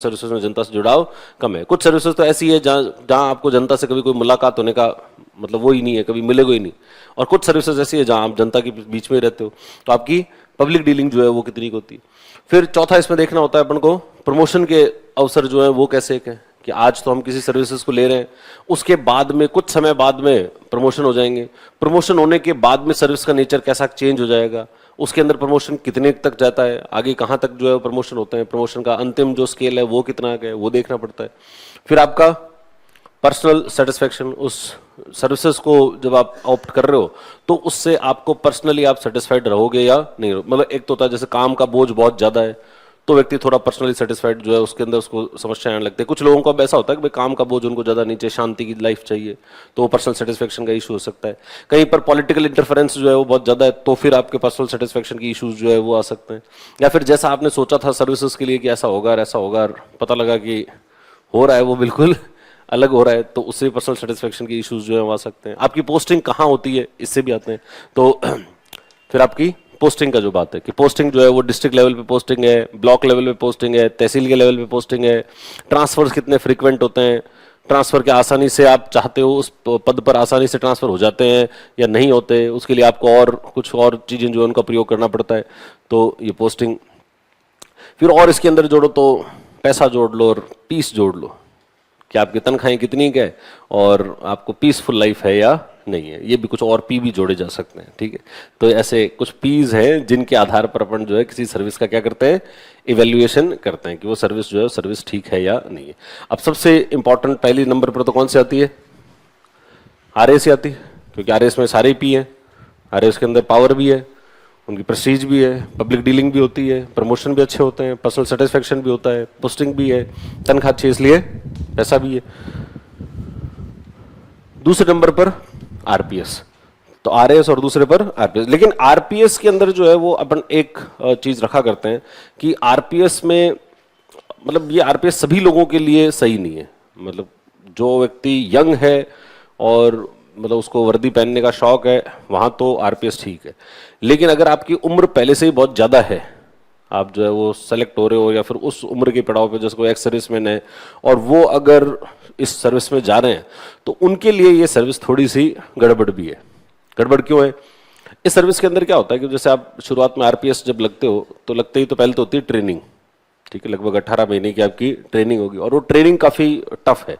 Services में जनता से जुड़ाव कम है। कुछ सर्विसेज तो ऐसी है जहाँ आपको जनता से कभी कोई मुलाकात होने का मतलब वो ही नहीं है, कभी मिलेगा ही नहीं। और कुछ सर्विसेज ऐसी है जहाँ आप जनता के बीच में ही रहते हो, तो आपकी पब्लिक डीलिंग जो है वो कितनी होती है। फिर चौथा इसमें देखना होता है अपन को प्रमोशन के अवसर जो है वो कैसे एक है कि आज तो हम किसी सर्विसेज को ले रहे हैं, उसके बाद में कुछ समय बाद में प्रमोशन हो जाएंगे, प्रमोशन होने के बाद में सर्विस का नेचर कैसा चेंज हो जाएगा, उसके अंदर प्रमोशन कितने तक जाता है, आगे कहाँ तक जो है प्रमोशन होते हैं, प्रमोशन का अंतिम जो स्केल है वो कितना है वो देखना पड़ता है। फिर आपका पर्सनल सेटिस्फेक्शन, उस सर्विसेज को जब आप ऑप्ट कर रहे हो तो उससे आपको पर्सनली आप सेटिस्फाइड रहोगे या नहीं रहोगे। मतलब एक तो होता है जैसे काम का बोझ बहुत ज़्यादा है तो व्यक्ति थोड़ा पर्सनली सेटिस्फाइड जो है उसके अंदर उसको समस्याएं आने लगती है। कुछ लोगों को अब ऐसा होता है कि भाई काम का बोझ उनको ज़्यादा नहीं चाहिए, शांति की लाइफ चाहिए, तो वो पर्सनल सेटिस्फेक्शन का इशू हो सकता है। कहीं पर पॉलिटिकल इंटरफेरेंस जो है वो बहुत ज़्यादा है तो फिर आपके पर्सनल सेटिस्फेक्शन की इशूज जो है वो आ सकते हैं। या फिर जैसा आपने सोचा था सर्विसेज के लिए कि ऐसा होगा और ऐसा होगा, पता लगा कि हो रहा है वो बिल्कुल अलग हो रहा है, तो उससे पर्सनल सेटिस्फेक्शन के इश्यूज जो है आ सकते हैं। आपकी पोस्टिंग कहाँ होती है इससे भी आते हैं। तो फिर आपकी पोस्टिंग का जो बात है कि पोस्टिंग जो है वो डिस्ट्रिक्ट लेवल पे पोस्टिंग है, ब्लॉक लेवल पे पोस्टिंग है, तहसील के लेवल पे पोस्टिंग है, ट्रांसफर्स कितने फ्रीक्वेंट होते हैं, ट्रांसफर के आसानी से आप चाहते हो उस पद पर आसानी से ट्रांसफर हो जाते हैं या नहीं होते, उसके लिए आपको और कुछ और चीज़ें जो है उनका प्रयोग करना पड़ता है, तो ये पोस्टिंग। फिर और इसके अंदर जोड़ो तो पैसा जोड़ लो और पीस जोड़ लो कि आपकी तनख्वाहें कितनी है और आपको पीसफुल लाइफ है या नहीं है। ये भी कुछ और पी भी जोड़े जा सकते हैं, ठीक है। तो ऐसे कुछ पीज हैं जिनके आधार पर अपन जो है किसी सर्विस का क्या करते हैं, इवेल्युएशन करते हैं कि वो सर्विस जो है सर्विस ठीक है या नहीं है। अब सबसे इंपॉर्टेंट पहली नंबर पर तो कौन सी आती है, आरएस ही आती है, क्योंकि आरएस में सारे पी हैं। आरएस के अंदर पावर भी है, उनकी प्रेस्टीज भी है, पब्लिक डीलिंग भी होती है, प्रमोशन भी अच्छे होते हैं, पर्सनल सेटिस्फेक्शन भी होता है, पोस्टिंग भी है, तनख्वाह अच्छी इसलिए पैसा भी है। दूसरे नंबर पर आरपीएस, तो आरएस और दूसरे पर आरपीएस। लेकिन आरपीएस के अंदर जो है वो अपन एक चीज रखा करते हैं कि आरपीएस में मतलब ये आरपीएस सभी लोगों के लिए सही नहीं है। मतलब जो व्यक्ति यंग है और मतलब उसको वर्दी पहनने का शौक है वहां तो आरपीएस ठीक है। लेकिन अगर आपकी उम्र पहले से ही बहुत ज्यादा है, आप जो है वो सेलेक्ट हो रहे हो या फिर उस उम्र के पड़ाव पे जैसे कोई एक्स सर्विसमैन है और वो अगर इस सर्विस में जा रहे हैं तो उनके लिए ये सर्विस थोड़ी सी गड़बड़ भी है। गड़बड़ क्यों है, इस सर्विस के अंदर क्या होता है कि जैसे आप शुरुआत में आरपीएस जब लगते हो तो लगते ही तो पहले तो होती है ट्रेनिंग, ठीक है, लगभग 18 महीने की आपकी ट्रेनिंग होगी और वो ट्रेनिंग काफ़ी टफ है,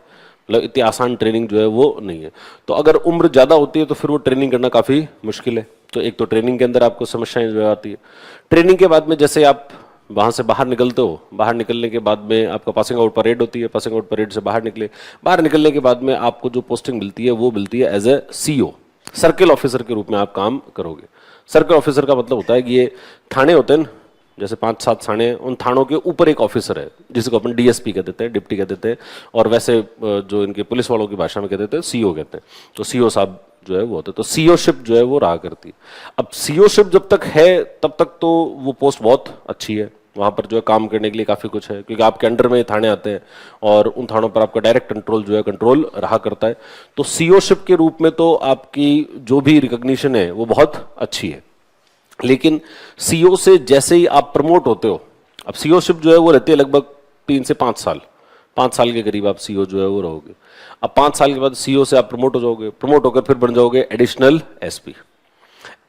मतलब इतनी आसान ट्रेनिंग जो है वो नहीं है। तो अगर उम्र ज़्यादा होती है तो फिर वो ट्रेनिंग करना काफ़ी मुश्किल है। तो एक तो ट्रेनिंग के अंदर आपको समस्याएं जो आती है। ट्रेनिंग के बाद में जैसे आप वहाँ से बाहर निकलते हो, बाहर निकलने के बाद में आपका पासिंग आउट परेड होती है, पासिंग आउट परेड से बाहर निकले, बाहर निकलने के बाद में आपको जो पोस्टिंग मिलती है वो मिलती है as a CO, circle officer के रूप में आप काम करोगे। सर्किल ऑफिसर का मतलब होता है कि ये थाने होते हैं, जैसे 5-7 थाने हैं, उन थानों के ऊपर एक ऑफिसर है जिसको अपन डीएसपी कह देते हैं, डिप्टी कह देते हैं, और वैसे जो इनके पुलिस वालों की भाषा में कह देते हैं सीओ कहते हैं। तो सीओ साहब जो है वो होते हैं, तो सीओशिप जो है वो रहा करती है। अब सीओशिप जब तक है तब तक तो वो पोस्ट बहुत अच्छी है, वहाँ पर जो है काम करने के लिए काफ़ी कुछ है, क्योंकि आपके अंडर में थाने आते हैं और उन थानों पर आपका डायरेक्ट कंट्रोल जो है कंट्रोल रहा करता है। तो सीओशिप के रूप में तो आपकी जो भी रिकॉग्निशन है वो बहुत अच्छी है। लेकिन सीओ से जैसे ही आप प्रमोट होते हो, अब सीओशिप जो है वो रहती है लगभग 3 से 5 साल, 5 साल के करीब आप सीओ जो है वो रहोगे। अब 5 साल के बाद सीओ से आप प्रमोट हो जाओगे, प्रमोट होकर फिर बन जाओगे एडिशनल एसपी।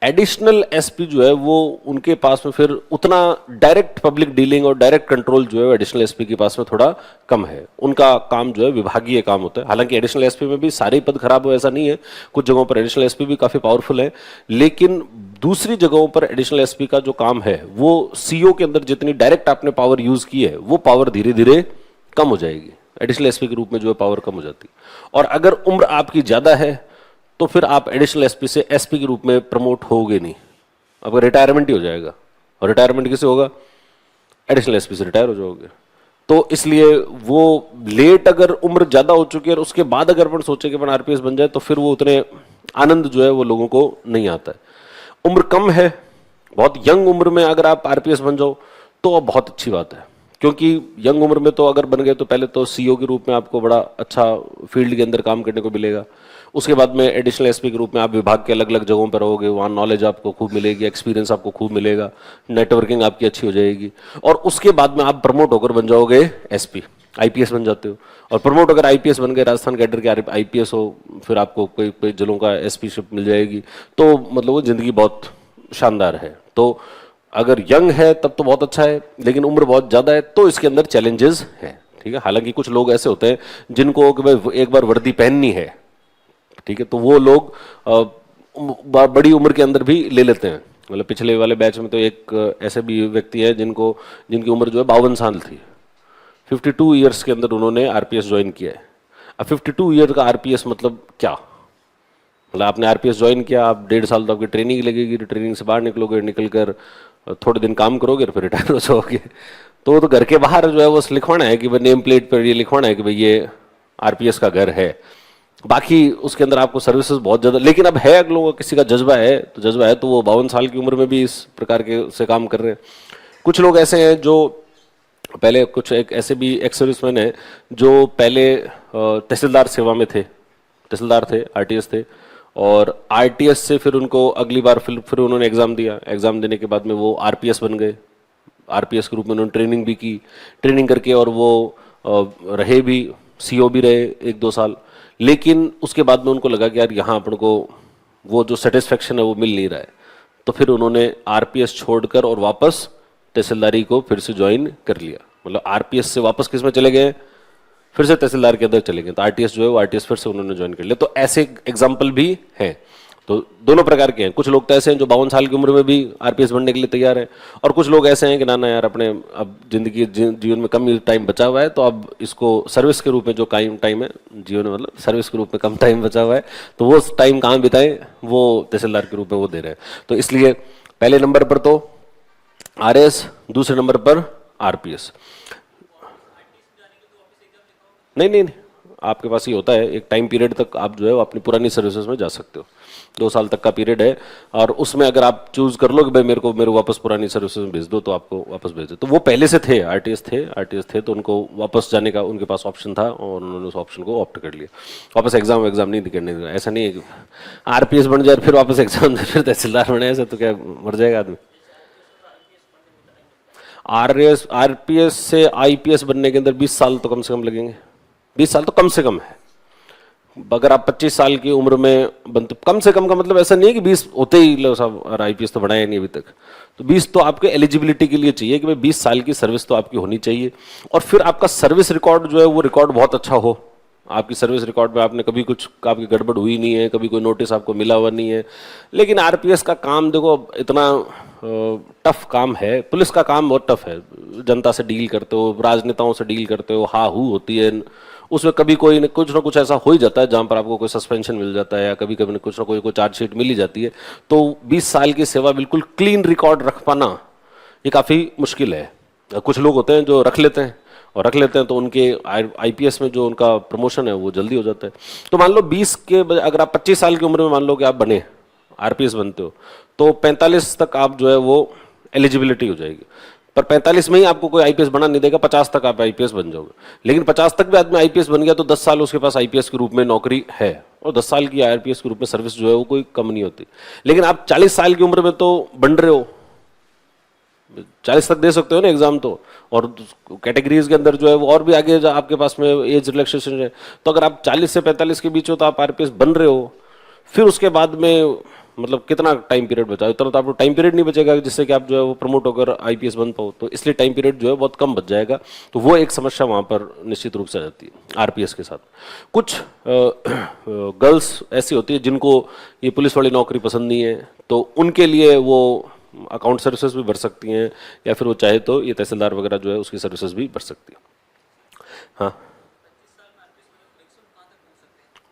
एडिशनल एसपी जो है वो उनके पास में फिर उतना डायरेक्ट पब्लिक डीलिंग और डायरेक्ट कंट्रोल जो है एडिशनल एसपी के पास में थोड़ा कम है। उनका काम जो है विभागीय काम होता है। हालांकि एडिशनल एसपी में भी सारे पद खराब हो ऐसा नहीं है, कुछ जगहों पर एडिशनल एसपी भी काफी पावरफुल है, लेकिन दूसरी जगहों पर एडिशनल एसपी का जो काम है वो सीओ के अंदर जितनी डायरेक्ट आपने पावर यूज की है वो पावर धीरे धीरे कम हो जाएगी, एडिशनल एसपी के रूप में जो है पावर कम हो जाती है। और अगर उम्र आपकी ज्यादा है तो फिर आप एडिशनल एसपी से एसपी के रूप में प्रमोट होगे नहीं, आपका रिटायरमेंट ही हो जाएगा। और रिटायरमेंट किसे होगा, एडिशनल एसपी से रिटायर हो जाओगे। तो इसलिए वो लेट अगर उम्र ज्यादा हो चुकी है और उसके बाद अगर अपन सोचे कि अपन आरपीएस बन जाए तो फिर वो उतने आनंद जो है वो लोगों को नहीं आता है। उम्र कम है, बहुत यंग उम्र में अगर आप आरपीएस बन जाओ तो बहुत अच्छी बात है, क्योंकि यंग उम्र में तो अगर बन गए तो पहले तो सीईओ के रूप में आपको बड़ा अच्छा फील्ड के अंदर काम करने को मिलेगा। उसके बाद में एडिशनल एसपी के रूप में आप विभाग के अलग अलग जगहों पर रहोगे, वहाँ नॉलेज आपको खूब मिलेगी, एक्सपीरियंस आपको खूब मिलेगा, नेटवर्किंग आपकी अच्छी हो जाएगी, और उसके बाद में आप प्रमोट होकर बन जाओगे एसपी, आईपीएस बन जाते हो। और प्रमोट अगर आईपीएस बन गए, राजस्थान कैडर के आईपीएस हो, फिर आपको कोई कोई जिलों का एसपीशिप मिल जाएगी, तो मतलब वो जिंदगी बहुत शानदार है। तो अगर यंग है तब तो बहुत अच्छा है, लेकिन उम्र बहुत ज़्यादा है तो इसके अंदर चैलेंजेस हैं, ठीक है। हालांकि कुछ लोग ऐसे होते हैं जिनको कि भाई एक बार वर्दी पहननी है, ठीक है, तो वो लोग बड़ी उम्र के अंदर भी ले लेते हैं। मतलब पिछले वाले बैच में तो एक ऐसे भी व्यक्ति है जिनकी उम्र जो है 52 साल थी, 52 ईयर्स के अंदर उन्होंने आरपीएस ज्वाइन किया है। अब 52 ईयर का आरपीएस मतलब क्या, मतलब आपने आरपीएस ज्वाइन किया, आप 1.5 साल तो आपकी ट्रेनिंग लगेगी, ट्रेनिंग से बाहर निकलोगे, निकल कर थोड़े दिन काम करोगे, फिर रिटायर हो जाओगे। तो वो तो घर के बाहर जो है वो लिखवाना है कि भाई नेम प्लेट पर ये लिखवाना है कि भाई ये आरपीएस का घर है। बाकी उसके अंदर आपको सर्विसेज बहुत ज़्यादा, लेकिन अब है अगर लोगों किसी का जज्बा है तो वो 52 साल की उम्र में भी इस प्रकार के से काम कर रहे हैं। कुछ लोग ऐसे हैं जो पहले, कुछ एक ऐसे भी एक्स सर्विसमैन है जो पहले तहसीलदार सेवा में थे, तहसीलदार थे, आरटीएस थे, और आरटीएस से फिर उनको अगली बार फिर उन्होंने एग्ज़ाम दिया, एग्ज़ाम देने के बाद में वो आरपीएस बन गए। आरपीएस के रूप में उन्होंने ट्रेनिंग भी की, ट्रेनिंग करके और वो रहे भी, सीओ भी रहे 1-2 साल। लेकिन उसके बाद में उनको लगा कि यार यहाँ अपन को वो जो सेटिस्फेक्शन है वो मिल नहीं रहा है, तो फिर उन्होंने आरपीएस छोड़कर और वापस तहसीलदारी को फिर से ज्वाइन कर लिया। मतलब आरपीएस से वापस किस में चले गए, फिर से तहसीलदार के अंदर चले गए, तो आरटीएस जो है वो आरटीएस फिर से उन्होंने ज्वाइन कर लिया। तो ऐसे एग्जाम्पल भी हैं। तो दोनों प्रकार के हैं। कुछ लोग तो ऐसे हैं जो 52 साल की उम्र में भी आरपीएस बनने के लिए तैयार हैं, और कुछ लोग ऐसे हैं कि ना यार अपने अब जिंदगी जीवन में कम टाइम बचा हुआ है, तो अब इसको सर्विस के रूप में जो टाइम है जीवन में, मतलब सर्विस के रूप में कम टाइम बचा हुआ है, तो वो टाइम कहाँ बिताएं, वो तहसीलदार के रूप में वो दे रहे हैं। तो इसलिए पहले नंबर पर तो आरएस, दूसरे नंबर पर आरपीएस। नहीं, आपके पास ही होता है एक टाइम पीरियड तक आप जो है वो अपनी पुरानी सर्विसेज में जा सकते हो। 2 साल तक का पीरियड है, और उसमें अगर आप चूज कर लो कि भाई मेरे वापस पुरानी सर्विसेज में भेज दो, तो आपको वापस भेज दो। तो वो पहले से थे, आरटीएस थे तो उनको वापस जाने का उनके पास ऑप्शन था, और उन्होंने उस ऑप्शन को ऑप्ट कर लिया। वापस एग्जाम नहीं करने देना। ऐसा नहीं है कि आरपीएस बन जाए फिर वापस एग्जाम दे, फिर तहसीलदार बने, ऐसा तो क्या मर जाएगा आदमी। आरपीएस से आईपीएस बनने के अंदर 20 साल तो कम से कम लगेंगे। 20 साल तो कम से कम है। अगर आप 25 साल की उम्र में बनते, कम से कम का मतलब ऐसा नहीं है कि 20 होते ही लो साहब, और आईपीएस तो बनाया नहीं अभी तक, तो 20 तो आपके एलिजिबिलिटी के लिए चाहिए कि भाई 20 साल की सर्विस तो आपकी होनी चाहिए। और फिर आपका सर्विस रिकॉर्ड जो है वो रिकॉर्ड बहुत अच्छा हो। आपकी सर्विस रिकॉर्ड में आपने कभी कुछ आपकी गड़बड़ हुई नहीं है, कभी कोई नोटिस आपको मिला हुआ नहीं है। लेकिन आरपीएस का काम देखो इतना टफ काम है, पुलिस का काम बहुत टफ है। जनता से डील करते हो, राजनेताओं से डील करते हो, हा हू होती है उसमें, कभी कोई कुछ ना कुछ ऐसा हो ही जाता है जहां पर आपको कोई सस्पेंशन मिल जाता है, या कभी कभी कुछ ना कोई चार्जशीट मिल ही जाती है। तो 20 साल की सेवा बिल्कुल क्लीन रिकॉर्ड रख पाना ये काफ़ी मुश्किल है। कुछ लोग होते हैं जो रख लेते हैं तो उनके आईपीएस में जो उनका प्रमोशन है वो जल्दी हो जाता है। तो मान लो 20 के बजाय अगर आप 25 साल की उम्र में मान लो कि आप बने आरपीएस बनते हो, तो 45 तक आप जो है वो एलिजिबिलिटी हो जाएगी। पर 45 में ही आपको कोई आईपीएस बना नहीं देगा, 50 तक आप आईपीएस बन जाओगे। लेकिन 50 तक भी आदमी आईपीएस बन गया तो 10 साल उसके पास आईपीएस के रूप में नौकरी है, और 10 साल की आईपीएस के रूप में सर्विस जो है वो कोई कम नहीं होती। लेकिन आप 40 साल की उम्र में तो बन रहे हो, 40 तक दे सकते हो ना एग्जाम तो, और कैटेगरीज के अंदर जो है वो और भी आगे आपके पास में एज रिलैक्सेशन है। तो अगर आप 40 से 45 के बीच हो तो आप आरपीएस बन रहे हो, फिर उसके बाद में मतलब कितना टाइम पीरियड बचा, उतना तो आपको टाइम पीरियड नहीं बचेगा जिससे कि आप जो है वो प्रमोट होकर आईपीएस बन पाओ। तो इसलिए टाइम पीरियड जो है बहुत कम बच जाएगा। तो वो एक समस्या वहाँ पर निश्चित रूप से आ जाती है आरपीएस के साथ। कुछ गर्ल्स ऐसी होती है जिनको ये पुलिस वाली नौकरी पसंद नहीं है, तो उनके लिए वो अकाउंट सर्विसेज भी भर सकती हैं, या फिर वो चाहे तो ये तहसीलदार वगैरह जो है उसकी सर्विसेज भी भर सकती है। हाँ,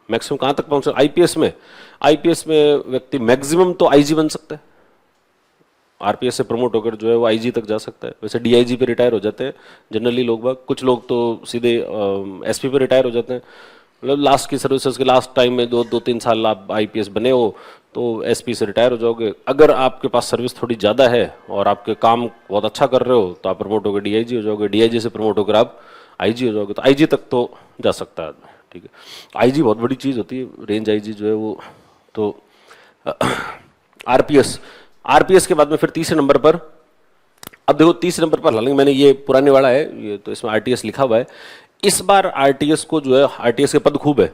मैक्सिमम कहाँ तक पहुँच सकते आईपीएस में व्यक्ति मैक्सिमम तो आईजी बन सकता है। आरपीएस से प्रमोट होकर जो है वो आईजी तक जा सकता है। वैसे डीआईजी पे रिटायर हो जाते हैं जनरली लोग बाग, कुछ लोग तो सीधे एसपी पे रिटायर हो जाते हैं। मतलब लास्ट की सर्विसेज के लास्ट टाइम में 2-3 साल आप आईपीएस बने हो तो एसपी से रिटायर हो जाओगे। अगर आपके पास सर्विस थोड़ी ज़्यादा है और आपके काम बहुत अच्छा कर रहे हो तो आप प्रमोट होकर डीआईजी हो जाओगे, डीआईजी से प्रमोट होकर आप आईजी हो जाओगे, तो आईजी तक तो जा सकता है आदमी। ठीक है, आईजी बहुत बड़ी चीज़ होती है, रेंज आईजी जो है वो। तो आरपीएस, आरपीएस के बाद में फिर तीसरे नंबर पर, अब देखो तीसरे नंबर पर, हालांकि मैंने ये पुराने वाला है ये, तो इसमें आरटीएस लिखा हुआ है। इस बार आरटीएस को जो है, आरटीएस के पद खूब है,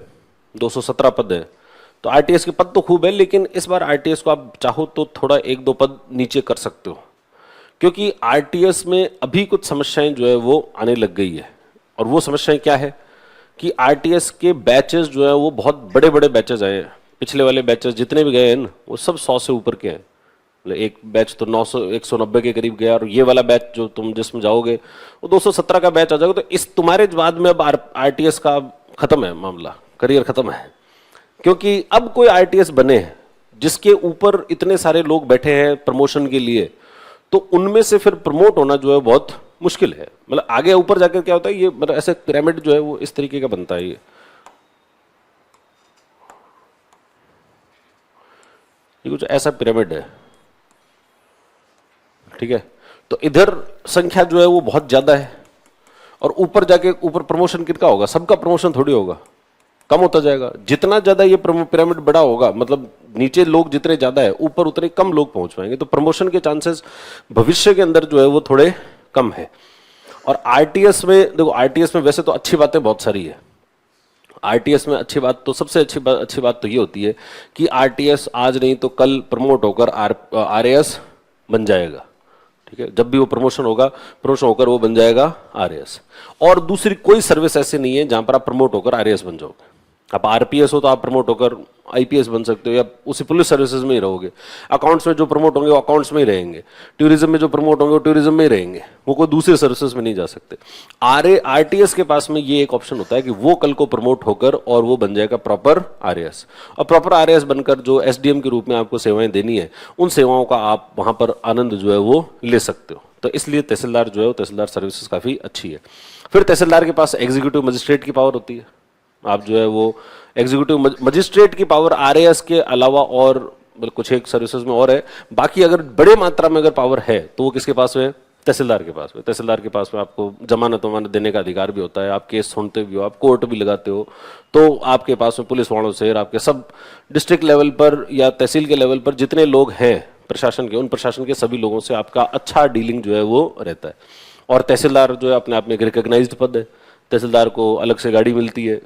217 पद है, तो आरटीएस के पद तो खूब है, लेकिन इस बार आरटीएस को आप चाहो तो थोड़ा 1-2 पद नीचे कर सकते हो, क्योंकि आरटीएस में अभी कुछ समस्याएं जो है वो आने लग गई है। और वो समस्याएं क्या है कि आरटीएस के बैचेस जो है वो बहुत बड़े बड़े बैचेस आए हैं। पिछले वाले बैचेस जितने भी गए हैं ना, वो सब 100 से ऊपर के हैं। मतलब एक बैच तो 190 के करीब गया, और ये वाला बैच जो तुम जिसमें जाओगे वो 217 का बैच आ जाएगा। तो इस तुम्हारे बाद में अब आरटीएस का खत्म है मामला, करियर खत्म है, क्योंकि अब कोई आरटीएस बने जिसके ऊपर इतने सारे लोग बैठे हैं प्रमोशन के लिए, तो उनमें से फिर प्रमोट होना जो है बहुत मुश्किल है। मतलब आगे ऊपर जाकर क्या होता है, ये मतलब ऐसे पिरामिड जो है वो इस तरीके का बनता है। ये कुछ ऐसा पिरामिड है, ठीक है। तो इधर संख्या जो है वो बहुत ज्यादा है, और ऊपर जाके ऊपर प्रमोशन कितना होगा, सबका प्रमोशन थोड़ी होगा, कम होता जाएगा। जितना ज्यादा ये पिरामिड बड़ा होगा, मतलब नीचे लोग जितने ज्यादा है, ऊपर उतने कम लोग पहुंच पाएंगे, तो प्रमोशन के चांसेस भविष्य के अंदर जो है वो थोड़े कम है। और आरटीएस में देखो, आरटीएस में वैसे तो अच्छी बातें बहुत सारी है। आरटीएस में अच्छी बात तो, सबसे अच्छी बात तो ये होती है कि आरटीएस आज नहीं तो कल प्रमोट होकर आरएएस बन जाएगा। ठीक है, जब भी वो प्रमोशन होकर वो बन जाएगा आरएएस। और दूसरी कोई सर्विस ऐसी नहीं है जहां पर आप प्रमोट होकर आरएएस बन जाओगे। आप आरपीएस हो तो आप प्रमोट होकर आईपीएस बन सकते हो, या उसी पुलिस सर्विसेज में ही रहोगे। अकाउंट्स में जो प्रमोट होंगे वो अकाउंट्स में ही रहेंगे, टूरिज्म में जो प्रमोट होंगे वो टूरिज्म में ही रहेंगे, वो कोई दूसरे सर्विसेज में नहीं जा सकते। आरटीएस के पास में ये एक ऑप्शन होता है कि वो कल को प्रमोट होकर और वो बन जाएगा प्रॉपर आरएएस, और प्रॉपर आरएएस बनकर जो एसडीएम के रूप में आपको सेवाएं देनी है, उन सेवाओं का आप वहां पर आनंद जो है वो ले सकते हो। तो इसलिए तहसीलदार जो है वो, तहसीलदार सर्विसेज काफी अच्छी है। फिर तहसीलदार के पास एग्जीक्यूटिव मजिस्ट्रेट की पावर होती है। आप जो है वो एग्जीक्यूटिव मजिस्ट्रेट की पावर आरएएस के अलावा और कुछ एक सर्विसेज में और है। बाकी अगर बड़े मात्रा में अगर पावर है तो वो किसके पास है, तहसीलदार के पास में। तहसीलदार के पास में आपको जमानत वमानत देने का अधिकार भी होता है, आप केस सुनते भी हो, आप कोर्ट भी लगाते हो, तो आपके पास में पुलिस वालों से, आपके सब डिस्ट्रिक्ट लेवल पर या तहसील के लेवल पर जितने लोग हैं प्रशासन के, उन प्रशासन के सभी लोगों से आपका अच्छा डीलिंग जो है वो रहता है। और तहसीलदार जो है अपने आप में एक रिकॉग्नाइज्ड पद है। तहसीलदार को अलग से गाड़ी मिलती है,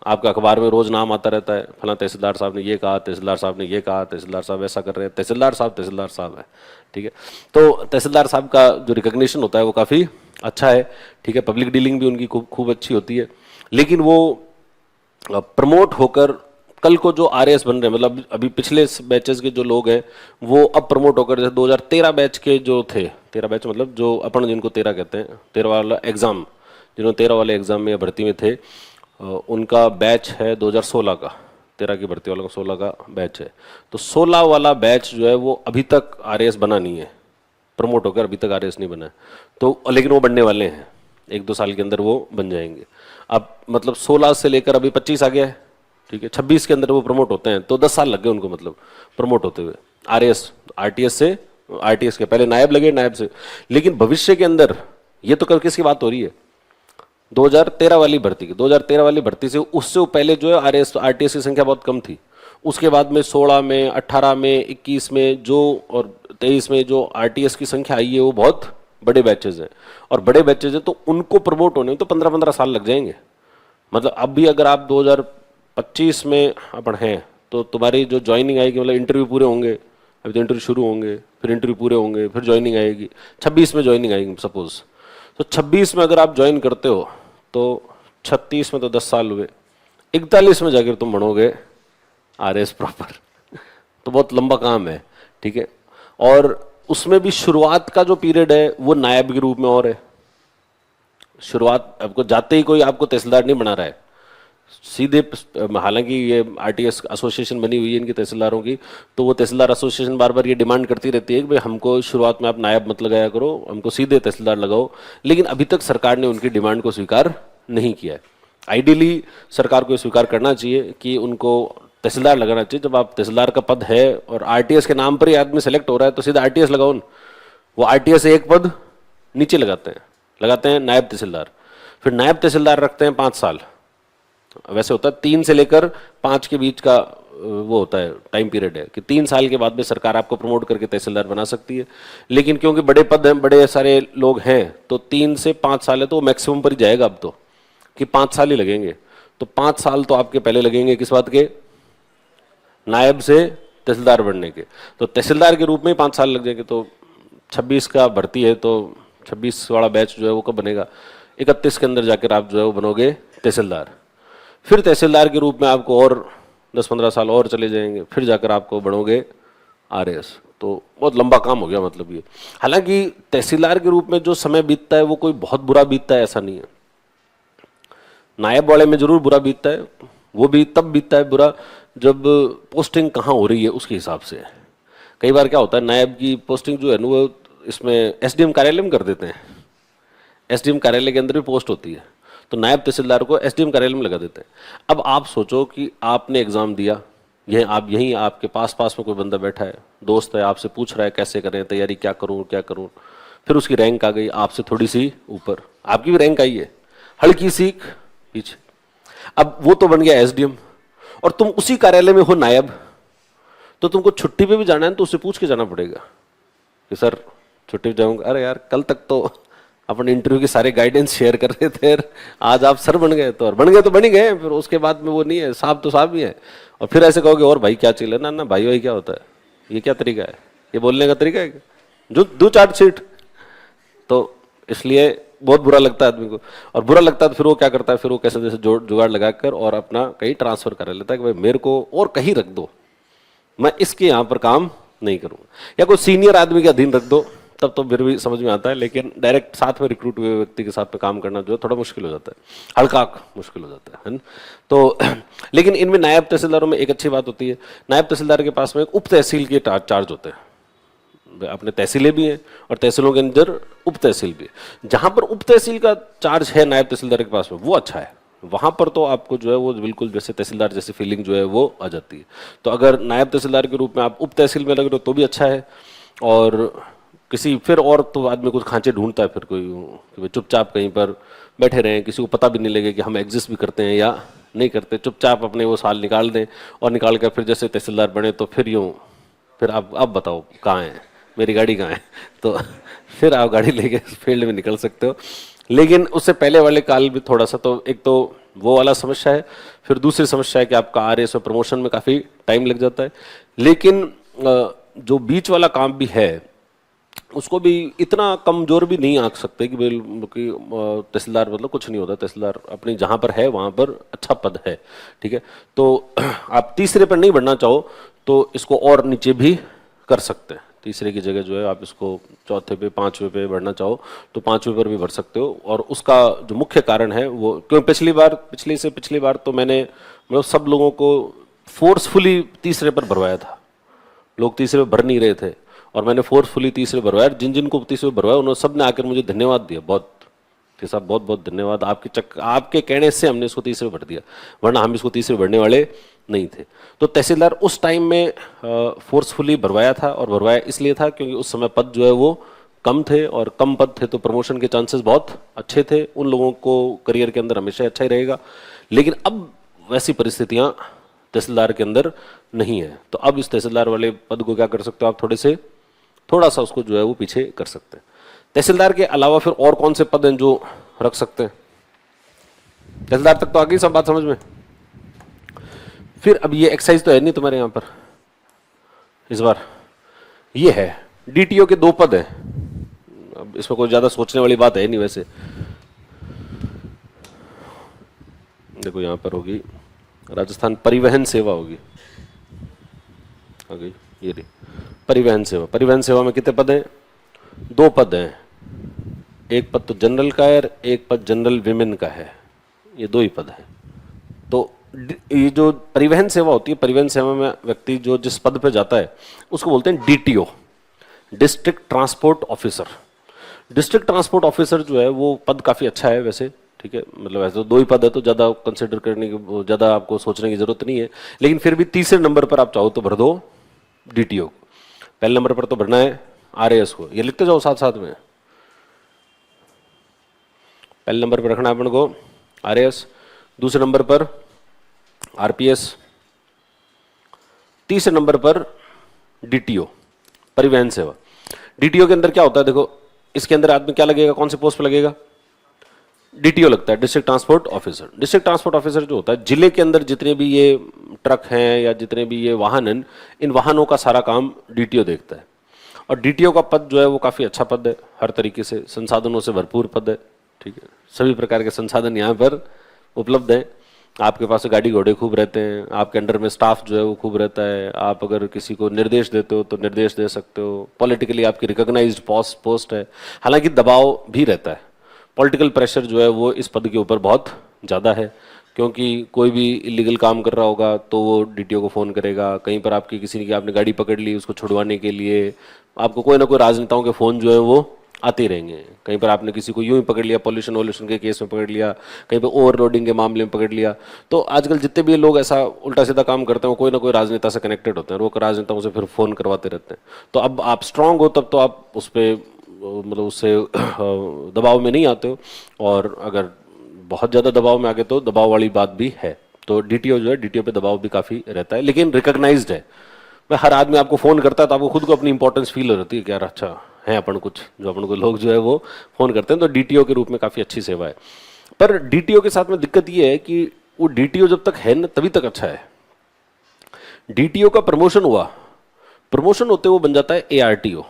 आपका अखबार में रोज नाम आता रहता है, फला तहसीलदार साहब ने ये कहा, तहसीलदार साहब ने ये कहा, तहसीलदार साहब ऐसा कर रहे हैं, तहसीलदार साहब है। ठीक है, तो तहसीलदार साहब का जो रिकॉग्निशन होता है वो काफ़ी अच्छा है। ठीक है, पब्लिक डीलिंग भी उनकी खूब अच्छी होती है। लेकिन वो प्रमोट होकर कल को जो आरएएस बन रहे हैं, मतलब अभी पिछले बैचेस के जो लोग हैं वो अब प्रमोट होकर, जैसे 2013 बैच के जो थे, 13 बैच मतलब जो अपन जिनको 13 कहते हैं, 13 वाला एग्जाम, जिन्होंने 13 वाले एग्जाम में भर्ती में थे, उनका बैच है 2016 का। 13 की भर्ती वालों का 16 का बैच है। तो 16 वाला बैच जो है वो अभी तक आरएएस बना नहीं है, प्रमोट होकर अभी तक आरएएस नहीं बना है। तो लेकिन वो बनने वाले हैं, 1-2 साल के अंदर वो बन जाएंगे। अब मतलब 16 से लेकर अभी 25 आ गया है। ठीक है, 26 के अंदर वो प्रमोट होते हैं, तो 10 साल लग गए उनको मतलब प्रमोट होते हुए आरएएस, आरटीएस के पहले नायब लगे, नायब से। लेकिन भविष्य के अंदर ये तो किसकी बात हो रही है, 2013 वाली भर्ती की। 2013 वाली भर्ती से उससे पहले जो है आरटीएस की संख्या बहुत कम थी। उसके बाद में 16 में, 18 में, 21 में जो और 23 में जो आरटीएस की संख्या आई है वो बहुत बड़े बैचेज हैं, और बड़े बैचेज हैं तो उनको प्रमोट होने में तो 15-15 साल लग जाएंगे। मतलब अब भी अगर आप 2025 में अपन हैं तो तुम्हारी जो ज्वाइनिंग आएगी, मतलब इंटरव्यू पूरे होंगे, अभी तो इंटरव्यू शुरू होंगे, फिर इंटरव्यू पूरे होंगे, फिर ज्वाइनिंग आएगी, 26 में ज्वाइनिंग आएगी सपोज। तो 26 में अगर आप ज्वाइन करते हो तो 36 में तो 10 साल हुए, 41 में जाकर तुम बनोगे आरएएस प्रॉपर। तो बहुत लंबा काम है। ठीक है, और उसमें भी शुरुआत का जो पीरियड है वो नायब के रूप में और है। शुरुआत आपको जाते ही कोई आपको तहसीलदार नहीं बना रहा है सीधे। हालांकि ये आरटीएस एसोसिएशन बनी हुई है इनकी तहसीलदारों की, तो वो तहसीलदार एसोसिएशन बार बार ये डिमांड करती रहती है कि भाई हमको शुरुआत में आप नायब मत लगाया करो, हमको सीधे तहसीलदार लगाओ। लेकिन अभी तक सरकार ने उनकी डिमांड को स्वीकार नहीं किया है। आइडियली सरकार को ये स्वीकार करना चाहिए कि उनको तहसीलदार लगाना चाहिए। जब आप तहसीलदार का पद है और आरटीएस के नाम पर ही आदमी सेलेक्ट हो रहा है तो सीधा आरटीएस लगाओ न। वो आरटीएस से एक पद नीचे लगाते हैं नायब तहसीलदार। फिर नायब तहसीलदार रखते हैं 5 साल। वैसे होता है 3 से लेकर 5 के बीच का वो होता है टाइम पीरियड है कि 3 साल के बाद में सरकार आपको प्रमोट करके तहसीलदार बना सकती है। लेकिन क्योंकि बड़े पद हैं, बड़े सारे लोग हैं, तो 3 से 5 साल है तो मैक्सिमम पर ही जाएगा अब तो, कि 5 साल ही लगेंगे। तो 5 साल तो आपके पहले लगेंगे किस बात के, नायब से तहसीलदार बनने के। तो तहसीलदार के रूप में 5 साल लग जाएंगे। तो 26 का भर्ती है तो 26 वाला बैच जो है वो कब बनेगा, 31 के अंदर जाकर आप जो है वो बनोगे तहसीलदार। फिर तहसीलदार के रूप में आपको और 10-15 साल और चले जाएंगे, फिर जाकर आपको बनोगे आरएएस। तो बहुत लंबा काम हो गया मतलब ये। हालांकि तहसीलदार के रूप में जो समय बीतता है वो कोई बहुत बुरा बीतता है ऐसा नहीं है। नायब वाले में जरूर बुरा बीतता है, वो भी तब बीतता है बुरा जब पोस्टिंग कहाँ हो रही है उसके हिसाब से। कई बार क्या होता है, नायब की पोस्टिंग जो है ना वो इसमें एसडीएम कार्यालय में कर देते हैं। एसडीएम कार्यालय के अंदर भी पोस्ट होती है, तो नायब तहसीलदार को एसडीएम कार्यालय में लगा देते हैं। अब आप सोचो कि आपने एग्जाम दिया, यह आप यहीं आपके पास में कोई बंदा बैठा है, दोस्त है, आपसे पूछ रहा है कैसे करें तैयारी, क्या करूं। फिर उसकी रैंक आ गई आपसे थोड़ी सी ऊपर, आपकी भी रैंक आई है, हल्की सीख पीछे। अब वो तो बन गया एसडीएम और तुम उसी कार्यालय में हो नायब, तो तुमको छुट्टी पे भी जाना है तो उससे पूछ के जाना पड़ेगा कि सर छुट्टी पे जाऊंगा। अरे यार कल तक तो अपन इंटरव्यू के सारे गाइडेंस शेयर कर रहे थे, आज आप सर बन गए तो, और बन गए तो बन ही गए, फिर उसके बाद में वो नहीं है, साहब तो साहब ही है। और फिर ऐसे कहोगे और भाई क्या चले ना भाई क्या होता है, ये क्या तरीका है, ये बोलने का तरीका है जो दो चार्ट शीट। तो इसलिए बहुत बुरा लगता है आदमी को, और बुरा लगता है तो फिर वो क्या करता है, फिर वो कैसे जैसे जुगाड़ लगाकर और अपना कहीं ट्रांसफर कर लेता है कि भाई मेरे को और कहीं रख दो, मैं इसके यहाँ पर काम नहीं करूँगा, या कोई सीनियर आदमी के अधीन रख दो, तब तो फिर भी समझ में आता है। लेकिन डायरेक्ट साथ में रिक्रूट हुए व्यक्ति के साथ में काम करना जो है थोड़ा मुश्किल हो जाता है, हल्का मुश्किल हो जाता है ना। तो लेकिन इनमें नायब तहसीलदारों में एक अच्छी बात होती है, नायब तहसीलदार के पास में एक उप तहसील के चार्ज होते हैं। अपने तहसीलें भी हैं और तहसीलों के अंदर उप तहसील भी है। जहां पर उप तहसील का चार्ज है नायब तहसीलदार के पास में, वो अच्छा है, वहां पर तो आपको जो है वो बिल्कुल जैसे तहसीलदार जैसी फीलिंग जो है वो आ जाती है। तो अगर नायब तहसीलदार के रूप में आप उप तहसील में लग रहे हो तो भी अच्छा है। और किसी फिर और तो आदमी कुछ खांचे ढूंढता है फिर कोई चुपचाप कहीं पर बैठे रहें, किसी को पता भी नहीं लगे कि हम एग्जिस्ट भी करते हैं या नहीं करते, चुपचाप अपने वो साल निकाल दें और निकाल कर फिर जैसे तहसीलदार बने तो फिर यूँ फिर आप बताओ कहाँ है मेरी गाड़ी, कहाँ है, तो फिर आप गाड़ी लेके फील्ड में निकल सकते हो। लेकिन उससे पहले वाले काल भी थोड़ा सा, तो एक तो वो वाला समस्या है, फिर दूसरी समस्या है कि आपका आरएएस में प्रमोशन में काफ़ी टाइम लग जाता है। लेकिन जो बीच वाला काम भी है उसको भी इतना कमजोर भी नहीं आंक सकते कि तहसीलदार मतलब कुछ नहीं होता, तहसीलदार अपनी जहाँ पर है वहाँ पर अच्छा पद है, ठीक है। तो आप तीसरे पर नहीं बढ़ना चाहो तो इसको और नीचे भी कर सकते हैं, तीसरे की जगह जो है आप इसको चौथे पे 5वें पे बढ़ना चाहो तो 5वें पर भी बढ़ सकते हो। और उसका जो मुख्य कारण है वो, क्योंकि पिछली बार तो मैंने मतलब सब लोगों को फोर्सफुली तीसरे पर भरवाया था, लोग तीसरे पर भर नहीं रहे थे और मैंने फोर्सफुली तीसरे भरवाया। जिन को तीसरे भरवाया उन्होंने सब ने आकर मुझे धन्यवाद दिया, बहुत कि साहब बहुत बहुत धन्यवाद, आपके कहने से हमने इसको तीसरे भर दिया, वरना हम इसको तीसरे भरने वाले नहीं थे। तो तहसीलदार उस टाइम में फोर्सफुली भरवाया था, और भरवाया इसलिए था क्योंकि उस समय पद जो है वो कम थे, और कम पद थे तो प्रमोशन के चांसेस बहुत अच्छे थे, उन लोगों को करियर के अंदर हमेशा अच्छा ही रहेगा। लेकिन अब वैसी परिस्थितियां तहसीलदार के अंदर नहीं है, तो अब इस तहसीलदार वाले पद को क्या कर सकते हो आप, थोड़ा सा उसको जो है वो पीछे कर सकते हैं। तहसीलदार के अलावा फिर और कौन से पद हैं जो रख सकते हैं, तहसीलदार तक तो आ गई सब बात समझ में। फिर अब ये एक्सरसाइज तो है नहीं तुम्हारे यहाँ पर इस बार, ये है डीटीओ के 2 पद हैं। अब इसमें कोई ज्यादा सोचने वाली बात है नहीं वैसे। देखो यहाँ पर होगी राजस्थान परिवहन सेवा होगी, आ गई ये रही परिवहन सेवा। परिवहन सेवा में कितने पद हैं, 2 पद हैं, एक पद तो जनरल का है, एक पद जनरल विमेन का है, ये 2 ही पद हैं। तो ये जो परिवहन सेवा होती है, परिवहन सेवा में व्यक्ति जो जिस पद पे जाता है उसको बोलते हैं DTO, district transport officer. District transport officer जो है वो पद काफी अच्छा है वैसे, ठीक है, मतलब ऐसे तो 2 ही पद है तो ज़्यादा कंसिडर करने की, ज़्यादा आपको सोचने की जरूरत नहीं है। लेकिन फिर भी तीसरे नंबर पर आप चाहो तो भर दो डीटीओ। पहले नंबर पर तो भरना है आरएएस को, ये लिखते जाओ साथ साथ में। पहले नंबर पर रखना है अपन को आरएएस, दूसरे नंबर पर आरपीएस, तीसरे नंबर पर डीटीओ, परिवहन सेवा। डीटीओ के अंदर क्या होता है देखो, इसके अंदर आदमी क्या लगेगा, कौन से पोस्ट पे लगेगा, डीटीओ लगता है, district transport officer. District transport officer जो होता है, जिले के अंदर जितने भी ये ट्रक हैं या जितने भी ये वाहन हैं, इन वाहनों का सारा काम डीटीओ देखता है। और डीटीओ का पद जो है वो काफ़ी अच्छा पद है, हर तरीके से संसाधनों से भरपूर पद है, ठीक है, सभी प्रकार के संसाधन यहाँ पर उपलब्ध हैं। आपके पास गाड़ी घोड़े खूब रहते हैं, आपके अंडर में स्टाफ जो है वो खूब रहता है, आप अगर किसी को निर्देश देते हो तो निर्देश दे सकते हो, पॉलिटिकली आपकी रिकॉग्नाइज्ड पोस्ट है। हालांकि दबाव भी रहता है, पॉलिटिकल प्रेशर जो है वो इस पद के ऊपर बहुत ज़्यादा है, क्योंकि कोई भी इलीगल काम कर रहा होगा तो वो डीटीओ को फ़ोन करेगा। कहीं पर आपकी किसी की आपने गाड़ी पकड़ ली, उसको छुड़वाने के लिए आपको कोई ना कोई राजनेताओं के फ़ोन जो है वो आते रहेंगे। कहीं पर आपने किसी को यूं ही पकड़ लिया, पॉल्यूशन वॉल्यूशन के केस में पकड़ लिया, कहीं पर ओवरलोडिंग के मामले में पकड़ लिया। तो आजकल जितने भी लोग ऐसा उल्टा सीधा काम करते हैं वो कोई ना कोई राजनेता से कनेक्टेड होते हैं, और वो राजनेताओं से फिर फ़ोन करवाते रहते हैं। तो अब आप स्ट्रांग हो तब तो आप उस पर मतलब उससे दबाव में नहीं आते हो, और अगर बहुत ज़्यादा दबाव में आ गए तो दबाव वाली बात भी है। तो डीटीओ जो है, डीटीओ पे दबाव भी काफ़ी रहता है, लेकिन रिकॉग्नाइज्ड है। मैं हर आदमी आपको फ़ोन करता है तो आपको खुद को अपनी इंपॉर्टेंस फील हो रहती है कि यार अच्छा है अपन कुछ, जो अपन को लोग जो है वो फ़ोन करते हैं। तो डीटीओ के रूप में काफ़ी अच्छी सेवा है। पर डीटीओ के साथ में दिक्कत ये है कि वो डीटीओ जब तक है ना तभी तक अच्छा है। डीटीओ का प्रमोशन हुआ, प्रमोशन होते वो बन जाता है एआरटीओ।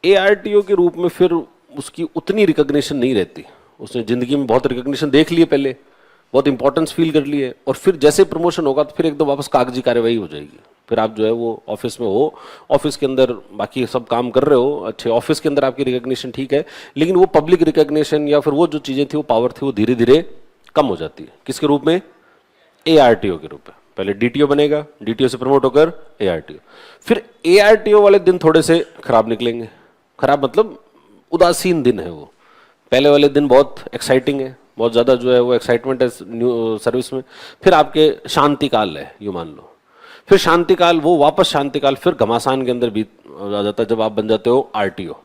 एआरटीओ के रूप में फिर उसकी उतनी रिकॉग्निशन नहीं रहती। उसने ज़िंदगी में बहुत रिकॉग्निशन देख लिए, पहले बहुत इंपॉर्टेंस फील कर लिए, और फिर जैसे प्रमोशन होगा तो फिर एकदम वापस कागजी कार्यवाही हो जाएगी। फिर आप जो है वो ऑफिस में हो, ऑफिस के अंदर बाकी सब काम कर रहे हो, अच्छे ऑफिस के अंदर आपकी रिकॉग्निशन ठीक है, लेकिन वो पब्लिक रिकॉग्निशन या फिर वो जो चीज़ें थी, वो पावर थी, वो धीरे धीरे कम हो जाती है। किसके रूप में? एआरटीओ के रूप में। पहले डीटीओ बनेगा, डीटीओ से प्रमोट होकर एआरटीओ। फिर एआरटीओ वाले दिन थोड़े से खराब निकलेंगे। खराब मतलब उदासीन दिन है वो। पहले वाले दिन बहुत एक्साइटिंग है, बहुत ज़्यादा जो है वो एक्साइटमेंट है न्यू सर्विस में। फिर आपके शांति काल है, यूँ मान लो। फिर शांति काल, वो वापस शांति काल फिर घमासान के अंदर बीत आ जाता है जब आप बन जाते हो आरटीओ।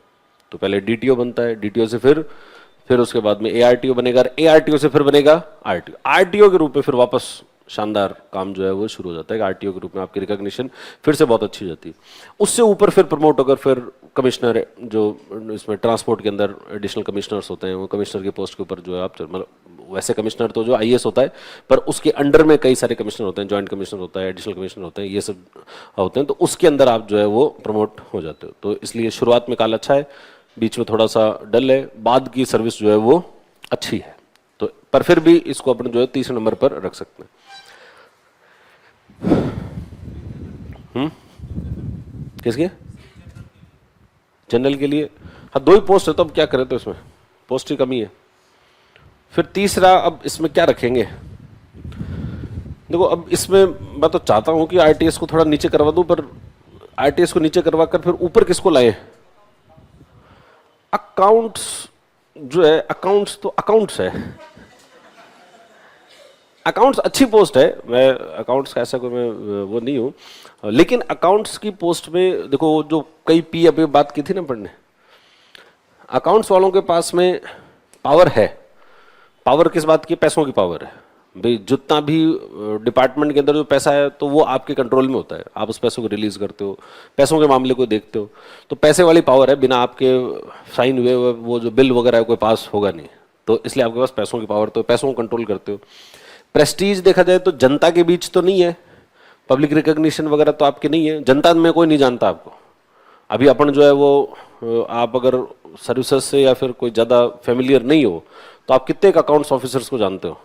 तो पहले डीटीओ बनता है, डीटीओ से फिर उसके बाद में एआरटीओ बनेगा, एआरटीओ से फिर बनेगा आरटीओ। आरटीओ के रूप में फिर वापस शानदार काम जो है वो शुरू हो जाता है। आरटीओ के रूप में आपकी रिकॉग्निशन फिर से बहुत अच्छी हो जाती है। उससे ऊपर फिर प्रमोट होकर फिर कमिश्नर, जो इसमें ट्रांसपोर्ट के अंदर एडिशनल कमिश्नर्स होते हैं, वो कमिश्नर के पोस्ट के ऊपर जो है आप मतलब वैसे कमिश्नर तो जो आईएएस होता है, पर उसके अंडर में कई सारे कमिश्नर होते हैं, जॉइंट कमिश्नर होता है, एडिशनल कमिश्नर होते हैं, ये सब होते हैं। तो उसके अंदर आप जो है वो प्रमोट हो जाते हो। तो इसलिए शुरुआत में काल अच्छा है, बीच में थोड़ा सा डल है, बाद की सर्विस जो है वो अच्छी है। तो पर फिर भी इसको अपन जो है तीसरे नंबर पर रख सकते हैं। किसके? जनरल के लिए हाँ 2 ही पोस्ट है, तो अब क्या करें, तो इसमें पोस्ट की कमी है। फिर तीसरा, अब इसमें क्या रखेंगे? देखो अब इसमें मैं तो चाहता हूं कि आरटीएस को थोड़ा नीचे करवा दूं, पर आरटीएस को नीचे करवा कर फिर ऊपर किसको लाएं? अकाउंट्स जो है, अकाउंट्स तो अकाउंट्स है, अकाउंट्स अच्छी पोस्ट है, मैं अकाउंट्स का ऐसा कोई मैं वो नहीं हूँ, लेकिन अकाउंट्स की पोस्ट में देखो जो कई पी अभी बात की थी ना पढ़ने, अकाउंट्स वालों के पास में पावर है। पावर किस बात की? पैसों की पावर है भाई। जितना भी डिपार्टमेंट के अंदर जो पैसा है तो वो आपके कंट्रोल में होता है, आप उस पैसों को रिलीज करते हो, पैसों के मामले को देखते हो। तो पैसे वाली पावर है, बिना आपके साइन हुए वो जो बिल वगैरह है कोई पास होगा नहीं। तो इसलिए आपके पास पैसों की पावर, तो पैसों को कंट्रोल करते हो। प्रेस्टीज देखा जाए तो जनता के बीच तो नहीं है, पब्लिक रिकॉग्निशन वगैरह तो आपके नहीं है, जनता में कोई नहीं जानता आपको। अभी अपन जो है वो आप अगर सर्विसेज से या फिर कोई ज़्यादा फेमिलियर नहीं हो तो आप कितने अकाउंट्स ऑफिसर्स को जानते हो?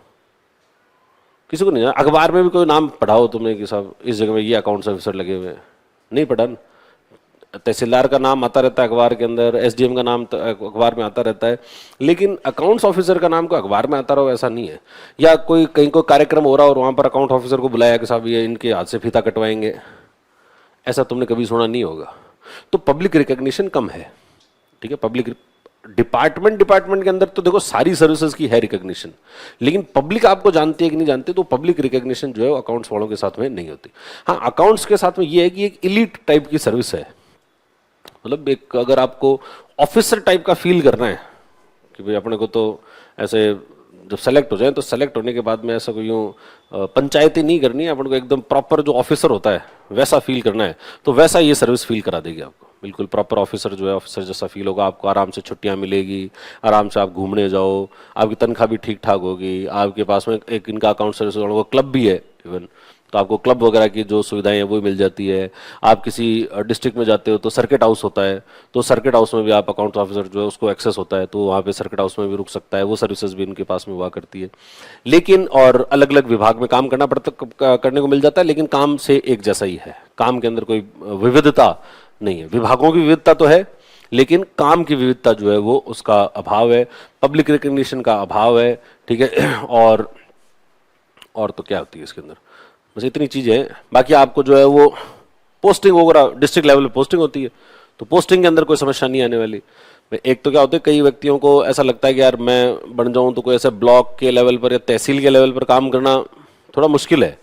किसी को नहीं जाना। अखबार में भी कोई नाम पढ़ाओ तुमने कि साहब इस जगह में ये अकाउंट्स ऑफिसर लगे हुए हैं, नहीं पढ़ा ना। तहसीलदार का नाम आता रहता है अखबार के अंदर, एसडीएम का नाम अखबार में आता रहता है, लेकिन अकाउंट्स ऑफिसर का नाम को अखबार में आता रहो ऐसा नहीं है। या कोई कहीं कोई कार्यक्रम हो रहा और वहाँ पर अकाउंट ऑफिसर को बुलाया कि साहब ये इनके हाथ से फीता कटवाएंगे, ऐसा तुमने कभी सुना नहीं होगा। तो पब्लिक रिकॉग्निशन कम है, ठीक है। पब्लिक डिपार्टमेंट के अंदर तो देखो सारी सर्विसेज की है रिकॉग्निशन, लेकिन पब्लिक आपको जानती है कि नहीं जानती, तो पब्लिक रिकॉग्निशन जो है वो अकाउंट्स वालों के साथ में नहीं होती। हाँ, अकाउंट्स के साथ में ये है कि एक इलीट टाइप की सर्विस है, मतलब एक अगर आपको ऑफिसर टाइप का फील करना है कि भाई अपने को तो ऐसे जब सेलेक्ट हो जाए तो सेलेक्ट होने के बाद में ऐसा कोई यूँ पंचायती नहीं करनी है, अपन को एकदम प्रॉपर जो ऑफिसर होता है वैसा फील करना है, तो वैसा ये सर्विस फील करा देगी आपको। बिल्कुल प्रॉपर ऑफिसर जो है ऑफिसर जैसा फील होगा आपको, आराम से छुट्टियां मिलेगी, आराम से आप घूमने जाओ, आपकी तनख्वाह भी ठीक ठाक होगी, आपके पास में एक इनका अकाउंट सर्विस वालों का क्लब भी है इवन, तो आपको क्लब वगैरह की जो सुविधाएं हैं वो मिल जाती है। आप किसी डिस्ट्रिक्ट में जाते हो तो सर्किट हाउस होता है, तो सर्किट हाउस में भी आप अकाउंट ऑफिसर जो है उसको एक्सेस होता है, तो वहाँ पे सर्किट हाउस में भी रुक सकता है, वो सर्विसेज भी उनके पास में हुआ करती है। लेकिन और अलग अलग विभाग में काम करना पड़ता, करने को मिल जाता है, लेकिन काम से एक जैसा ही है, काम के अंदर कोई विविधता नहीं है। विभागों की विविधता तो है, लेकिन काम की विविधता जो है वो उसका अभाव है, पब्लिक रिकग्निशन का अभाव है, ठीक है। और तो क्या होती है इसके अंदर, बस इतनी चीजें हैं। बाकी आपको जो है वो पोस्टिंग वगैरह डिस्ट्रिक्ट लेवल पे पोस्टिंग होती है, तो पोस्टिंग के अंदर कोई समस्या नहीं आने वाली। एक तो क्या होता है, कई व्यक्तियों को ऐसा लगता है कि यार मैं बन जाऊं तो कोई ऐसे ब्लॉक के लेवल पर या तहसील के लेवल पर काम करना थोड़ा मुश्किल है,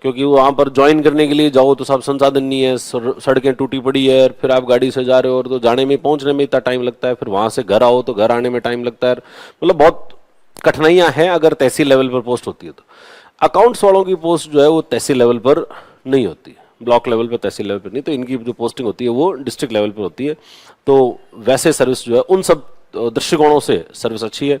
क्योंकि वहाँ पर ज्वाइन करने के लिए जाओ तो सब संसाधन नहीं है, सड़कें टूटी पड़ी है, फिर आप गाड़ी से जा रहे हो और तो जाने में पहुंचने में इतना टाइम लगता है, फिर वहाँ से घर आओ तो घर आने में टाइम लगता है, मतलब बहुत कठिनाइयाँ हैं अगर तहसील लेवल पर पोस्ट होती है तो। अकाउंट्स वालों की पोस्ट जो है वो तहसील लेवल पर नहीं होती, ब्लॉक लेवल पर, तहसील लेवल पर नहीं, तो इनकी जो पोस्टिंग होती है वो डिस्ट्रिक्ट लेवल पर होती है। तो वैसे सर्विस जो है उन सब दृष्टिकोणों से सर्विस अच्छी है।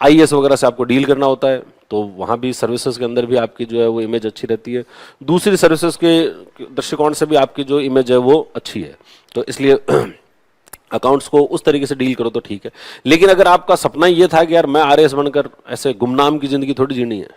आईएएस वगैरह से आपको डील करना होता है, तो वहाँ भी सर्विसेज के अंदर भी आपकी जो है वो इमेज अच्छी रहती है, दूसरी सर्विसेज के दृष्टिकोण से भी आपकी जो इमेज है वो अच्छी है, तो इसलिए अकाउंट्स को उस तरीके से डील करो तो ठीक है। लेकिन अगर आपका सपना ये था कि यार मैं आरएएस बनकर ऐसे गुमनाम की जिंदगी थोड़ी जीनी है,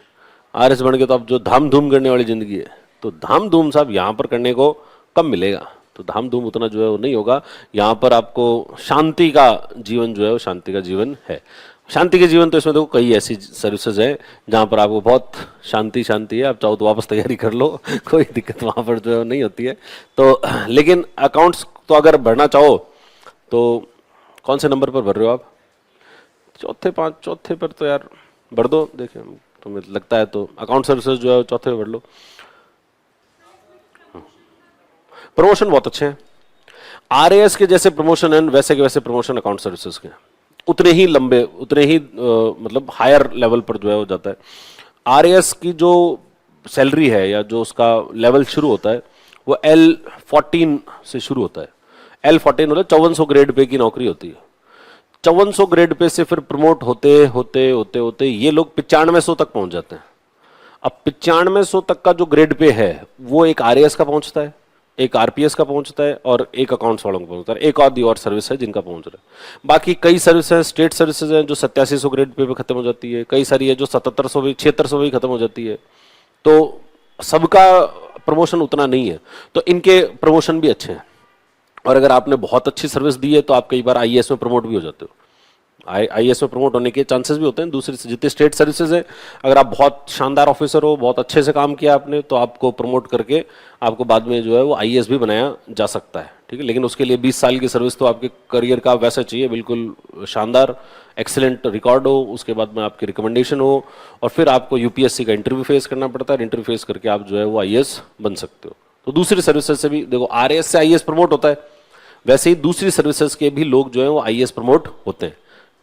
आरएएस बन के तो अब जो धाम धूम करने वाली जिंदगी है, तो धाम धूम साहब यहाँ पर करने को कम मिलेगा, तो धाम धूम उतना जो है वो नहीं होगा। यहाँ पर आपको शांति का जीवन जो है वो शांति का जीवन है। शांति के जीवन तो इसमें देखो कई ऐसी सर्विसेज हैं जहाँ पर आपको बहुत शांति है, आप चाहो तो वापस तैयारी कर लो, कोई दिक्कत वहाँ पर जो है नहीं होती है। तो लेकिन अकाउंट्स तो अगर भरना चाहो तो कौन से नंबर पर भर रहे हो आप? चौथे पर तो यार भर दो, देखिए तुम्हें लगता है तो अकाउंट सर्विसेज जो है चौथे पर भर लो। प्रमोशन बहुत अच्छे हैं, आरएएस के जैसे प्रमोशन है वैसे के वैसे प्रमोशन अकाउंट सर्विसेज के, उतने ही लंबे, उतने ही मतलब हायर लेवल पर जो है हो जाता है। आरएएस की जो सैलरी है या जो उसका लेवल शुरू होता है वो L14 से शुरू होता है। L14 मतलब 5400 ग्रेड पे की नौकरी होती है। 5400 ग्रेड पे से फिर प्रमोट होते होते होते होते ये लोग 9500 तक पहुंच जाते हैं। अब 9500 तक का जो ग्रेड पे है वो एक आरएएस का पहुंचता है, एक आरपीएस का पहुंचता है और एक अकाउंट्स वालों का पहुंचता है, एक आदि और सर्विस है जिनका पहुंच रहा है। बाकी कई सर्विस हैं, स्टेट सर्विसेज हैं जो 8700 ग्रेड पे खत्म हो जाती है, कई सारी है जो 7700 भी 7600 भी खत्म हो जाती है, तो सबका प्रमोशन उतना नहीं है, तो इनके प्रमोशन भी अच्छे हैं। और अगर आपने बहुत अच्छी सर्विस दी है तो आप कई बार आईएएस में प्रमोट भी हो जाते हो, आईएएस में प्रमोट होने के चांसेस भी होते हैं। दूसरी जितने स्टेट सर्विसेज है, अगर आप बहुत शानदार ऑफिसर हो, बहुत अच्छे से काम किया आपने, तो आपको प्रमोट करके आपको बाद में जो है वो आईएएस भी बनाया जा सकता है, ठीक है। लेकिन उसके लिए 20 साल की सर्विस तो आपके करियर का वैसा चाहिए, बिल्कुल शानदार एक्सीलेंट रिकॉर्ड हो, उसके बाद में आपकी रिकमेंडेशन हो, और फिर आपको यूपीएससी का इंटरव्यू फेस करना पड़ता है, इंटरव्यू फेस करके आप जो है वो आईएएस बन सकते हो। तो दूसरी सर्विसेज से भी देखो, आरएएस से आईएएस प्रमोट होता है, वैसे ही दूसरी सर्विसेज के भी लोग जो है वो आईएएस प्रमोट होते हैं,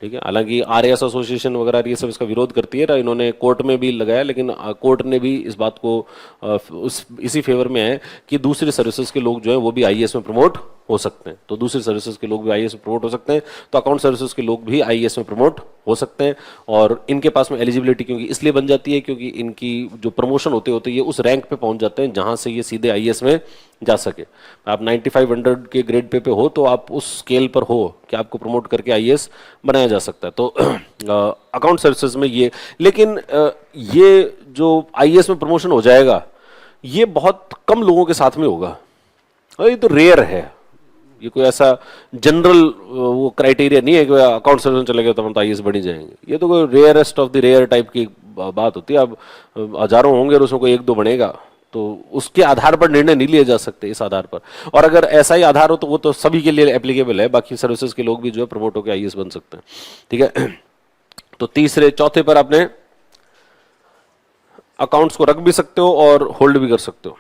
ठीक है। हालांकि आरएएस एसोसिएशन वगैरह ये सब इसका विरोध करती है, इन्होंने कोर्ट में भी लगाया, लेकिन कोर्ट ने भी इस बात को इसी फेवर में है कि दूसरी सर्विसेज के लोग जो है वो भी आईएएस में प्रमोट हो सकते हैं। तो दूसरी सर्विसेज के लोग भी आईएएस में प्रमोट हो सकते हैं, तो अकाउंट सर्विसेज के लोग भी आईएएस में प्रमोट हो सकते हैं। और इनके पास में एलिजिबिलिटी क्योंकि इसलिए बन जाती है क्योंकि इनकी जो प्रमोशन होते होते ये उस रैंक पे पहुंच जाते हैं जहां से ये सीधे आईएएस में जा सके। आप 9500 के ग्रेड पे हो तो आप उस स्केल पर हो कि आपको प्रमोट करके आईएएस बनाया जा सकता है। तो अकाउंट सर्विसेज में ये, लेकिन ये जो आईएएस में प्रमोशन हो जाएगा ये बहुत कम लोगों के साथ में होगा, और ये तो रेयर है, ये कोई ऐसा जनरल वो क्राइटेरिया नहीं है कि अकाउंट सर्विस में चले गए तो हम तो आईएएस बन ही जाएंगे। ये तो कोई rarest of the rare type की बात होती है। अब हजारों होंगे और उसमें कोई एक दो बनेगा, तो उसके आधार पर निर्णय नहीं लिए जा सकते इस आधार पर। और अगर ऐसा ही आधार हो तो वो तो सभी के लिए एप्लीकेबल है, बाकी सर्विसेज के लोग भी जो है प्रमोट होकर आईएएस बन सकते हैं, ठीक है। तो तीसरे चौथे पर आपने अकाउंट्स को रख भी सकते हो और होल्ड भी कर सकते हो,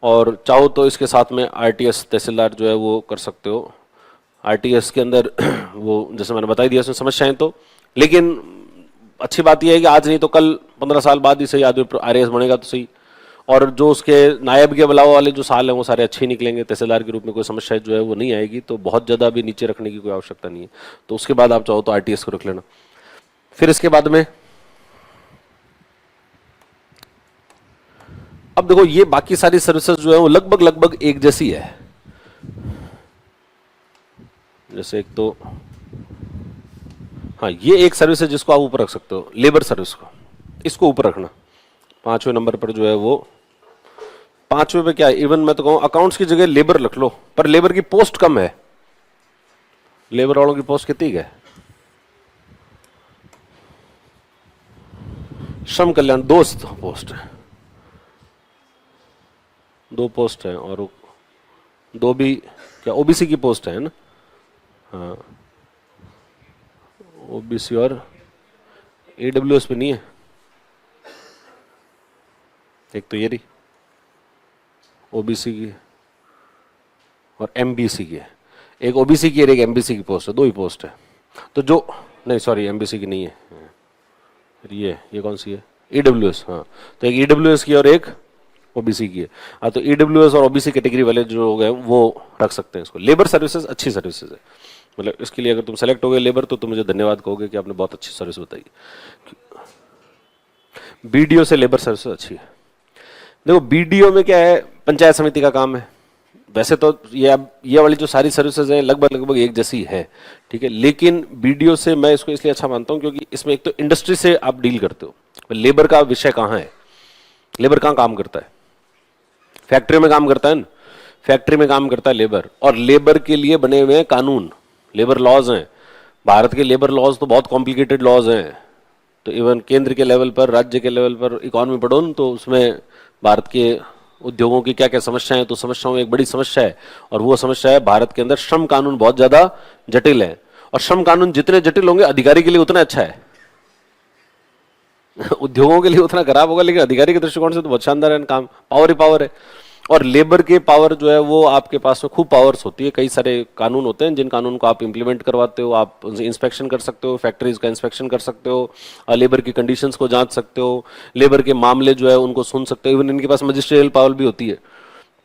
और चाहो तो इसके साथ में आरटीएस तहसीलदार जो है वो कर सकते हो। आरटीएस के अंदर वो जैसे मैंने बता दिया उसमें समस्याएं तो, लेकिन अच्छी बात यह है कि आज नहीं तो कल 15 साल बाद ही सही आदमी आरएएस बनेगा तो सही, और जो उसके नायब के अलावा वाले जो साल हैं वो सारे अच्छे निकलेंगे, तहसीलदार के रूप में कोई समस्या जो है वो नहीं आएगी, तो बहुत ज़्यादा भी नीचे रखने की कोई आवश्यकता नहीं है। तो उसके बाद आप चाहो तो आरटीएस को रख लेना। फिर इसके बाद में अब देखो ये बाकी सारी सर्विसेज जो है वो लगभग लगभग एक जैसी है। जैसे एक तो हाँ ये एक सर्विस है जिसको आप ऊपर रख सकते हो, लेबर सर्विस को, इसको ऊपर रखना 5वें नंबर पर जो है वो। 5वें पे क्या है, इवन मैं तो कहूँ अकाउंट्स की जगह लेबर रख लो, पर लेबर की पोस्ट कम है। लेबर वालों की पोस्ट कितनी है? श्रम कल्याण 2 पोस्ट है, 2 पोस्ट है, और 2 भी क्या ओबीसी की पोस्ट है ना? हाँ ओबीसी और ईडब्ल्यूएस पे नहीं है। एक तो ये रही ओबीसी की और एमबीसी की है, एक ओबीसी की और एक एमबीसी की पोस्ट है, 2 ही पोस्ट है। तो जो नहीं सॉरी एमबीसी की नहीं है, ये कौन सी है? ईडब्ल्यूएस। हाँ तो एक ईडब्ल्यूएस की और एक ओबीसी की है। हाँ तो ईडब्ल्यूएस और ओबीसी कैटेगरी वाले जो लोग हैं वो रख सकते हैं इसको। लेबर सर्विसेज अच्छी सर्विसेज है, मतलब इसके लिए अगर तुम सेलेक्ट हो गए लेबर तो तुम मुझे धन्यवाद कहोगे कि आपने बहुत अच्छी सर्विस बताई। बीडीओ से लेबर सर्विस अच्छी है। देखो बीडीओ में क्या है, पंचायत समिति का काम है। वैसे तो ये वाली जो सारी सर्विसेज हैं लगभग लगभग एक जैसी है, ठीक है, लेकिन बीडीओ से मैं इसको इसलिए अच्छा मानता हूं क्योंकि इसमें एक तो इंडस्ट्री से आप डील करते हो। लेबर का विषय कहाँ है, लेबर कहाँ काम करता है? फैक्ट्री में काम करता है ना, फैक्ट्री में काम करता है लेबर, और लेबर के लिए बने हुए हैं कानून, लेबर लॉज हैं। भारत के लेबर लॉज तो बहुत कॉम्प्लिकेटेड लॉज हैं, तो इवन केंद्र के लेवल पर, राज्य के लेवल पर इकोनॉमी पढ़ो न तो उसमें भारत के उद्योगों की क्या क्या समस्याएं हैं, तो समस्याओं में एक बड़ी समस्या है, और वो समस्या है भारत के अंदर श्रम कानून बहुत ज्यादा जटिल है। और श्रम कानून जितने जटिल होंगे अधिकारी के लिए उतना अच्छा है उद्योगों के लिए उतना खराब होगा, लेकिन अधिकारी के दृष्टिकोण से तो बहुत शानदार है, काम पावर ही पावर है। और लेबर के पावर जो है वो आपके पास में खूब पावर्स होती है, कई सारे कानून होते हैं जिन कानून को आप इंप्लीमेंट करवाते हो, आप इंस्पेक्शन कर सकते हो, फैक्ट्रीज का इंस्पेक्शन कर सकते हो, लेबर की कंडीशंस को जांच सकते हो, लेबर के मामले जो है उनको सुन सकते हो। इवन इनके पास मजिस्ट्रियल पावर भी होती है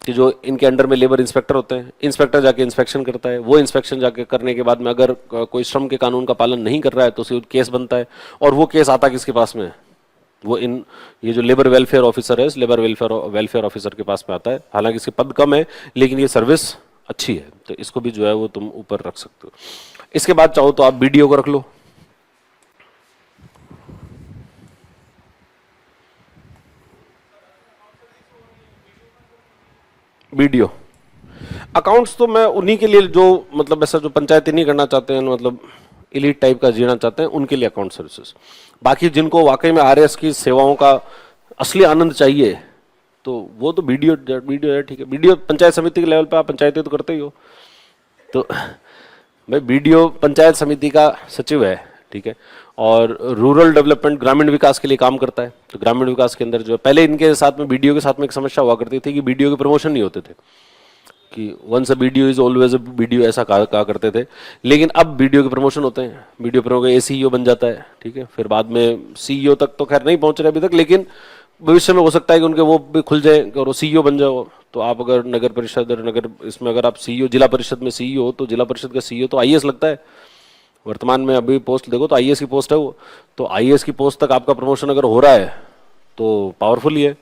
कि जो इनके अंडर में लेबर इंस्पेक्टर होते हैं, इंस्पेक्टर जाके इंस्पेक्शन करता है, वो इंस्पेक्शन जाके करने के बाद में अगर कोई श्रम के कानून का पालन नहीं कर रहा है तो उसे केस बनता है, और वो केस आता किसके पास में है? वो ये जो लेबर वेलफेयर ऑफिसर है, इस लेबर वेलफेयर ऑफिसर के पास में आता है। हालांकि इसके पद कम है लेकिन ये सर्विस अच्छी है, तो इसको भी जो है वो तुम ऊपर रख सकते हो। इसके बाद चाहो तो आप बीडीओ को रख लो। बीडीओ अकाउंट्स तो मैं उन्हीं के लिए जो मतलब ऐसा जो पंचायती नहीं करना चाहते हैं, मतलब इलीट टाइप का जीना चाहते हैं, उनके लिए अकाउंट सर्विसेज। बाकी जिनको वाकई में आरएएस की सेवाओं का असली आनंद चाहिए तो वो तो बीडीओ है, ठीक है। बीडीओ पंचायत समिति के लेवल पे आप पंचायतें तो करते ही हो, तो भाई बीडीओ पंचायत समिति का सचिव है, ठीक है, और रूरल डेवलपमेंट ग्रामीण विकास के लिए काम करता है। तो ग्रामीण विकास के अंदर जो है पहले इनके साथ में बीडीओ के साथ में एक समस्या हुआ करती थी कि बीडीओ के प्रमोशन नहीं होते थे, कि once a BDO is always a BDO, ऐसा कहा करते थे। लेकिन अब बीडीओ के प्रमोशन होते हैं, बीडीओ प्रमोशन एसीईओ बन जाता है, ठीक है, फिर बाद में सीईओ तक तो खैर नहीं पहुंच रहे अभी तक, लेकिन भविष्य में हो सकता है कि उनके वो भी खुल जाए और वो सीईओ बन जाओ। तो आप अगर नगर परिषद और नगर इसमें अगर आप सीईओ, जिला परिषद में सीईओ हो तो जिला परिषद का सीईओ तो आईएएस लगता है। वर्तमान में अभी पोस्ट देखो तो आईएएस की पोस्ट है वो, तो आईएएस की पोस्ट तक आपका प्रमोशन अगर हो रहा है तो पावरफुल ही है,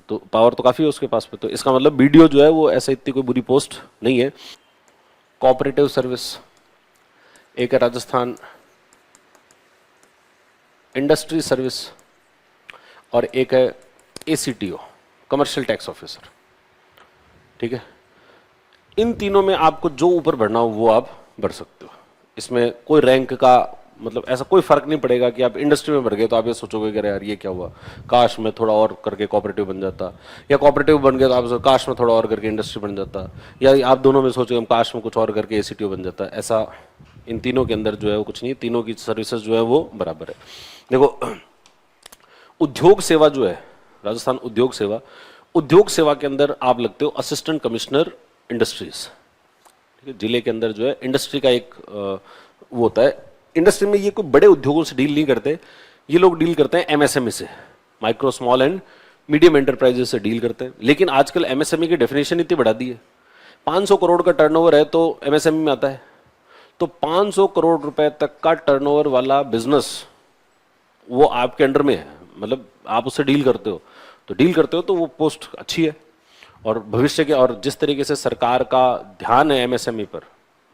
तो पावर तो काफ़ी है उसके पास में। तो इसका मतलब बीडीओ जो है वो ऐसे इतनी कोई बुरी पोस्ट नहीं है। कोऑपरेटिव सर्विस एक है राजस्थान, इंडस्ट्री सर्विस, और एक है एसीटीओ कमर्शियल टैक्स ऑफिसर, ठीक है। इन तीनों में आपको जो ऊपर बढ़ना हो वो आप बढ़ सकते हो, इसमें कोई रैंक का मतलब ऐसा कोई फर्क नहीं पड़ेगा कि आप इंडस्ट्री में बढ़ गए तो आप ये सोचोगे कि अरे यार ये क्या हुआ, काश मैं थोड़ा और करके कोऑपरेटिव बन जाता, या कोऑपरेटिव बन गया तो आप सोचो काश मैं थोड़ा और करके इंडस्ट्री बन जाता, या आप दोनों में सोचोगे काश मैं कुछ और करके एसीटीओ बन जाता। ऐसा इन तीनों के अंदर जो है वो कुछ नहीं, तीनों की सर्विसेज जो है वो बराबर है। देखो उद्योग सेवा जो है, राजस्थान उद्योग सेवा के अंदर आप लगते हो असिस्टेंट कमिश्नर इंडस्ट्रीज। ठीक है, जिले के अंदर जो है इंडस्ट्री का एक वो होता है। इंडस्ट्री में ये कोई बड़े उद्योगों से डील नहीं करते, ये लोग डील करते हैं एमएसएमई से, micro small and medium enterprises से डील करते हैं। लेकिन आजकल एमएसएमई की डेफिनेशन इतनी बढ़ा दी है, 500 करोड़ का टर्नओवर है तो एमएसएमई में आता है। तो 500 करोड़ रुपए तक का टर्नओवर वाला बिजनेस वो आपके अंडर में है, मतलब आप उससे डील करते हो, तो वो पोस्ट अच्छी है। और भविष्य के, और जिस तरीके से सरकार का ध्यान है एमएसएमई पर,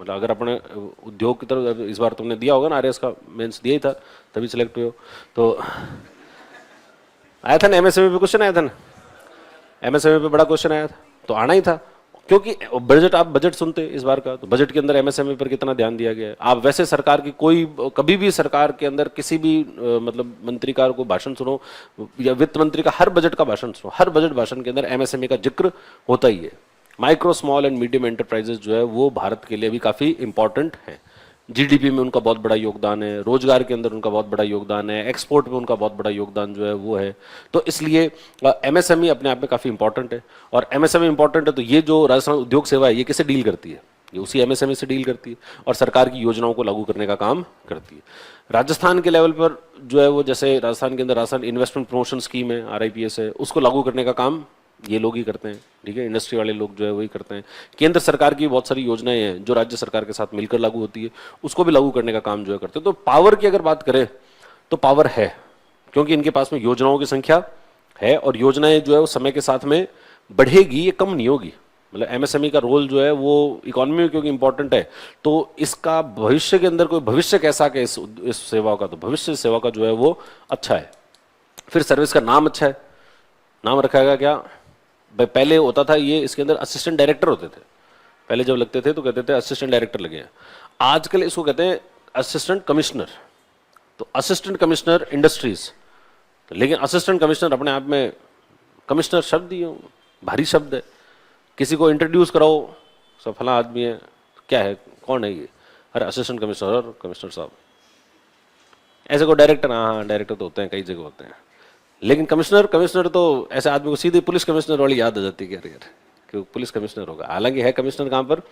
मतलब अगर अपने उद्योग की तरफ, इस बार तुमने दिया होगा ना आरएस का मेंस दिया ही था तभी सिलेक्ट हुए हो, तो आया था ना एमएसएमई पे क्वेश्चन आया था ना, एमएसएमई पे बड़ा क्वेश्चन आया था, तो आना ही था क्योंकि बजट, आप बजट सुनते इस बार का, तो बजट के अंदर एमएसएमई पर कितना ध्यान दिया गया है। आप वैसे सरकार की कोई कभी भी सरकार के अंदर किसी भी मतलब मंत्री का को भाषण सुनो या वित्त मंत्री का हर बजट का भाषण सुनो, हर बजट भाषण के अंदर एमएसएमई का जिक्र होता ही है। Micro small and medium enterprises जो है वो भारत के लिए भी काफी इंपॉर्टेंट है। जीडीपी में उनका बहुत बड़ा योगदान है, रोजगार के अंदर उनका बहुत बड़ा योगदान है, एक्सपोर्ट में उनका बहुत बड़ा योगदान जो है वो है। तो इसलिए एमएसएमई अपने आप में काफी इंपॉर्टेंट है। और एमएसएमई इंपॉर्टेंट है तो ये जो राजस्थान उद्योग सेवा है ये किसे डील करती है, ये उसी एमएसएमई से डील करती है और सरकार की योजनाओं को लागू करने का काम करती है। राजस्थान के लेवल पर जो है वो, जैसे राजस्थान के अंदर राजस्थान इन्वेस्टमेंट प्रमोशन स्कीम है, आरआईपीएस है, उसको लागू करने का काम ये लोग ही करते हैं। ठीक है, इंडस्ट्री वाले लोग जो है वही करते हैं। केंद्र सरकार की बहुत सारी योजनाएं हैं जो राज्य सरकार के साथ मिलकर लागू होती है, उसको भी लागू करने का काम जो है करते हैं। तो पावर की अगर बात करें तो पावर है, क्योंकि इनके पास में योजनाओं की संख्या है और योजनाएं जो है वो समय के साथ में बढ़ेगी, ये कम नहीं होगी। मतलब एमएसएमई का रोल जो है वो इकोनॉमी में क्योंकि इंपॉर्टेंट है, तो इसका भविष्य के अंदर कोई भविष्य कैसा है इस सेवा का, तो भविष्य सेवा का जो है वो अच्छा है। फिर सर्विस का नाम अच्छा है, नाम रखा गया क्या, पहले होता था ये, इसके अंदर असिस्टेंट डायरेक्टर होते थे, पहले जब लगते थे तो कहते थे असिस्टेंट डायरेक्टर लगे हैं, आजकल इसको कहते हैं असिस्टेंट कमिश्नर। तो असिस्टेंट कमिश्नर इंडस्ट्रीज, लेकिन असिस्टेंट कमिश्नर अपने आप में, कमिश्नर शब्द ही भारी शब्द है, किसी को इंट्रोड्यूस कराओ सब फला आदमी है, क्या है, कौन है ये, अरे असिस्टेंट कमिश्नर और कमिश्नर साहब, ऐसे को डायरेक्टर, हाँ डायरेक्टर तो होते हैं कई जगह होते हैं, लेकिन कमिश्नर तो ऐसे आदमी को सीधे पुलिस कमिश्नर वाली याद आ जाती है कि यार क्यों पुलिस कमिश्नर होगा, हालांकि है कमिश्नर कहाँ पर,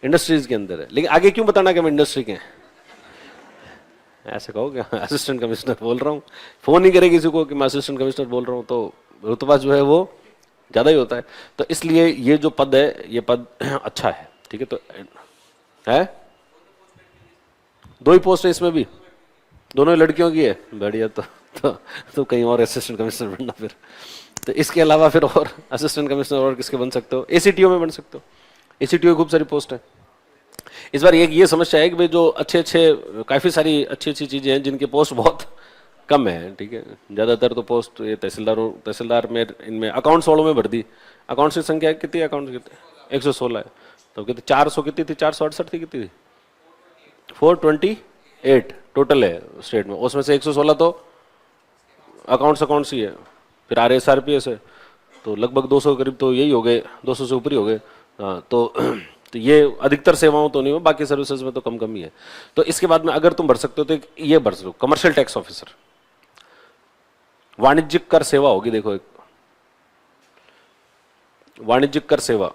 इंडस्ट्रीज के अंदर है। लेकिन आगे क्यों बताना कि हम इंडस्ट्री के हैं, ऐसे कहो कि असिस्टेंट कमिश्नर बोल रहा हूँ, फोन नहीं करे किसी को कि मैं असिस्टेंट कमिश्नर बोल रहा हूँ, तो रुतबा जो है वो ज्यादा ही होता है। तो इसलिए ये जो पद है ये पद अच्छा है। ठीक है, तो है 2 ही पोस्ट है इसमें भी, दोनों लड़कियों की है, बढ़िया। तो कहीं और असिस्टेंट कमिश्नर बनना फिर, तो इसके अलावा फिर और असिस्टेंट कमिश्नर और किसके बन सकते हो, एसीटीओ में बन सकते हो, एसीटीओ खूब सारी पोस्ट है। इस बार एक ये समस्या है कि भाई जो काफी सारी अच्छी चीजें हैं जिनके पोस्ट बहुत कम है। ठीक है, ज्यादातर तो पोस्ट ये तहसीलदार में, इनमें अकाउंट्स वालों में भर दी, अकाउंट्स की संख्या कितनी है, अकाउंट्स कितने 116 है, तो कितनी 400 कितनी थी, 468 थी, कितनी थी 428 टोटल है स्टेट में, उसमें से 116 तो अकाउंट्स ही है, फिर आरएस आरपीएस है, तो लगभग 200 करीब तो यही हो गए, 200 से ऊपर ही हो गए। तो ये अधिकतर सेवाओं तो नहीं हो, बाकी सर्विसेज में तो कम ही है। तो इसके बाद में अगर तुम भर सकते हो तो ये भर सकते हो, कमर्शियल टैक्स ऑफिसर, वाणिज्यिक कर सेवा होगी। देखो एक वाणिज्यिक कर सेवा,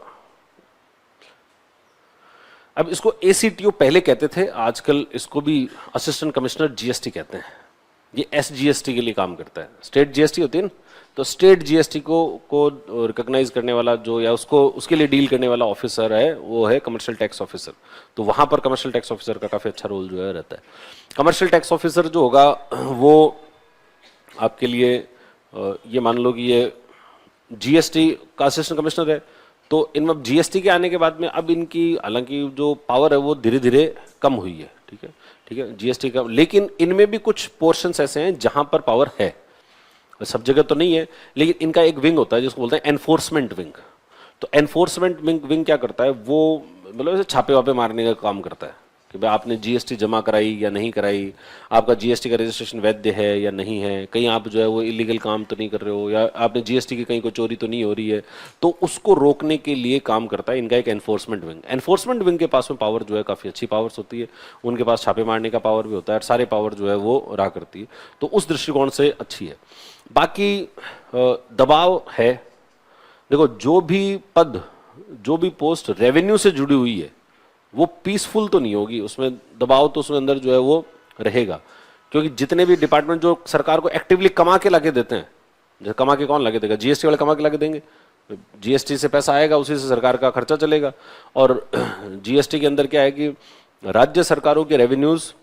अब इसको एसीटीओ पहले कहते थे, आजकल इसको भी असिस्टेंट कमिश्नर जीएसटी कहते हैं। ये एसजीएसटी के लिए काम करता है, स्टेट जीएसटी होती है ना, तो स्टेट जीएसटी को रिकॉग्नाइज करने वाला जो, या उसके लिए डील करने वाला ऑफिसर है वो है कमर्शियल टैक्स ऑफिसर। तो वहां पर कमर्शियल टैक्स ऑफिसर का काफी अच्छा रोल जो है रहता है। कमर्शियल टैक्स ऑफिसर जो होगा वो आपके लिए ये मान लो कि ये जीएसटी का असिस्टेंट कमिश्नर है, तो इनमें जीएसटी के आने के बाद में अब इनकी हालांकि जो पावर है वो धीरे धीरे कम हुई है। ठीक है, जीएसटी का, लेकिन इनमें भी कुछ पोर्शंस ऐसे हैं जहां पर पावर है, सब जगह तो नहीं है, लेकिन इनका एक विंग होता है जिसको बोलते हैं एनफोर्समेंट विंग। तो एनफोर्समेंट विंग क्या करता है, वो मतलब ऐसे छापे वापे मारने का काम करता है। कि भाई आपने जीएसटी जमा कराई या नहीं कराई, आपका जीएसटी का रजिस्ट्रेशन वैध है या नहीं है, कहीं आप जो है वो इलीगल काम तो नहीं कर रहे हो, या आपने जीएसटी की कहीं कोई चोरी तो नहीं हो रही है, तो उसको रोकने के लिए काम करता है इनका एक एनफोर्समेंट विंग। एनफोर्समेंट विंग के पास में पावर जो है काफ़ी अच्छी पावर्स होती है, उनके पास छापे मारने का पावर भी होता है, और सारे पावर जो है वो रहा करती है, तो उस दृष्टिकोण से अच्छी है। बाकी दबाव है, देखो जो भी पद, जो भी पोस्ट रेवेन्यू से जुड़ी हुई है वो पीसफुल तो नहीं होगी, उसमें दबाव तो उसमें अंदर जो है वो रहेगा, क्योंकि जितने भी डिपार्टमेंट जो सरकार को एक्टिवली कमा के लाके देते हैं, जो कमा के कौन लाके देगा, जीएसटी वाले कमा के लाके देंगे, जीएसटी से पैसा आएगा, उसी से सरकार का खर्चा चलेगा। और जीएसटी के अंदर क्या है कि राज्य सरकारों के रेवेन्यूज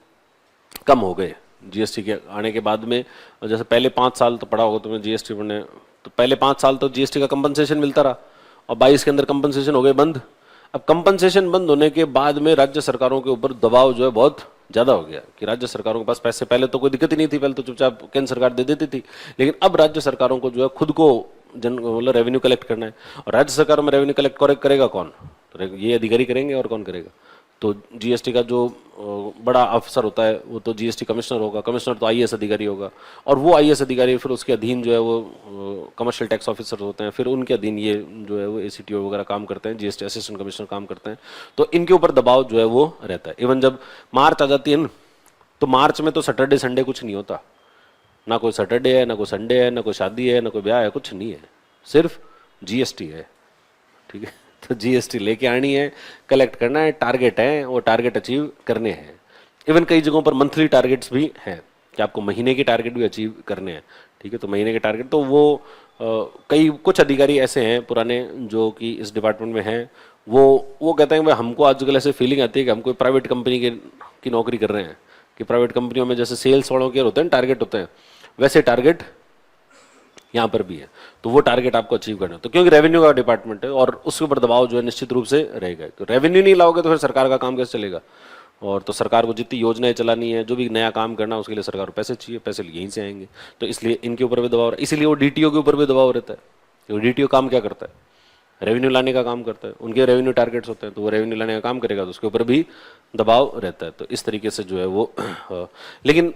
कम हो गए जीएसटी के आने के बाद में। जैसे पहले 5 साल तो पड़ा होगा तुम्हें जीएसटी में, तो पहले 5 साल तो जीएसटी का कंपनसेशन मिलता रहा, और 22 के अंदर कंपनसेशन हो गए बंद। अब कंपनसेशन बंद होने के बाद में राज्य सरकारों के ऊपर दबाव जो है बहुत ज्यादा हो गया, कि राज्य सरकारों के पास पैसे, पहले तो कोई दिक्कत ही नहीं थी, पहले तो चुपचाप केंद्र सरकार दे देती थी, लेकिन अब राज्य सरकारों को जो है खुद को मतलब रेवेन्यू कलेक्ट करना है, और राज्य सरकारों में रेवेन्यू कलेक्ट करेगा कौन, तो ये अधिकारी करेंगे, और कौन करेगा, तो जीएसटी का जो बड़ा अफसर होता है वो तो जीएसटी कमिश्नर होगा, कमिश्नर तो आईएएस अधिकारी होगा, और वो आईएएस अधिकारी फिर उसके अधीन जो है वो कमर्शियल टैक्स ऑफिसर होते हैं, फिर उनके अधीन ये जो है वो एसीटीओ वगैरह काम करते हैं, जीएसटी असिस्टेंट कमिश्नर काम करते हैं, तो इनके ऊपर दबाव जो है वो रहता है। इवन जब मार्च आ जाती है ना, तो मार्च में तो सैटरडे संडे कुछ नहीं होता, ना कोई सैटरडे है, ना कोई संडे है, ना कोई शादी है, ना कोई ब्याह है, कुछ नहीं है, सिर्फ जीएसटी है, ठीक है। तो जीएसटी लेके आनी है, कलेक्ट करना है, टारगेट है, वो टारगेट अचीव करने हैं। इवन कई जगहों पर मंथली टारगेट्स भी हैं कि आपको महीने के टारगेट भी अचीव करने हैं, ठीक है। तो महीने के टारगेट तो वो कई कुछ अधिकारी ऐसे हैं पुराने जो कि इस डिपार्टमेंट में हैं, वो कहते हैं भाई हमको आजकल ऐसे फीलिंग आती है कि हम कोई प्राइवेट कंपनी की नौकरी कर रहे हैं, कि प्राइवेट कंपनियों में जैसे सेल्स वालों के होते हैं टारगेट होते हैं, वैसे टारगेट यहाँ पर भी है, तो वो टारगेट आपको अचीव करना है। तो क्योंकि रेवेन्यू का डिपार्टमेंट है और उसके ऊपर दबाव जो है निश्चित रूप से रहेगा, तो रेवेन्यू नहीं लाओगे तो फिर सरकार का काम कैसे चलेगा, और तो सरकार को जितनी योजनाएं चलानी है, जो भी नया काम करना है, उसके लिए सरकार को पैसे चाहिए, पैसे यहीं से आएंगे, तो इसलिए इनके ऊपर भी दबाव है। इसीलिए वो डीटीओ के ऊपर भी दबाव रहता है, क्योंकि डीटीओ काम क्या करता है, रेवेन्यू लाने का काम करता है, उनके रेवेन्यू टारगेट्स होते हैं, तो वो रेवेन्यू लाने का काम करेगा, तो उसके ऊपर भी दबाव रहता है। तो इस तरीके से जो है वो लेकिन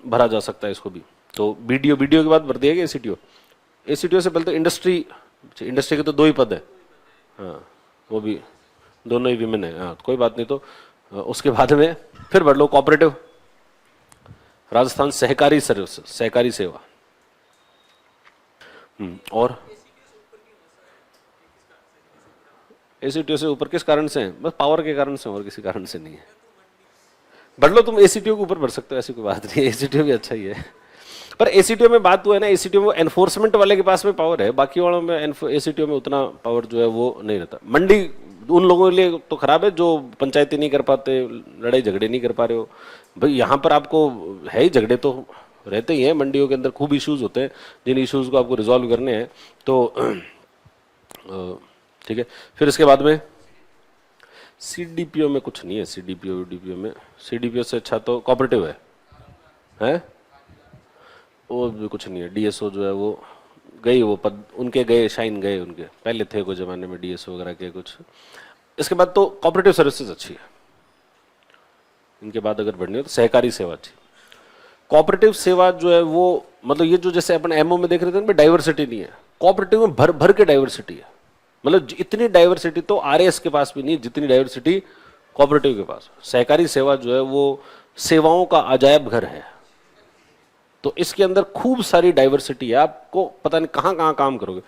भरा जा सकता है इसको भी। तो बीडीओ के बाद भर दिया गया एसीटीओ, एसीटीओ से पहले तो इंडस्ट्री के तो 2 ही पद है, हाँ वो भी दोनों ही विमेन है, हाँ कोई बात नहीं। तो उसके बाद में फिर बढ़ लो कोऑपरेटिव, राजस्थान सहकारी सर्विस, सहकारी सेवा, और एसीटीओ से ऊपर किस कारण से है, बस पावर के कारण से, और किसी कारण से नहीं है। बढ़ लो तुम एसीटीओ के ऊपर बढ़ सकते हो, ऐसी कोई बात नहीं, एसीटीओ भी अच्छा ही है। पर एसीटीओ में बात हुआ है ना, एसीटीओ में एनफोर्समेंट वाले के पास में पावर है, बाकी वालों में एसीटीओ में उतना पावर जो है वो नहीं रहता। मंडी उन लोगों के लिए तो खराब है जो पंचायती नहीं कर पाते, लड़ाई झगड़े नहीं कर पा रहे हो भाई, यहाँ पर आपको है ही, झगड़े तो रहते ही हैं, मंडियों के अंदर खूब इश्यूज होते हैं, जिन इश्यूज को आपको रिजॉल्व करने हैं, तो ठीक है। फिर इसके बाद में सीडीपीओ में कुछ नहीं है, सीडीपीओ से अच्छा तो कोऑपरेटिव है, वो भी कुछ नहीं है। डीएसओ जो है वो गई, वो पद उनके गए, शाइन गए, उनके पहले थे कुछ जमाने में डीएसओ वगैरह के कुछ। इसके बाद तो कोऑपरेटिव सर्विसेज अच्छी है, इनके बाद अगर बढ़नी हो तो सहकारी सेवा अच्छी। कोऑपरेटिव सेवा जो है वो मतलब ये जो जैसे अपन एमओ में देख रहे थे ना, डाइवर्सिटी नहीं है, कोऑपरेटिव में भर भर के डाइवर्सिटी है, मतलब इतनी डाइवर्सिटी तो आरएएस के पास भी नहीं जितनी डाइवर्सिटी कोऑपरेटिव के पास। सहकारी सेवा जो है वो सेवाओं का अजायब घर है, तो इसके अंदर खूब सारी डाइवर्सिटी है, आपको पता नहीं कहाँ कहाँ काम करोगे।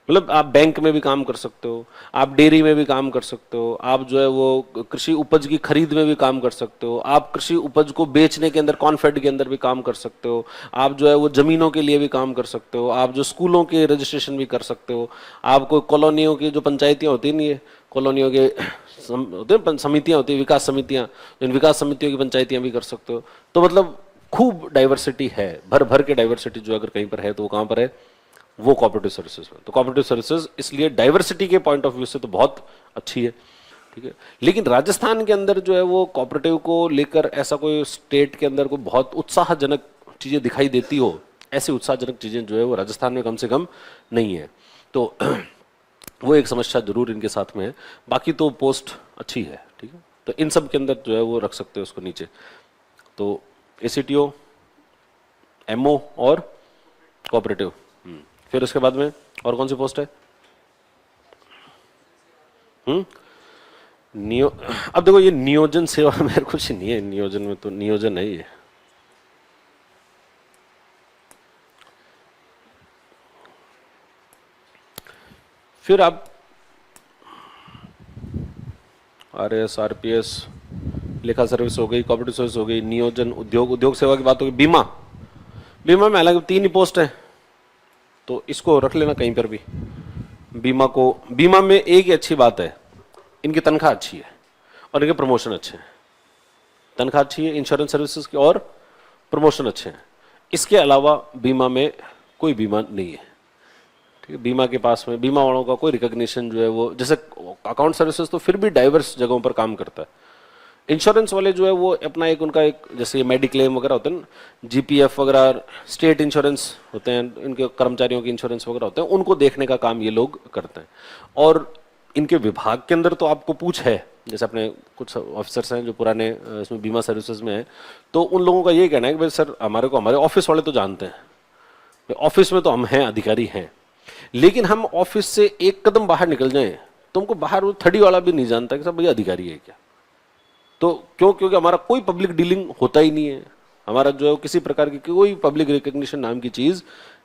मतलब आप बैंक में भी काम कर सकते हो, आप डेयरी में भी काम कर सकते हो, आप जो है वो कृषि उपज की खरीद में भी काम कर सकते हो, आप कृषि उपज को बेचने के अंदर कॉन्फेड के अंदर भी काम कर सकते हो, आप जो है वो जमीनों के लिए भी काम कर सकते हो, आप जो स्कूलों के रजिस्ट्रेशन भी कर सकते हो, आप कोई कॉलोनियों की जो पंचायतियाँ होती नहीं है, कॉलोनियों के होते समितियाँ होती है, विकास समितियाँ, इन विकास समितियों की पंचायतियाँ भी कर सकते हो। तो मतलब खूब डाइवर्सिटी है, भर भर के डाइवर्सिटी जो अगर कहीं पर है तो वो कहाँ पर है, वो कोऑपरेटिव सर्विसेज में। तो कोऑपरेटिव सर्विसेज इसलिए डाइवर्सिटी के पॉइंट ऑफ व्यू से तो बहुत अच्छी है, ठीक है। लेकिन राजस्थान के अंदर जो है वो कोऑपरेटिव को लेकर ऐसा कोई स्टेट के अंदर कोई बहुत उत्साहजनक चीजें दिखाई देती हो, ऐसी उत्साहजनक चीजें जो है वो राजस्थान में कम से कम नहीं है। तो वो एक समस्या जरूर इनके साथ में है, बाकी तो पोस्ट अच्छी है, ठीक है। तो इन सब के अंदर जो है वो रख सकते हो उसको नीचे। तो एसीटीओ, एमओ और कोऑपरेटिव। फिर उसके बाद में और कौन सी पोस्ट है? नियो अब देखो ये नियोजन सेवा में कुछ नहीं है, नियोजन में तो नियोजन है ये। फिर आप आरएस, आरपीएस, लेखा सर्विस हो गई, कोऑपरेटिव सर्विस हो गई, नियोजन, उद्योग, उद्योग सेवा की बात होगी, बीमा। बीमा में अलग 3 ही पोस्ट है, तो इसको रख लेना कहीं पर भी। बीमा में एक ही अच्छी बात है, इनकी तनख्वाह अच्छी है और इनके प्रमोशन अच्छे हैं। तनख्वाह अच्छी है इंश्योरेंस सर्विसेज की और प्रमोशन अच्छे हैं। इसके अलावा बीमा में कोई बीमा नहीं है, ठीक है। बीमा के पास में बीमा वालों का कोई रिकॉग्निशन जो है वो, जैसे अकाउंट सर्विसेज तो फिर भी डाइवर्स जगहों पर काम करता है। इंश्योरेंस वाले जो है वो अपना एक उनका एक, जैसे मेडिक्लेम वगैरह होते हैं ना, जीपीएफ वगैरह, स्टेट इंश्योरेंस होते हैं, इनके कर्मचारियों के इंश्योरेंस वगैरह होते हैं, उनको देखने का काम ये लोग करते हैं। और इनके विभाग के अंदर तो आपको पूछ है, जैसे अपने कुछ ऑफिसर्स हैं जो पुराने इसमें बीमा सर्विसेज में हैं, तो उन लोगों का ये कहना है कि भाई सर हमारे को हमारे ऑफिस वाले तो जानते हैं, ऑफिस में तो हम हैं, अधिकारी हैं, लेकिन हम ऑफिस से एक कदम बाहर निकल जाएं तो हमको बाहर वो थड़ी वाला भी नहीं जानता कि सब भैया अधिकारी है क्या। तो क्योंकि हमारा कोई पब्लिक डीलिंग होता ही नहीं है, हमारा जो है किसी प्रकार की कोई पब्लिक रिकग्निशन नाम की चीज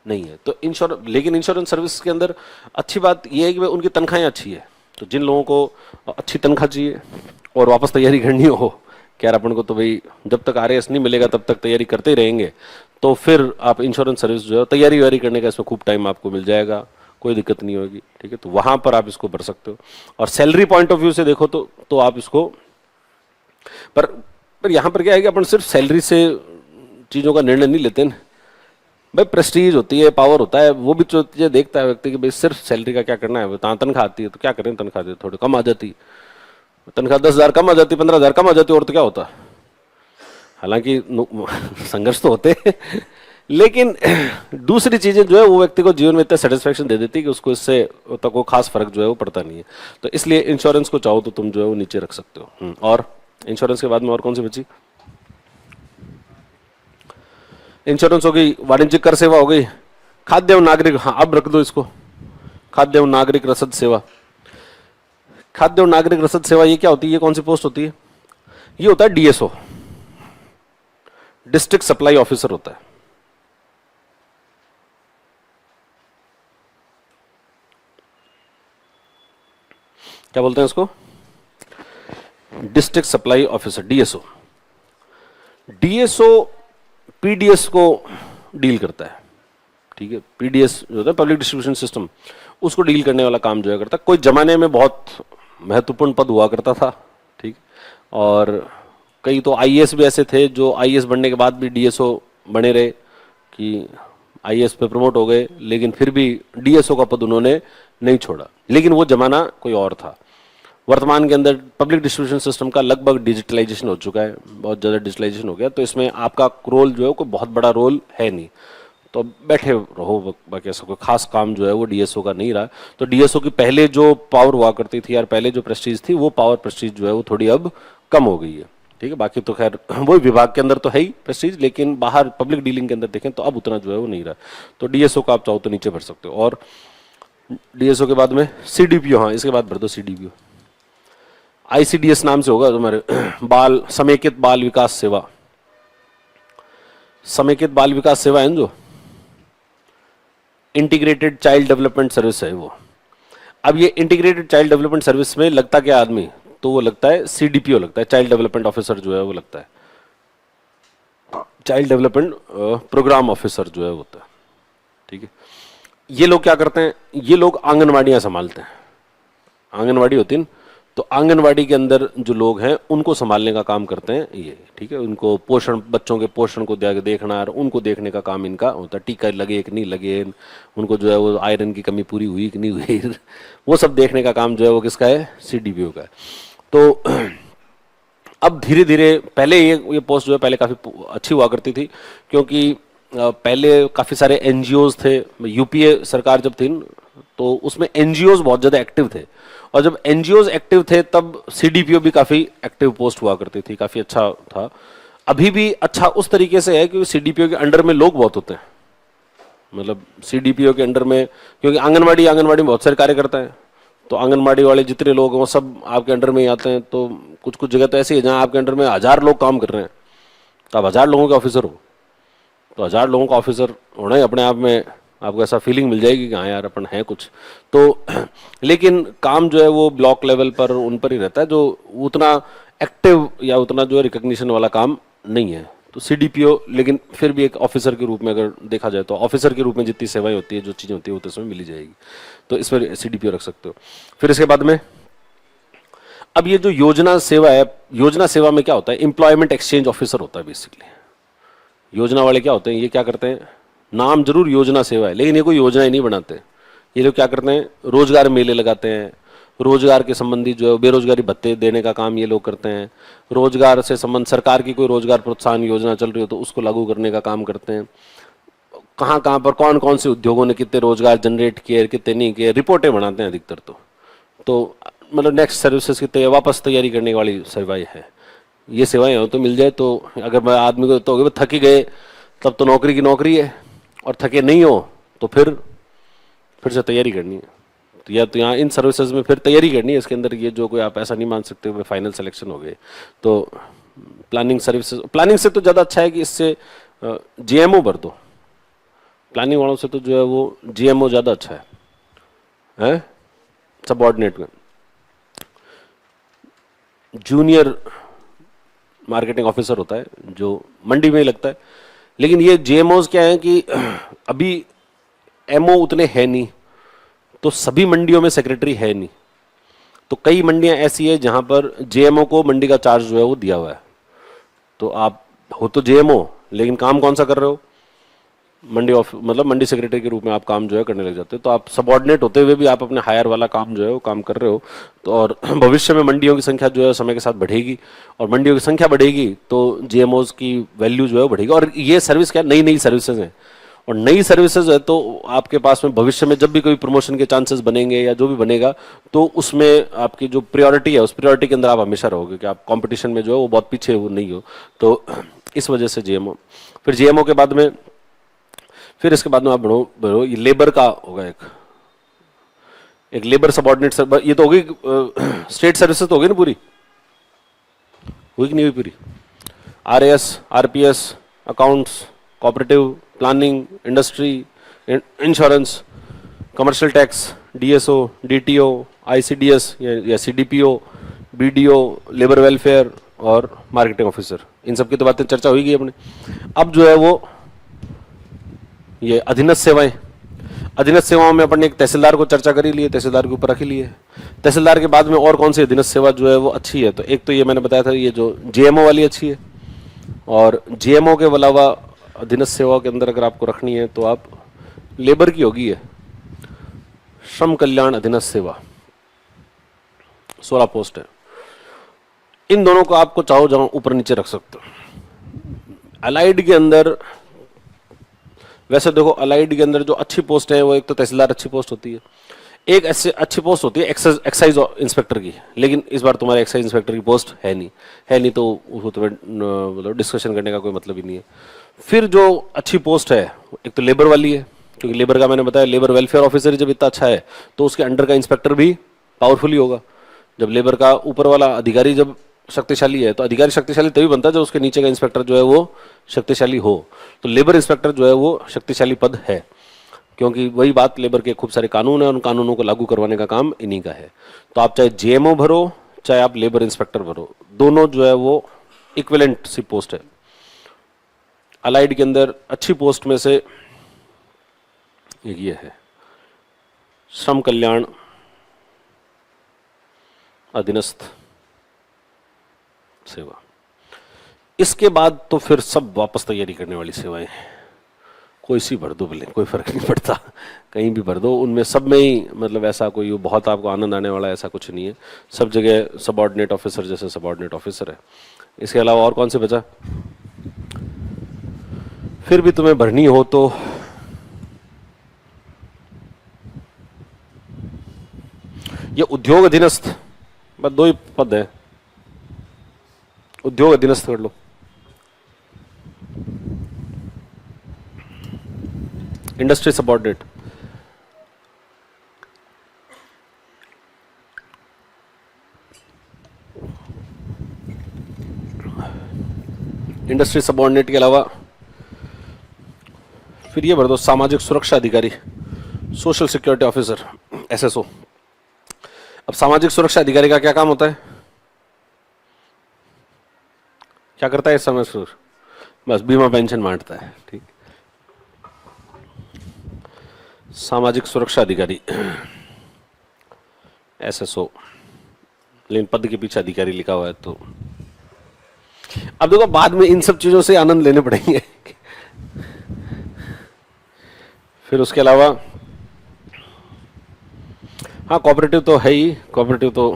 नहीं है। तो लेकिन इंश्योरेंस सर्विस के अंदर अच्छी बात यह है कि उनकी तनख्वाहें अच्छी है। तो जिन लोगों को अच्छी तनख्वाह चाहिए और वापस तैयारी करनी हो कि यार अपन को तो भाई जब तक आरएएस नहीं मिलेगा तब तक तैयारी करते ही रहेंगे, तो फिर आप इंश्योरेंस सर्विस जो है तैयारी वारी करने का इसमें खूब टाइम आपको मिल जाएगा, कोई दिक्कत नहीं होगी, ठीक है। तो वहां पर आप इसको भर सकते हो। और सैलरी पॉइंट ऑफ व्यू से देखो तो आप इसको पर यहां पर क्या है कि अपन सिर्फ सैलरी से चीजों का निर्णय नहीं लेते ना भाई। प्रेस्टीज होती है, पावर होता है, वो भी चीजें देखता है व्यक्ति कि भाई सिर्फ सैलरी का क्या करना है। तनख्वाह आती है तो क्या करें, तनख्वाह दे थोड़ी कम आ जाती, तनख्वाह 10,000 कम आ जाती, 15,000 कम आ जाती, और तो क्या होता। हालांकि संघर्ष तो होते हैं, लेकिन दूसरी चीजें जो है वो व्यक्ति को जीवन में इतना सेटिस्फेक्शन दे देती है कि उसको इससे तक कोई खास फर्क जो है वो पड़ता नहीं है। तो इसलिए इंश्योरेंस को चाहो तो तुम जो है वो नीचे रख सकते हो। और इंश्योरेंस के बाद में और कौन सी बची? इंश्योरेंस हो गई, वाणिज्यिक कर सेवा हो गई, खाद्य एवं नागरिक, हाँ अब रख दो इसको, खाद्य एवं नागरिक रसद सेवा। खाद्य एवं नागरिक रसद सेवा ये क्या होती है, ये कौन सी पोस्ट होती है? ये होता है डीएसओ, डिस्ट्रिक्ट सप्लाई ऑफिसर होता है। क्या बोलते हैं इसको? District supply officer, DSO. DSO PDS को डील करता है, ठीक है। पीडीएस जो होता है पब्लिक डिस्ट्रीब्यूशन सिस्टम, उसको डील करने वाला काम जो है करता है। कोई जमाने में बहुत महत्वपूर्ण पद हुआ करता था, ठीक। और कई तो आईएएस भी ऐसे थे जो आईएएस बनने के बाद भी डीएसओ बने रहे, कि आईएएस पे प्रमोट हो गए लेकिन फिर भी डीएसओ का पद उन्होंने नहीं छोड़ा। लेकिन वो जमाना कोई और था। वर्तमान के अंदर पब्लिक डिस्ट्रीब्यूशन सिस्टम का लगभग डिजिटलाइजेशन हो चुका है, बहुत ज़्यादा डिजिटलाइजेशन हो गया, तो इसमें आपका रोल जो है कोई बहुत बड़ा रोल है नहीं, तो बैठे रहो, बाकी ऐसा कोई खास काम जो है वो डीएसओ का नहीं रहा। तो डीएसओ की पहले जो पावर हुआ करती थी यार, पहले जो प्रेस्टीज थी, वो पावर प्रेस्टीज जो है वो थोड़ी अब कम हो गई है, ठीक है। बाकी तो खैर वही विभाग के अंदर तो है ही प्रेस्टीज, लेकिन बाहर पब्लिक डीलिंग के अंदर देखें तो अब उतना जो है वो नहीं रहा। तो डीएसओ का आप चाहो तो नीचे भर सकते हो। और डीएसओ के बाद में सीडीपीओ, हाँ इसके बाद भर दो सीडीपीओ। आईसीडीएस नाम से होगा तुम्हारे, बाल समेकित बाल विकास सेवा। समेकित बाल विकास सेवा है जो इंटीग्रेटेड चाइल्ड डेवलपमेंट सर्विस है वो। अब ये इंटीग्रेटेड चाइल्ड डेवलपमेंट सर्विस में लगता क्या आदमी, तो वो लगता है सीडीपीओ लगता है, चाइल्ड डेवलपमेंट ऑफिसर जो है वो लगता है, चाइल्ड डेवलपमेंट प्रोग्राम ऑफिसर जो है होता है, ठीक है। ये लोग क्या करते हैं, ये लोग आंगनवाड़ियां संभालते हैं। आंगनवाड़ी होती है, तो आंगनवाड़ी के अंदर जो लोग हैं उनको संभालने का काम करते हैं ये, ठीक है। उनको पोषण, बच्चों के पोषण को देखना और उनको देखने का काम इनका होता है। टीका लगे कि नहीं लगे, उनको जो है वो आयरन की कमी पूरी हुई कि नहीं हुई, वो सब देखने का काम जो है वो किसका है, सीडीपीओ का है। तो अब धीरे धीरे, पहले ये पोस्ट जो है पहले काफ़ी अच्छी हुआ करती थी, क्योंकि पहले काफ़ी सारे एनजीओज थे। यूपीए सरकार जब थी तो उसमें एनजीओज बहुत ज़्यादा एक्टिव थे, और जब एनजीओज एक्टिव थे तब सीडीपीओ भी काफ़ी एक्टिव पोस्ट हुआ करती थी, काफ़ी अच्छा था। अभी भी अच्छा उस तरीके से है क्योंकि सीडीपीओ के अंडर में लोग बहुत होते हैं, मतलब सीडीपीओ के अंडर में, क्योंकि आंगनवाड़ी में बहुत सारे कार्यकर्ता हैं, तो आंगनबाड़ी वाले जितने लोग हैं वो सब आपके अंडर में ही आते हैं। तो कुछ कुछ जगह तो ऐसी है जहाँ आपके अंडर में 1000 लोग काम कर रहे हैं, तो आप 1000 लोगों के ऑफिसर हो, तो 1000 लोगों का ऑफिसर होना ही अपने आप में आपको ऐसा फीलिंग मिल जाएगी कि हाँ यार अपन है कुछ। तो लेकिन काम जो है वो ब्लॉक लेवल पर उन पर ही रहता है जो उतना एक्टिव या उतना जो है रिकग्निशन वाला काम नहीं है। तो सीडीपीओ लेकिन फिर भी एक ऑफिसर के रूप में अगर देखा जाए तो ऑफिसर के रूप में जितनी सेवाएं होती है, जो चीज़ें होती है वो तो इसमें मिली जाएगी, तो इसमें सीडीपीओ रख सकते हो। फिर इसके बाद में अब ये जो योजना सेवा है, योजना सेवा में क्या होता है, एम्प्लॉयमेंट एक्सचेंज ऑफिसर होता है बेसिकली। योजना वाले क्या होते हैं, ये क्या करते हैं, नाम जरूर योजना सेवा है लेकिन ये कोई योजना ही नहीं बनाते। ये लोग क्या करते हैं, रोजगार मेले लगाते हैं, रोजगार के संबंधी जो है बेरोजगारी भत्ते देने का काम ये लोग करते हैं, रोजगार से संबंध सरकार की कोई रोजगार प्रोत्साहन योजना चल रही हो तो उसको लागू करने का काम करते हैं, कहाँ कहाँ पर कौन कौन से उद्योगों ने कितने रोजगार जनरेट किए कितने नहीं किए, रिपोर्टें बनाते हैं अधिकतर। तो मतलब नेक्स्ट सर्विसेज की वापस तैयारी करने वाली सेवाएं है, ये सेवाएं हो तो मिल जाए। तो अगर मैं आदमी को तो थक ही गए तब तो नौकरी की नौकरी है, और थके नहीं हो तो फिर से तैयारी करनी है। तो या तो यहाँ इन सर्विसेज में फिर तैयारी करनी है, इसके अंदर ये जो कोई आप ऐसा नहीं मान सकते वे फाइनल सिलेक्शन हो गए। तो प्लानिंग सर्विसेज, प्लानिंग से तो ज़्यादा अच्छा है कि इससे जीएमओ भर दो, प्लानिंग वालों से तो जो है वो जीएमओ ज़्यादा अच्छा है सबऑर्डिनेट में। जूनियर मार्केटिंग ऑफिसर होता है जो मंडी में ही लगता है, लेकिन ये जीएमओज क्या है कि अभी एमओ उतने है नहीं, तो सभी मंडियों में सेक्रेटरी है नहीं, तो कई मंडियां ऐसी है जहां पर जेएमओ को मंडी का चार्ज जो है वो दिया हुआ है। तो आप हो तो जेएमओ लेकिन काम कौन सा कर रहे हो, मंडी मतलब मंडी सेक्रेटरी के रूप में आप काम जो है करने लग जाते हो। तो आप सबऑर्डिनेट होते हुए भी आप अपने हायर वाला काम जो है वो काम कर रहे हो। तो और भविष्य में मंडियों की संख्या जो है समय के साथ बढ़ेगी, और मंडियों की संख्या बढ़ेगी तो जीएमओज की वैल्यू जो है वो बढ़ेगी। और ये सर्विस क्या, नई नई सर्विसेज हैं, और नई सर्विसेज है तो आपके पास में भविष्य में जब भी कोई प्रमोशन के चांसेस बनेंगे या जो भी बनेगा तो उसमें आपकी जो प्रायोरिटी है उस प्रायोरिटी के अंदर आप हमेशा रहोगे कि आप कंपटीशन में जो है वो बहुत पीछे वो नहीं हो। तो इस वजह से जीएमओ, फिर जीएमओ के बाद में फिर इसके बाद में आप बढ़ो ये लेबर का होगा एक लेबर सबऑर्डिनेट सर्विस। ये तो होगी स्टेट सर्विसेज तो होगी ना पूरी, हुई कि नहीं हुई पूरी, RAS, RPS, accounts, cooperative, planning, industry, insurance, commercial tax, DSO, DTO, ICDS या सीडीपीओ, बीडीओ, लेबर वेलफेयर और मार्केटिंग ऑफिसर, इन सब की तो बातें चर्चा हुई गई अपने। अब जो है वो ये अधीनस्थ सेवाएं, अधीनस्थ सेवाओं में अपन ने एक तहसीलदार को चर्चा करी ली है, तहसीलदार के ऊपर रखी ली है। तहसीलदार के बाद में और कौन सी अधीनस्थ सेवा जो है वो अच्छी है, तो एक तो ये मैंने बताया था ये जो जीएमओ वाली अच्छी है, और जीएमओ के अलावा अधीनस्थ सेवा के अंदर अगर आपको रखनी है तो आप लेबर की होगी है श्रम कल्याण अधीनस्थ सेवा, 16 पोस्ट है। इन दोनों को आपको चाहो जहां ऊपर नीचे रख सकते हो। अलाइड के अंदर वैसे देखो, अलाइड के अंदर जो अच्छी पोस्ट है वो एक तो तहसीलदार अच्छी पोस्ट होती है, एक ऐसे अच्छी पोस्ट होती है एक्साइज इंस्पेक्टर की, लेकिन इस बार तुम्हारे एक्साइज इंस्पेक्टर की पोस्ट है नहीं तो उसको तुम्हें मतलब डिस्कशन करने का कोई मतलब ही नहीं है। फिर जो अच्छी पोस्ट है एक तो लेबर वाली है, क्योंकि लेबर का मैंने बताया लेबर वेलफेयर ऑफिसर जब इतना अच्छा है तो उसके अंडर का इंस्पेक्टर भी पावरफुल ही होगा। जब लेबर का ऊपर वाला अधिकारी जब शक्तिशाली है तो अधिकारी शक्तिशाली तभी बनता है जब उसके नीचे का इंस्पेक्टर जो है वो शक्तिशाली हो। तो लेबर इंस्पेक्टर जो है वो शक्तिशाली पद है, क्योंकि वही बात, लेबर के खूब सारे कानून है, उन कानूनों को लागू करवाने का काम इन्हीं का है। तो आप चाहे जेएमओ भरो चाहे आप लेबर इंस्पेक्टर भरो, दोनों जो है वो इक्विवेलेंट सी पोस्ट है। अलाइड के अंदर अच्छी पोस्ट में से एक ये है श्रम कल्याण अधीनस्थ सेवा। इसके बाद तो फिर सब वापस तैयारी करने वाली सेवाएं हैं, कोई सी भर दो भले, कोई फर्क नहीं पड़ता, कहीं भी भर दो, उनमें सब में ही मतलब ऐसा कोई बहुत आपको आनंद आने वाला ऐसा कुछ नहीं है। सब जगह सबऑर्डिनेट ऑफिसर जैसे सबऑर्डिनेट ऑफिसर है। इसके अलावा और कौन से बचा, फिर भी तुम्हें भरनी हो तो ये उद्योग अधीनस्थ, बस दो ही पद है, उद्योग अधीनस्थ कर लो। इंडस्ट्री सबऑर्डिनेट, इंडस्ट्री सबऑर्डिनेट के अलावा फिर ये भर दो, सामाजिक सुरक्षा अधिकारी, सोशल सिक्योरिटी ऑफिसर, एसएसओ। अब सामाजिक सुरक्षा अधिकारी का क्या काम होता है, क्या करता है इस समय से? बस बीमा पेंशन बांटता है, ठीक। सामाजिक सुरक्षा अधिकारी, एसएसओ, लेकिन पद के पीछे अधिकारी लिखा हुआ है। तो अब देखो बाद में इन सब चीजों से आनंद लेने पड़ेंगे। फिर उसके अलावा हाँ, कोऑपरेटिव तो है ही, कोऑपरेटिव तो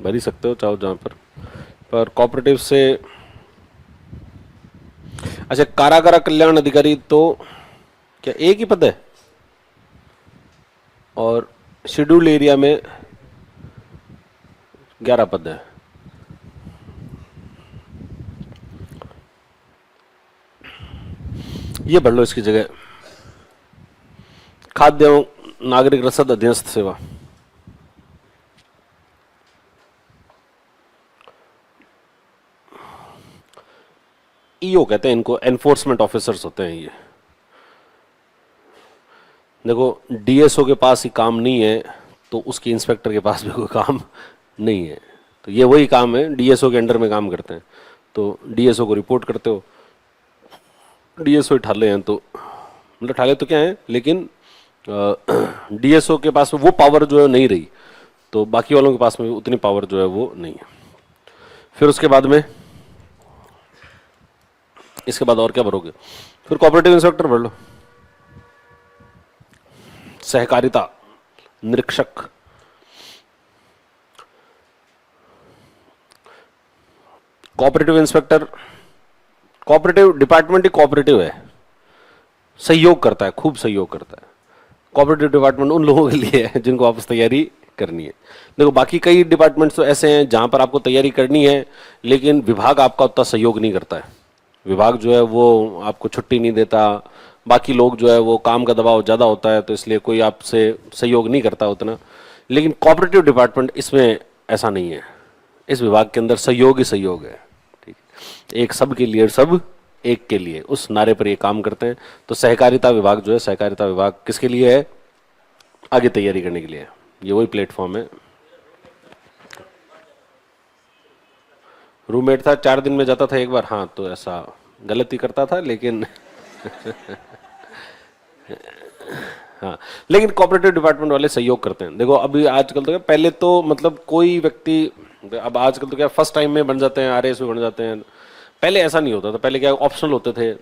भर ही सकते हो चाहो जहां पर कोऑपरेटिव से अच्छा, कारागार कल्याण अधिकारी तो क्या एक ही पद है? और शेड्यूल्ड एरिया में 11 पद है। ये भर लो इसकी जगह, खाद्य एवं नागरिक रसद अधीनस्थ सेवा। ईओ कहते हैं इनको, एनफोर्समेंट ऑफिसर्स होते हैं ये। देखो डीएसओ के पास ही काम नहीं है तो उसके इंस्पेक्टर के पास भी कोई काम नहीं है। तो ये वही काम है, डीएसओ के अंडर में काम करते हैं। तो डीएसओ को रिपोर्ट करते हो, डीएसओ ठाले हैं तो मतलब ठाले तो क्या है, लेकिन डीएसओ के पास में वो पावर जो है नहीं रही, तो बाकी वालों के पास में उतनी पावर जो है वो नहीं है। फिर उसके बाद में इसके बाद और क्या भरोगे? फिर कोऑपरेटिव इंस्पेक्टर भर लो, सहकारिता निरीक्षक, कोऑपरेटिव इंस्पेक्टर, कोऑपरेटिव डिपार्टमेंट ही कोऑपरेटिव है, सहयोग करता है, खूब सहयोग करता है। कोऑपरेटिव डिपार्टमेंट उन लोगों के लिए है जिनको वापस तैयारी करनी है। देखो बाकी कई डिपार्टमेंट्स तो ऐसे हैं जहां पर आपको तैयारी करनी है लेकिन विभाग आपका उतना सहयोग नहीं करता है। विभाग जो है वो आपको छुट्टी नहीं देता, बाकी लोग जो है वो काम का दबाव ज़्यादा होता है तो इसलिए कोई आपसे सहयोग नहीं करता उतना। लेकिन कोऑपरेटिव डिपार्टमेंट इसमें ऐसा नहीं है, इस विभाग के अंदर सहयोग ही सहयोग है, ठीक। एक सब के लिए सब एक के लिए, उस नारे पर ये काम करते हैं। तो सहकारिता विभाग जो है, सहकारिता विभाग किसके लिए है? आगे तैयारी करने के लिए। ये वही प्लेटफॉर्म है। रूममेट था, 4 दिन में जाता था एक बार, हाँ तो ऐसा गलती करता था लेकिन हाँ, लेकिन कोऑपरेटिव डिपार्टमेंट वाले सहयोग करते हैं। देखो अभी आजकल तो क्या, पहले तो मतलब कोई व्यक्ति, अब आजकल तो क्या फर्स्ट टाइम में बन जाते हैं, आरएएस में बन जाते हैं। पहले ऐसा नहीं होता था, पहले क्या ऑप्शनल होते थे,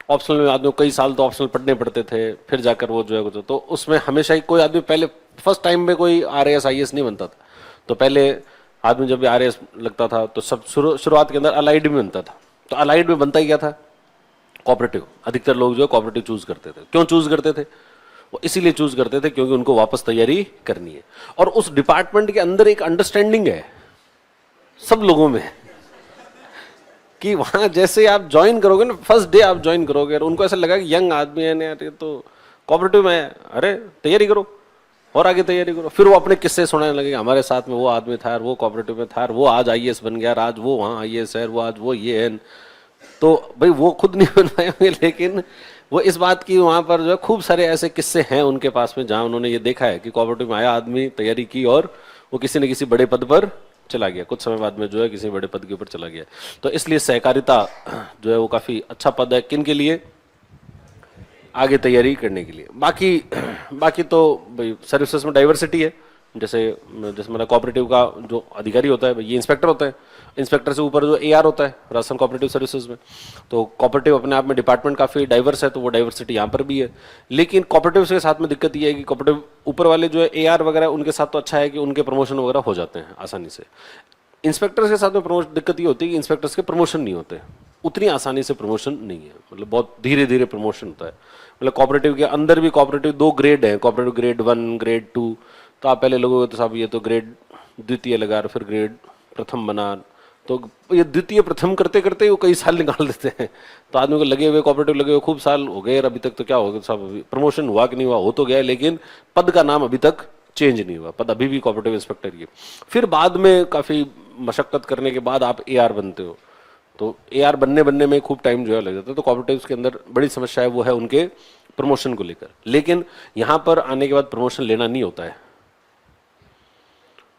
ऑप्शनल में आदमी कई साल तो ऑप्शनल पढ़ने पड़ते थे, फिर जाकर वो जो है कुछ, तो उसमें हमेशा ही कोई आदमी पहले फर्स्ट टाइम में कोई आरएएस आईएएस नहीं बनता था। तो पहले आदमी जब भी आरएएस लगता था तो सब शुरुआत के अंदर अलाइड में बनता था। तो अलाइड में बनता ही क्या था? कोऑपरेटिव। अधिकतर लोग जो है कोऑपरेटिव चूज करते थे। क्यों चूज करते थे? वो इसीलिए चूज करते थे क्योंकि उनको वापस तैयारी करनी है और उस डिपार्टमेंट के अंदर एक अंडरस्टैंडिंग है सब लोगों में कि वहां जैसे आप ज्वाइन करोगे ना, फर्स्ट डे आप ज्वाइन करोगे और उनको ऐसा लगा कि यंग आदमी है ना यार, ये तो कोऑपरेटिव में है, अरे तैयारी करो और आगे तैयारी करो। फिर वो अपने किस्से सुनाने लगे, हमारे साथ में वो आदमी था, वो कोऑपरेटिव में था, वो आज आईएएस बन गया, आज वो वहाँ आईएएस है, वो आज वो ये है। तो भाई वो खुद नहीं बन पाए होंगे लेकिन वो इस बात की वहाँ पर जो है खूब सारे ऐसे किस्से हैं उनके पास में जहाँ उन्होंने ये देखा है कि कोऑपरेटिव में आया आदमी, तैयारी की और वो किसी न किसी बड़े पद पर चला गया, कुछ समय बाद में जो है किसी बड़े पद के ऊपर चला गया। तो इसलिए सहकारिता जो है वो काफी अच्छा पद है, किन के लिए? आगे तैयारी करने के लिए। बाकी तो भाई सर्विसेज में डाइवर्सिटी है, जैसे मतलब कोऑपरेटिव का जो अधिकारी होता है ये इंस्पेक्टर होता है, इंस्पेक्टर से ऊपर जो एआर होता है राजस्थान कोऑपरेटिव सर्विसेज में। तो कोऑपरेटिव अपने आप में डिपार्टमेंट काफी डाइवर्स है, तो वो डाइवर्सिटी यहाँ पर भी है। लेकिन कोऑपरेटिव के साथ में दिक्कत ये है कि कोऑपरेटिव ऊपर वाले जो है एआर वगैरह उनके साथ तो अच्छा है कि उनके प्रमोशन वगैरह हो जाते हैं आसानी से। इंस्पेक्टर्स के साथ में प्रमोशन दिक्कत ये होती है कि इंस्पेक्टर्स के प्रमोशन नहीं होते, उतनी आसानी से प्रमोशन नहीं है, मतलब बहुत धीरे धीरे प्रमोशन होता है। मतलब कोऑपरेटिव के अंदर भी कोऑपरेटिव 2 ग्रेड है, कोऑपरेटिव ग्रेड 1, ग्रेड 2। तो आप पहले लोगोगे तो साहब ये तो ग्रेड द्वितीय लगा और फिर ग्रेड प्रथम बना, तो ये द्वितीय प्रथम करते करते वो कई साल निकाल देते हैं। तो आदमी को लगे हुए कोऑपरेटिव लगे हुए खूब साल हो गए और अभी तक तो क्या हो गया साहब, अभी प्रमोशन हुआ कि नहीं हुआ, हो तो गया लेकिन पद का नाम अभी तक चेंज नहीं हुआ, पद अभी भी कोऑपरेटिव इंस्पेक्टर ही है। फिर बाद में काफी मशक्कत करने के बाद आप एआर बनते हो, तो एआर बनने बनने में खूब टाइम जो है लग जाता है। तो कोऑपरेटिव्स के अंदर बड़ी समस्या है वो है उनके प्रमोशन को लेकर। लेकिन यहां पर आने के बाद प्रमोशन लेना नहीं होता है,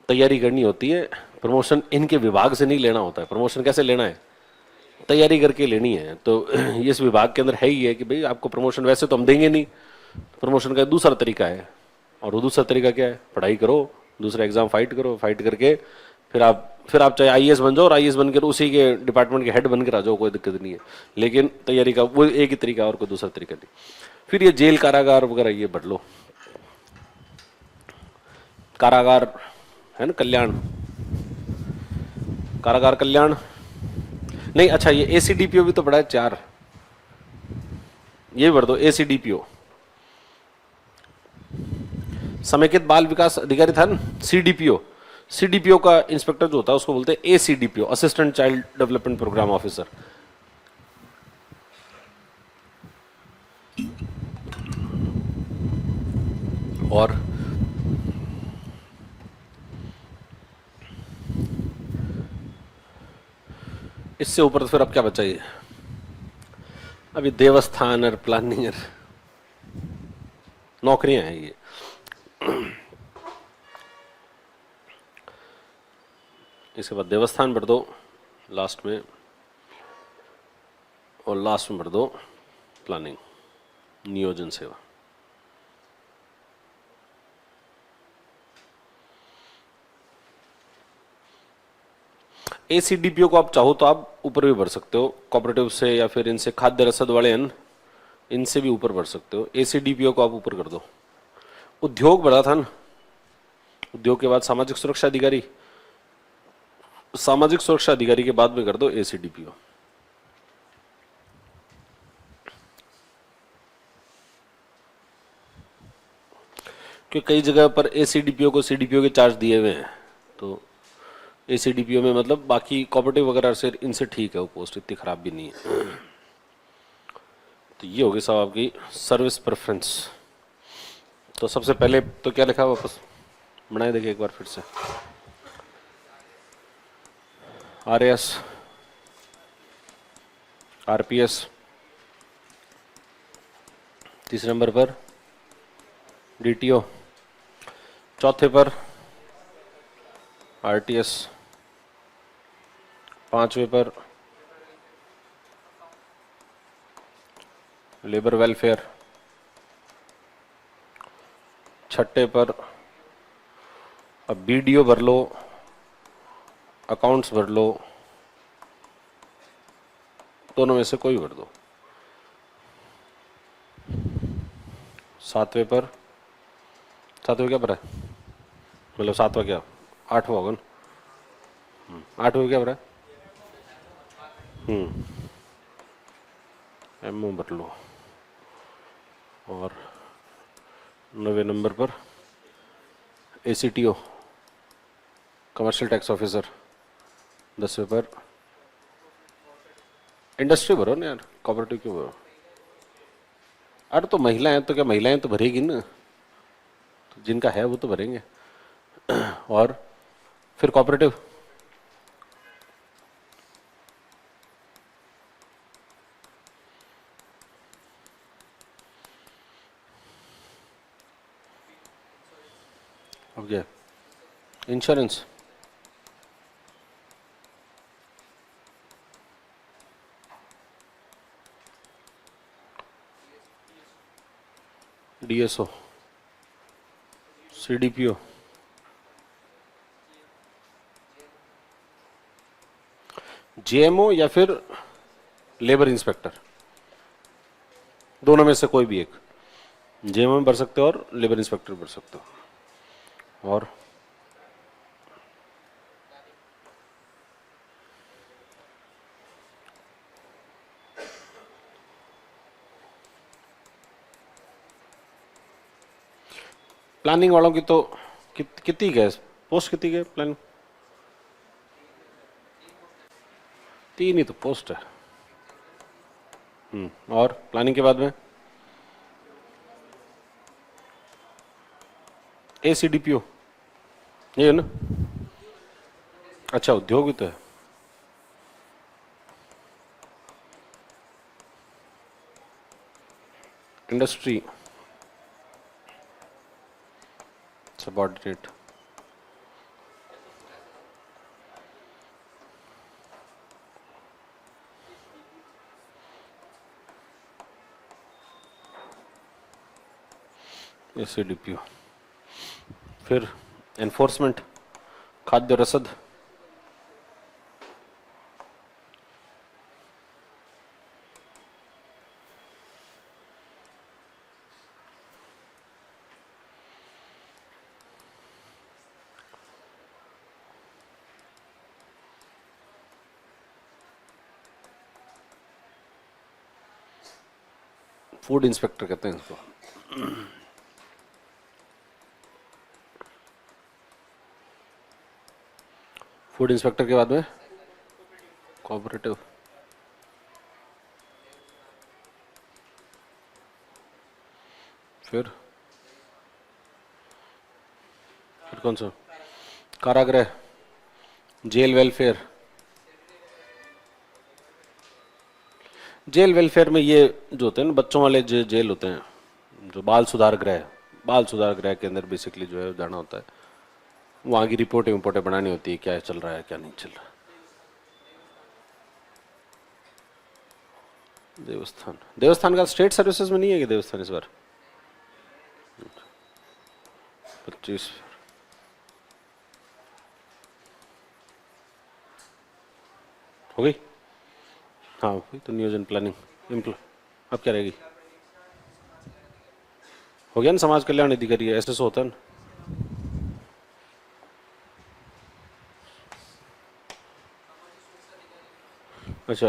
तैयारी करनी होती है। प्रमोशन इनके विभाग से नहीं लेना होता है, प्रमोशन कैसे लेना है, तैयारी करके लेनी है। तो इस विभाग के अंदर है ही है कि भाई आपको प्रमोशन वैसे तो हम देंगे नहीं, प्रमोशन का दूसरा तरीका है, और वो दूसरा तरीका क्या है, पढ़ाई करो, दूसरा एग्जाम फाइट करो, फाइट करके फिर आप चाहे आईएएस बन जाओ और आईएएस बनकर उसी के डिपार्टमेंट के हेड बनकर आ जाओ, कोई दिक्कत नहीं है। लेकिन तैयारी का वो एक ही तरीका और कोई दूसरा तरीका नहीं। फिर ये जेल कारागार वगैरह ये बढ़ लो, कारागार है ना, कल्याण, कारागार कल्याण नहीं, अच्छा ये एसीडीपीओ भी तो पड़ा है 4, ये भी भर दो, एसीडीपीओ समेकित बाल विकास अधिकारी था ना, सीडीपीओ, सीडीपीओ का इंस्पेक्टर जो होता है उसको बोलते हैं ACDPO, assistant child development programme officer. और इससे ऊपर तो फिर अब क्या बचा, ये अभी देवस्थान और प्लानिंग नौकरियां हैं ये। इसके बाद देवस्थान भर दो लास्ट में, और लास्ट में भर दो प्लानिंग, नियोजन सेवा। एसीडीपीओ को आप चाहो तो आप ऊपर भी भर सकते हो कोऑपरेटिव से, या फिर इनसे खाद्य रसद वाले हैं इनसे भी ऊपर भर सकते हो। एसीडीपीओ को आप ऊपर कर दो। उद्योग भरा था ना, उद्योग के बाद सामाजिक सुरक्षा अधिकारी, सामाजिक सुरक्षा अधिकारी के बाद में कर दो एसीडीपीओ। क्योंकि कई जगह पर एसीडीपीओ को सीडीपीओ के चार्ज दिए हुए हैं, तो एसीडीपीओ में मतलब बाकी कोऑपरेटिव वगैरह से इनसे ठीक है, वो पोस्ट इतनी खराब भी नहीं है। तो ये होगी साहब आपकी सर्विस प्रेफरेंस। तो सबसे पहले तो क्या लिखा, वापस बनाए देखिए एक बार फिर से, आरएएस, आरपीएस, तीसरे नंबर पर डीटीओ, चौथे पर आरटीएस, पांचवे पर लेबर वेलफेयर, छठे पर अब बीडीओ भर लो, अकाउंट्स भर लो, दोनों में से कोई भर दो। सातवें पर, सातवें क्या भरा है, मतलब सातवां क्या, आठवां होगा ना, आठवें क्या भरा है, एमओ भर लो। और 9वें नंबर पर एसीटीओ, कमर्शियल टैक्स ऑफिसर। 10वें पर इंडस्ट्री भरो ना यार, कोऑपरेटिव क्यों भरो। अरे तो महिलाएं तो क्या, महिलाएं तो भरेगी ना, तो जिनका है वो तो भरेंगे। और फिर कोऑपरेटिव, अब क्या, इंश्योरेंस, डीएसओ, सीडीपीओ, जेएमओ या फिर लेबर इंस्पेक्टर, दोनों में से कोई भी एक, जेएमओ में भर सकते हो और लेबर इंस्पेक्टर भर सकते हो। और प्लानिंग वालों की तो कितनी गए पोस्ट, कितनी गए प्लान? 3 ही तो पोस्ट है। और प्लानिंग के बाद में ACDPO ये है ना? अच्छा, उद्योग भी तो है। Industry subordinate, ACDPO। फिर एनफोर्समेंट, खाद्य रसद, फूड इंस्पेक्टर कहते हैं इसको। फूड इंस्पेक्टर के बाद में कोऑपरेटिव, फिर कौन सा? कारागृह, जेल वेलफेयर। जेल वेलफेयर में ये जो होते हैं ना बच्चों वाले जेल होते हैं, जो बाल सुधार गृह के अंदर बेसिकली जो है जाना होता है, वहाँ की रिपोर्टें बनानी होती है, क्या चल रहा है क्या नहीं चल रहा। देवस्थान का स्टेट सर्विसेज में नहीं है कि देवस्थान इस बार 25 हो गई। हाँ हुई तो नियोजन प्लानिंग अब क्या रहेगी? हो गया ना, समाज कल्याण अधिकारी है, SSO होता है ना। अच्छा,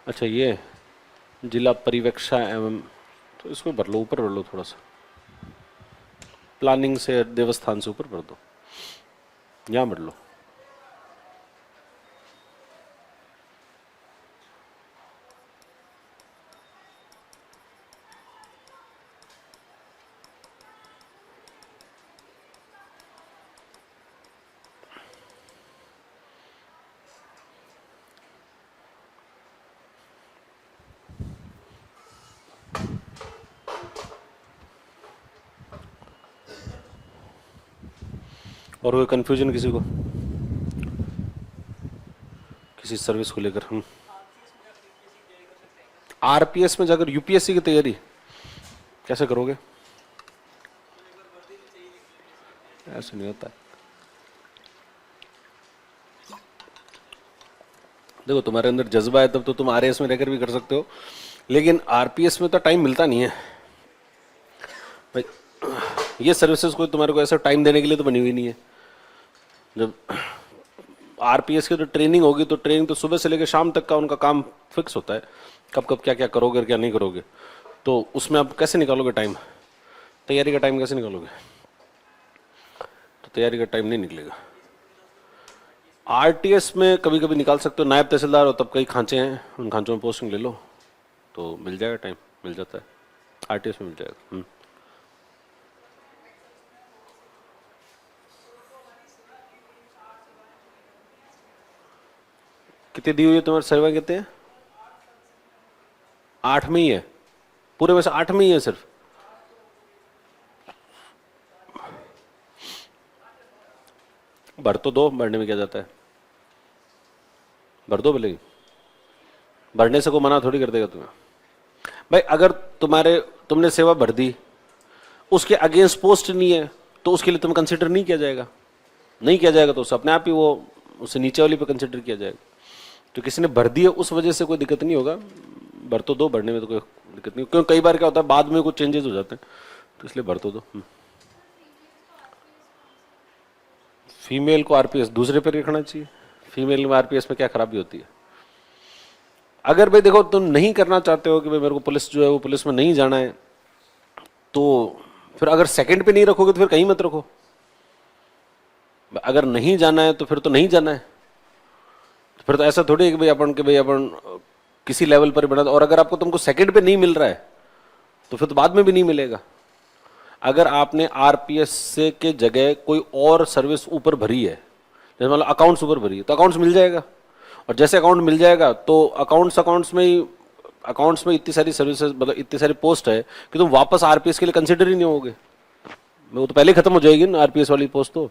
अच्छा ये जिला परिवेक्षा एवं, तो इसको भर लो, ऊपर भर लो थोड़ा सा, प्लानिंग से देवस्थान से ऊपर भर दो, यहाँ भर लो। और कोई कंफ्यूजन किसी को किसी सर्विस को लेकर? हम RPS में जाकर UPSC की तैयारी कैसे करोगे? ऐसे नहीं होता है। देखो तुम्हारे अंदर जज्बा है तब तो तुम RAS में रहकर भी कर सकते हो, लेकिन RPS में तो टाइम मिलता नहीं है भाई। ये सर्विसेज कोई तुम्हारे को ऐसा टाइम देने के लिए तो बनी हुई नहीं है। जब RPS की तो ट्रेनिंग होगी तो ट्रेनिंग तो सुबह से लेकर शाम तक का उनका काम फिक्स होता है, कब कब क्या क्या करोगे और क्या नहीं करोगे, तो उसमें आप कैसे निकालोगे टाइम? तैयारी का टाइम कैसे निकालोगे? तो तैयारी का टाइम नहीं निकलेगा। RTS में कभी कभी निकाल सकते हो, नायब तहसीलदार हो तब कई खांचे हैं, उन खांचों में पोस्टिंग ले लो तो मिल जाएगा, टाइम मिल जाता है, RTS में मिल जाएगा। कितनी दी हुई है तुम्हारे सर्वे? कितने हैं? 8 में ही है, पूरे में से 8 में ही है सिर्फ। भर तो दो, भरने में क्या जाता है, भर दो बोलेगी, भरने से को मना थोड़ी कर देगा तुम्हें भाई। अगर तुमने सेवा भर दी, उसके अगेंस्ट पोस्ट नहीं है तो उसके लिए तुम्हें कंसिडर नहीं किया जाएगा, नहीं किया जाएगा तो उससे अपने आप ही वो उससे नीचे वाली पे कंसिडर किया जाएगा। तो किसी ने भर दिया उस वजह से कोई दिक्कत नहीं होगा, भर तो दो, भरने में तो कोई दिक्कत नहीं, क्योंकि कई बार क्या होता है बाद में कुछ चेंजेस हो जाते हैं, तो इसलिए भर तो दो। फीमेल को RPS दूसरे पर रखना चाहिए। फीमेल में RPS में क्या खराबी होती है? अगर भाई देखो तुम नहीं करना चाहते हो कि भाई मेरे को पुलिस जो है वो पुलिस में नहीं जाना है, तो फिर अगर सेकंड पे नहीं रखोगे तो फिर कहीं मत रखो। अगर नहीं जाना है तो फिर तो नहीं जाना है। फिर तो ऐसा थोड़ी है कि भाई अपन किसी लेवल पर बना, और अगर आपको तुमको सेकंड पे नहीं मिल रहा है तो फिर तो बाद में भी नहीं मिलेगा। अगर आपने आरपीएस से के जगह कोई और सर्विस ऊपर भरी है, जैसे मान लो अकाउंट्स ऊपर भरी है, तो अकाउंट्स मिल जाएगा। और जैसे अकाउंट मिल जाएगा तो अकाउंट्स में इतनी सारी सर्विसेज, मतलब इतनी सारी पोस्ट है कि तुम वापस आरपीएस के लिए कंसिडर ही नहीं होगे। वो तो पहले खत्म हो जाएगी ना आरपीएस वाली पोस्ट। तो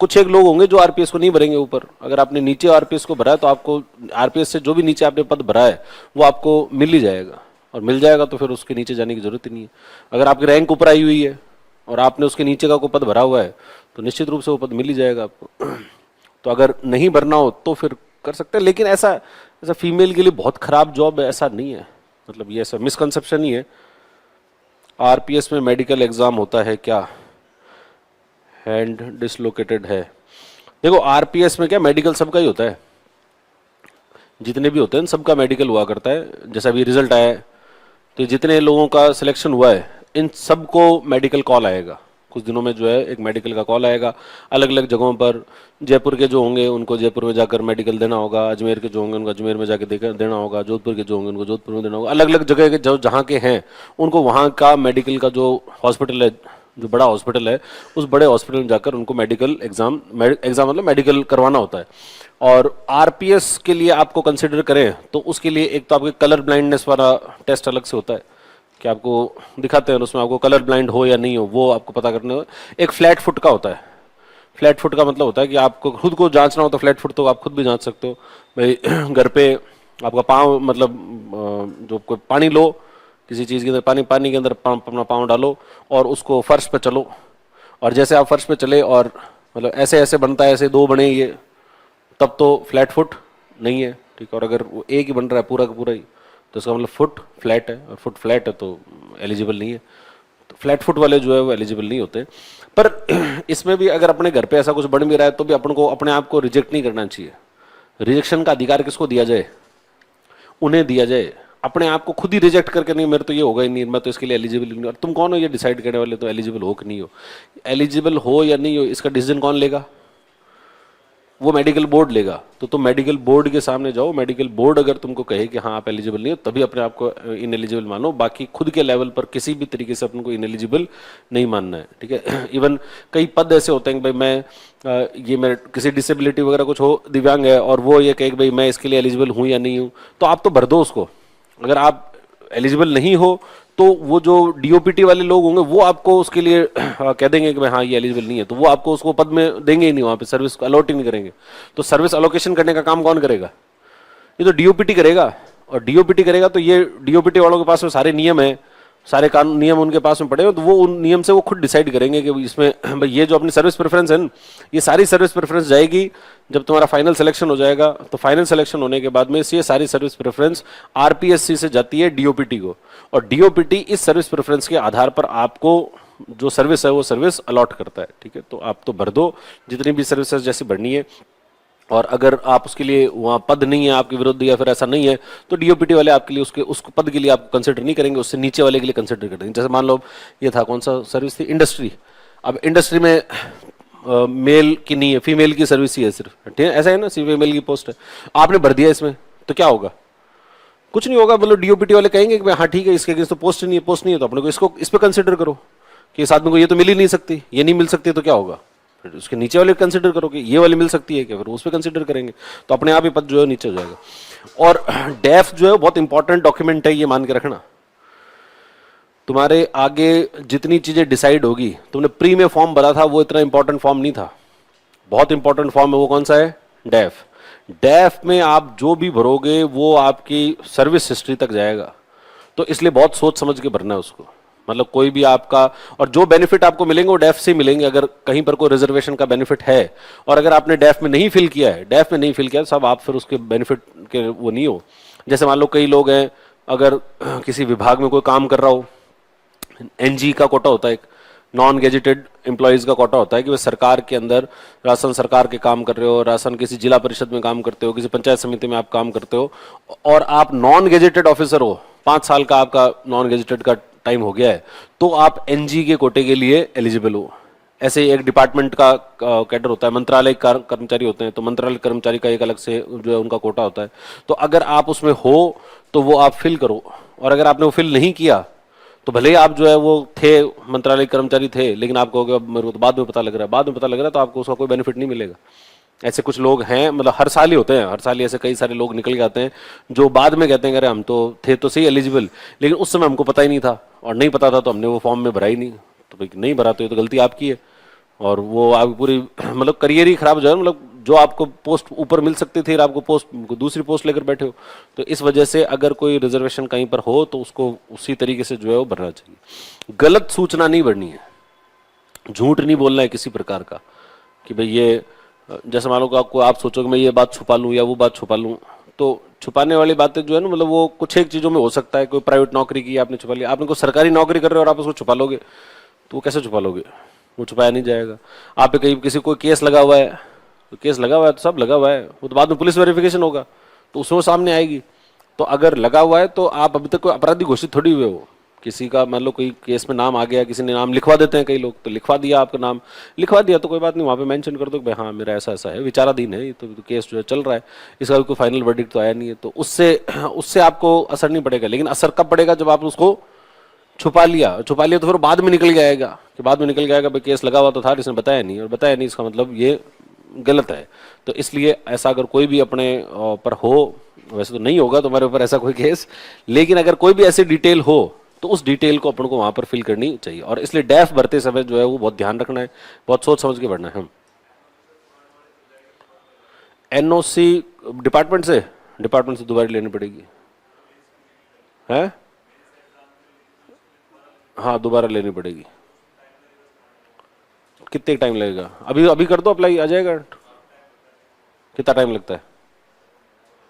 कुछ एक लोग होंगे जो आरपीएस को नहीं भरेंगे ऊपर। अगर आपने नीचे आरपीएस को भरा है तो आपको आरपीएस से जो भी नीचे आपने पद भरा है वो आपको मिल ही जाएगा, और मिल जाएगा तो फिर उसके नीचे जाने की जरूरत ही नहीं है। अगर आपकी रैंक ऊपर आई हुई है और आपने उसके नीचे का कोई पद भरा हुआ है तो निश्चित रूप से वो पद मिल ही जाएगा आपको। तो अगर नहीं भरना हो तो फिर कर सकते हैं, लेकिन ऐसा ऐसा फीमेल के लिए बहुत खराब जॉब है ऐसा नहीं है। मतलब ये ऐसा मिसकंसेप्शन ही है। आरपीएस में मेडिकल एग्जाम होता है क्या? हैंड डिसलोकेटेड है। देखो आरपीएस में क्या मेडिकल सबका ही होता है, जितने भी होते हैं सबका मेडिकल हुआ करता है। जैसा अभी रिजल्ट आया है तो जितने लोगों का सिलेक्शन हुआ है इन सबको मेडिकल कॉल आएगा। कुछ दिनों में जो है एक मेडिकल का कॉल आएगा अलग अलग जगहों पर। जयपुर के जो होंगे उनको जयपुर में जाकर मेडिकल देना होगा, अजमेर के जो होंगे उनको अजमेर में जाकर देना होगा, जोधपुर के जो होंगे उनको जोधपुर में देना होगा। अलग अलग जगह के जो जहाँ के हैं उनको वहाँ का मेडिकल का जो हॉस्पिटल है, जो बड़ा हॉस्पिटल है, उस बड़े हॉस्पिटल में जाकर उनको मेडिकल एग्जाम मतलब मेडिकल करवाना होता है। और आरपीएस के लिए आपको कंसिडर करें तो उसके लिए एक तो आपके कलर ब्लाइंडनेस वाला टेस्ट अलग से होता है कि आपको दिखाते हैं उसमें आपको कलर ब्लाइंड हो या नहीं हो, वो आपको पता करने हो। एक फ्लैट फुट का होता है। फ्लैट फुट का मतलब होता है कि आपको खुद को जांचना हो तो फ्लैट फुट तो आप खुद भी जांच सकते हो भाई। घर पे आपका पाँव, मतलब जो कोई पानी लो, किसी चीज़ के अंदर पानी के अंदर अपना पाँव डालो और उसको फर्श पे चलो, और जैसे आप फर्श पे चले और मतलब ऐसे ऐसे बनता है, ऐसे दो बने ये, तब तो फ्लैट फुट नहीं है, ठीक है। और अगर वो एक ही बन रहा है पूरा का पूरा ही तो इसका मतलब फुट फ्लैट है, और फुट फ्लैट है तो एलिजिबल नहीं है। तो फ्लैट फुट वाले जो है वो एलिजिबल नहीं होते। पर इसमें भी अगर अपने घर पे ऐसा कुछ बन भी रहा है तो भी अपन को अपने आप को रिजेक्ट नहीं करना चाहिए। रिजेक्शन का अधिकार किसको दिया जाए? उन्हें दिया जाए। अपने आप को खुद ही रिजेक्ट करके नहीं मेरे तो ये होगा ही नहीं, मैं तो इसके लिए एलिजिबल नहीं। और तुम कौन हो ये डिसाइड करने वाले तो एलिजिबल हो कि नहीं हो? एलिजिबल हो या नहीं हो इसका डिसीजन कौन लेगा? वो मेडिकल बोर्ड लेगा। तो तुम मेडिकल बोर्ड के सामने जाओ, मेडिकल बोर्ड अगर तुमको कहे कि हाँ आप एलिजिबल नहीं हो तभी अपने आप को इनएलिजिबल मानो। बाकी खुद के लेवल पर किसी भी तरीके से अपन को इनएलिजिबल नहीं मानना है, ठीक है। इवन कई पद ऐसे होते हैं कि भाई मैं किसी डिसेबिलिटी वगैरह कुछ हो, दिव्यांग है, और वो ये कहे कि भाई मैं इसके लिए एलिजिबल हूँ या नहीं हूँ, तो आप तो भर दो उसको। अगर आप एलिजिबल नहीं हो तो वो जो डीओपीटी वाले लोग होंगे वो आपको उसके लिए कह देंगे कि भाई हाँ ये एलिजिबल नहीं है, तो वो आपको उसको पद में देंगे ही नहीं, वहाँ पे सर्विस को अलॉट ही नहीं करेंगे। तो सर्विस अलोकेशन करने का काम कौन करेगा? ये तो डीओपीटी करेगा। और डीओपीटी करेगा तो ये डीओपीटी वालों के पास में सारे नियम है, सारे कानून नियम उनके पास में पड़े हो, तो वो उन नियम से वो खुद डिसाइड करेंगे कि इसमें भाई ये जो अपनी सर्विस प्रेफरेंस है, ये सारी सर्विस प्रेफरेंस जाएगी जब तुम्हारा फाइनल सिलेक्शन हो जाएगा। तो फाइनल सिलेक्शन होने के बाद में ये सारी सर्विस प्रेफरेंस आरपीएससी से जाती है डीओपीटी को, और डीओपीटी इस सर्विस प्रेफरेंस के आधार पर आपको जो सर्विस है वो सर्विस अलॉट करता है, ठीक है। तो आप तो भर दो जितनी भी सर्विसेज जैसी भरनी है। और अगर आप उसके लिए वहाँ पद नहीं है आपके विरुद्ध या फिर ऐसा नहीं है तो डीओपीटी वाले आपके लिए उस पद के लिए आपको कंसिडर नहीं करेंगे, उससे नीचे वाले के लिए कंसिडर करेंगे। जैसे मान लो ये था कौन सा सर्विस थी, इंडस्ट्री। अब इंडस्ट्री में मेल की नहीं है, फीमेल की सर्विस ही है सिर्फ, ठीक है, ऐसा है ना, फीमेल की पोस्ट है, आपने भर दिया इसमें तो क्या होगा? कुछ नहीं होगा। बोलो डीओपीटी वाले कहेंगे कि हाँ ठीक है इसके अगेंस्ट तो पोस्ट नहीं है तो अपने को इसको इस पर कंसिडर करो कि इस आदमी को ये तो मिल ही नहीं सकती, ये नहीं मिल सकती तो क्या होगा? फिर उसके नीचे वाले कंसिडर करो कि ये वाली मिल सकती है क्या, फिर उस पर कंसिडर करेंगे। तो अपने आप ही पद जो है नीचे हो जाएगा। और डेफ जो है बहुत इंपॉर्टेंट डॉक्यूमेंट है, ये मान के रखना। तुम्हारे आगे जितनी चीजें डिसाइड होगी, तुमने प्री में फॉर्म भरा था वो इतना इंपॉर्टेंट फॉर्म नहीं था, बहुत इंपॉर्टेंट फॉर्म है। वो कौन सा है? डेफ। डेफ में आप जो भी भरोगे वो आपकी सर्विस हिस्ट्री तक जाएगा, तो इसलिए बहुत सोच समझ के भरना है उसको। मतलब कोई भी आपका, और जो बेनिफिट आपको मिलेंगे वो डेफ से मिलेंगे। अगर कहीं पर कोई रिजर्वेशन का बेनिफिट है और अगर आपने डेफ में नहीं फिल किया सब आप फिर उसके बेनिफिट के वो नहीं हो। जैसे मान लो कई लोग हैं, अगर किसी विभाग में कोई काम कर रहा हो, एनजी का कोटा होता है एक, नॉन गेजेटेड एम्प्लॉयज का कोटा होता है कि वे सरकार के अंदर राजस्थान सरकार के काम कर रहे हो, राजस्थान किसी जिला परिषद में काम करते हो, किसी पंचायत समिति में आप काम करते हो और आप नॉन गेजेटेड ऑफिसर हो, 5 साल का आपका नॉन गेजेटेड का टाइम हो गया है, तो आप एनजी के कोटे के लिए एलिजिबल हो। ऐसे ही एक डिपार्टमेंट का कैडर होता है, मंत्रालय कर्मचारी होते हैं, तो मंत्रालय कर्मचारी का एक अलग से जो है उनका कोटा होता है। तो अगर आप उसमें हो तो वो आप फिल करो, और अगर आपने वो फिल नहीं किया तो भले ही आप जो है वो थे मंत्रालय कर्मचारी थे, लेकिन आपको हो गया मेरे को तो बाद में पता लग रहा है, बाद में पता लग रहा है तो आपको उसका कोई बेनिफिट नहीं मिलेगा। ऐसे कुछ लोग हैं, मतलब हर साल ही होते हैं, हर साल ही ऐसे कई सारे लोग निकल के आते हैं जो बाद में कहते हैं अरे हम तो थे तो सही एलिजिबल, लेकिन उस समय हमको पता ही नहीं था, और नहीं पता था तो हमने वो फॉर्म में भरा ही नहीं। तो भाई नहीं भरा तो ये तो गलती आपकी है, और वो आपकी पूरी मतलब करियर ही खराब हो जाए, मतलब जो आपको पोस्ट ऊपर मिल सकती थी आपको पोस्ट दूसरी पोस्ट लेकर बैठे हो। तो इस वजह से अगर कोई रिजर्वेशन कहीं पर हो तो उसको उसी तरीके से जो है वो भरना चाहिए। गलत सूचना नहीं भरनी है, झूठ नहीं बोलना है किसी प्रकार का कि भाई ये, जैसे मान लो कि आपको आप सोचो कि मैं ये बात छुपा लूँ या वो बात छुपा लूँ, तो छुपाने वाली बातें जो है ना, मतलब वो कुछ एक चीज़ों में हो सकता है। कोई प्राइवेट नौकरी की आपने छुपा लिया, आपने कोई सरकारी नौकरी कर रहे हो और आप उसको छुपा लोगे तो वो कैसे छुपा लोगे, वो छुपाया नहीं जाएगा। आप पे कहीं किसी कोई केस लगा हुआ है, तो केस लगा हुआ है तो सब लगा हुआ है, वो तो बाद में पुलिस वेरिफिकेशन होगा तो उसमें वो सामने आएगी। तो अगर लगा हुआ है तो आप अभी तक कोई अपराधी घोषित थोड़ी हुए हो। किसी का मान लो कोई केस में नाम आ गया, किसी ने नाम लिखवा देते हैं कई लोग, तो लिखवा दिया, आपका नाम लिखवा दिया तो कोई बात नहीं, वहाँ पे मेंशन कर दो कि भाई हाँ मेरा ऐसा ऐसा है, विचाराधीन है, ये तो केस जो है चल रहा है, इसका भी कोई फाइनल वर्डिक्ट तो आया नहीं है। तो उससे उससे आपको असर नहीं पड़ेगा, लेकिन असर कब पड़ेगा जब आप उसको छुपा लिया तो फिर बाद में निकल के आएगा कि बाद में निकल के आएगा भाई केस लगा हुआ तो था, इसने बताया नहीं, और बताया नहीं इसका मतलब ये गलत है। तो इसलिए ऐसा अगर कोई भी अपने पर हो, वैसे तो नहीं होगा तुम्हारे ऊपर ऐसा कोई केस, लेकिन अगर कोई भी ऐसी डिटेल हो तो उस डिटेल को अपन को वहां पर फिल करनी चाहिए। और इसलिए डैफ भरते समय जो है वो बहुत ध्यान रखना है, बहुत सोच समझ के भरना है। हम एनओसी डिपार्टमेंट से दोबारा लेनी पड़ेगी है, हाँ दोबारा लेनी पड़ेगी। कितने टाइम लगेगा? अभी अभी कर दो अप्लाई, आ जाएगा। कितना टाइम लगता है?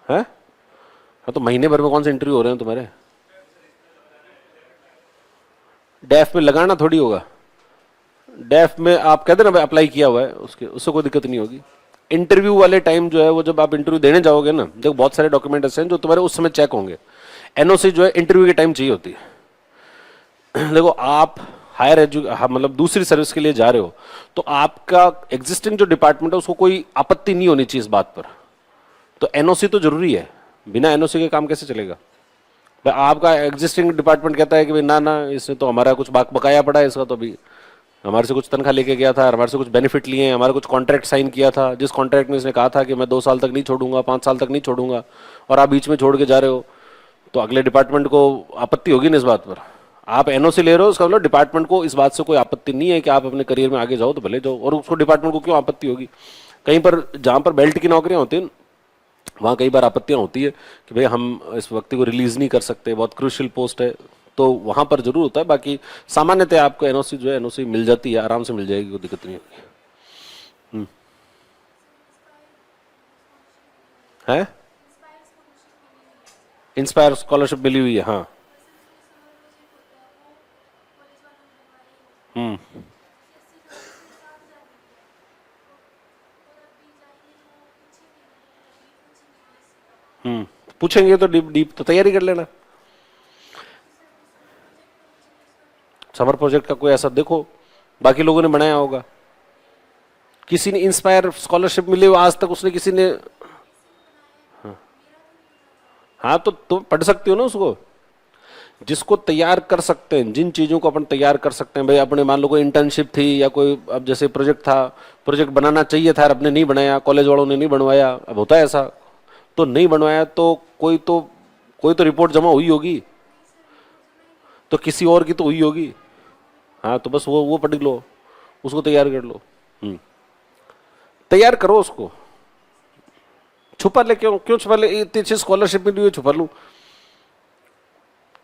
हाँ तो महीने भर में कौन से इंटरव्यू हो रहे हैं तुम्हारे? डैफ में लगाना थोड़ी होगा, डैफ में आप कहते ना अप्लाई किया हुआ है, उससे कोई दिक्कत नहीं होगी। इंटरव्यू वाले टाइम जो है वो जब आप इंटरव्यू देने जाओगे ना, देखो बहुत सारे डॉक्यूमेंट ऐसे हैं जो तुम्हारे उस समय चेक होंगे। एनओसी जो है इंटरव्यू के टाइम चाहिए होती है। देखो आप हायर मतलब दूसरी सर्विस के लिए जा रहे हो तो आपका एग्जिस्टिंग जो डिपार्टमेंट है उसको कोई आपत्ति नहीं होनी चाहिए इस बात पर, तो एनओसी तो जरूरी है। बिना एनओसी के काम कैसे चलेगा? भाई आपका एग्जिस्टिंग डिपार्टमेंट कहता है कि भाई ना ना इसने तो हमारा कुछ बकाया पड़ा है, इसका तो अभी हमारे से कुछ तनख्वाह लेके गया था, हमारे से कुछ बेनिफिट लिए हैं, हमारा कुछ कॉन्ट्रैक्ट साइन किया था, जिस कॉन्ट्रैक्ट में इसने कहा था कि मैं 2 साल तक नहीं छोड़ूंगा, 5 साल तक नहीं छोड़ूंगा, और आप बीच में छोड़ के जा रहे हो, तो अगले डिपार्टमेंट को आपत्ति होगी ना इस बात पर। आप एनओसी ले रहे हो, उसका मतलब डिपार्टमेंट को इस बात से कोई आपत्ति नहीं है कि आप अपने करियर में आगे जाओ तो भले जाओ, और उसको डिपार्टमेंट को क्यों आपत्ति होगी? कहीं पर जहां पर बेल्ट की नौकरियां होती हैं वहां कई बार आपत्तियां होती है कि भाई हम इस व्यक्ति को रिलीज नहीं कर सकते, बहुत क्रूशियल पोस्ट है, तो वहां पर जरूर होता है। बाकी सामान्यतः आपको एनओसी जो है एनओसी मिल जाती है, आराम से मिल जाएगी, कोई दिक्कत नहीं होगी। है इंस्पायर स्कॉलरशिप मिली हुई है, हाँ। हम्म पूछेंगे तो डीप डीप तो तैयारी कर लेना। समर प्रोजेक्ट का कोई ऐसा देखो, बाकी लोगों ने बनाया होगा, किसी ने इंस्पायर स्कॉलरशिप मिली हो आज तक उसने किसी ने, हाँ तो पढ़ सकती हो ना उसको, जिसको तैयार कर सकते हैं, जिन चीजों को अपन तैयार कर सकते हैं। भाई अपने मान लो कोई इंटर्नशिप थी या कोई अब जैसे प्रोजेक्ट था, प्रोजेक्ट बनाना चाहिए था, अपने नहीं बनाया, कॉलेज वालों ने नहीं बनवाया, अब होता है ऐसा, तो नहीं बनवाया तो कोई तो रिपोर्ट जमा हुई होगी, तो किसी और की तो हुई होगी। हाँ तो बस वो पढ़ लो, उसको तैयार कर लो। तैयार करो उसको, छुपा ले, क्यों क्यों छुपा ले? इतनी अच्छी स्कॉलरशिप मिली हुई छुपा लूं?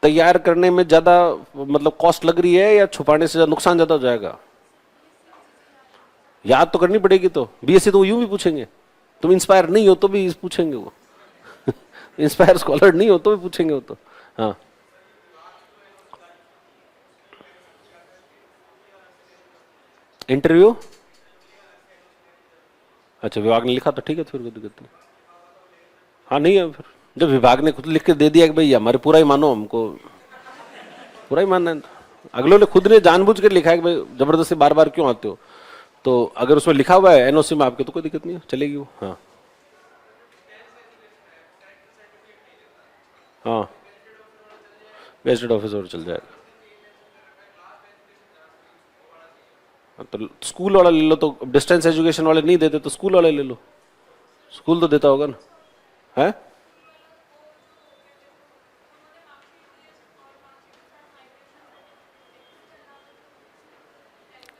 तैयार करने में ज्यादा मतलब कॉस्ट लग रही है या छुपाने से ज्यादा नुकसान ज्यादा हो जाएगा? याद तो करनी पड़ेगी। तो बीएससी तो यूं भी पूछेंगे, तुम इंस्पायर नहीं हो तो भी पूछेंगे वो इंस्पायर स्कॉलर नहीं हो तो भी पूछेंगे वो तो। हाँ इंटरव्यू, अच्छा विभाग ने लिखा तो ठीक है, फिर कोई दिक्कत नहीं। हाँ नहीं है, फिर जब विभाग ने खुद लिख के दे दिया कि भाई हमारे पूरा ही मानो, हमको पूरा ही मानना है, अगलों ने खुद ने जानबूझ के लिखा है कि भाई जबरदस्ती बार बार क्यों आते हो, तो अगर उसमें लिखा हुआ है एनओसी में आपके तो कोई दिक्कत नहीं है, चलेगी वो। हाँ हाँ, गेजेटेड ऑफिसर चल जाएगा। तो स्कूल वाला ले लो, तो डिस्टेंस एजुकेशन वाले नहीं देते तो स्कूल वाले ले लो, स्कूल तो देता होगा ना, है?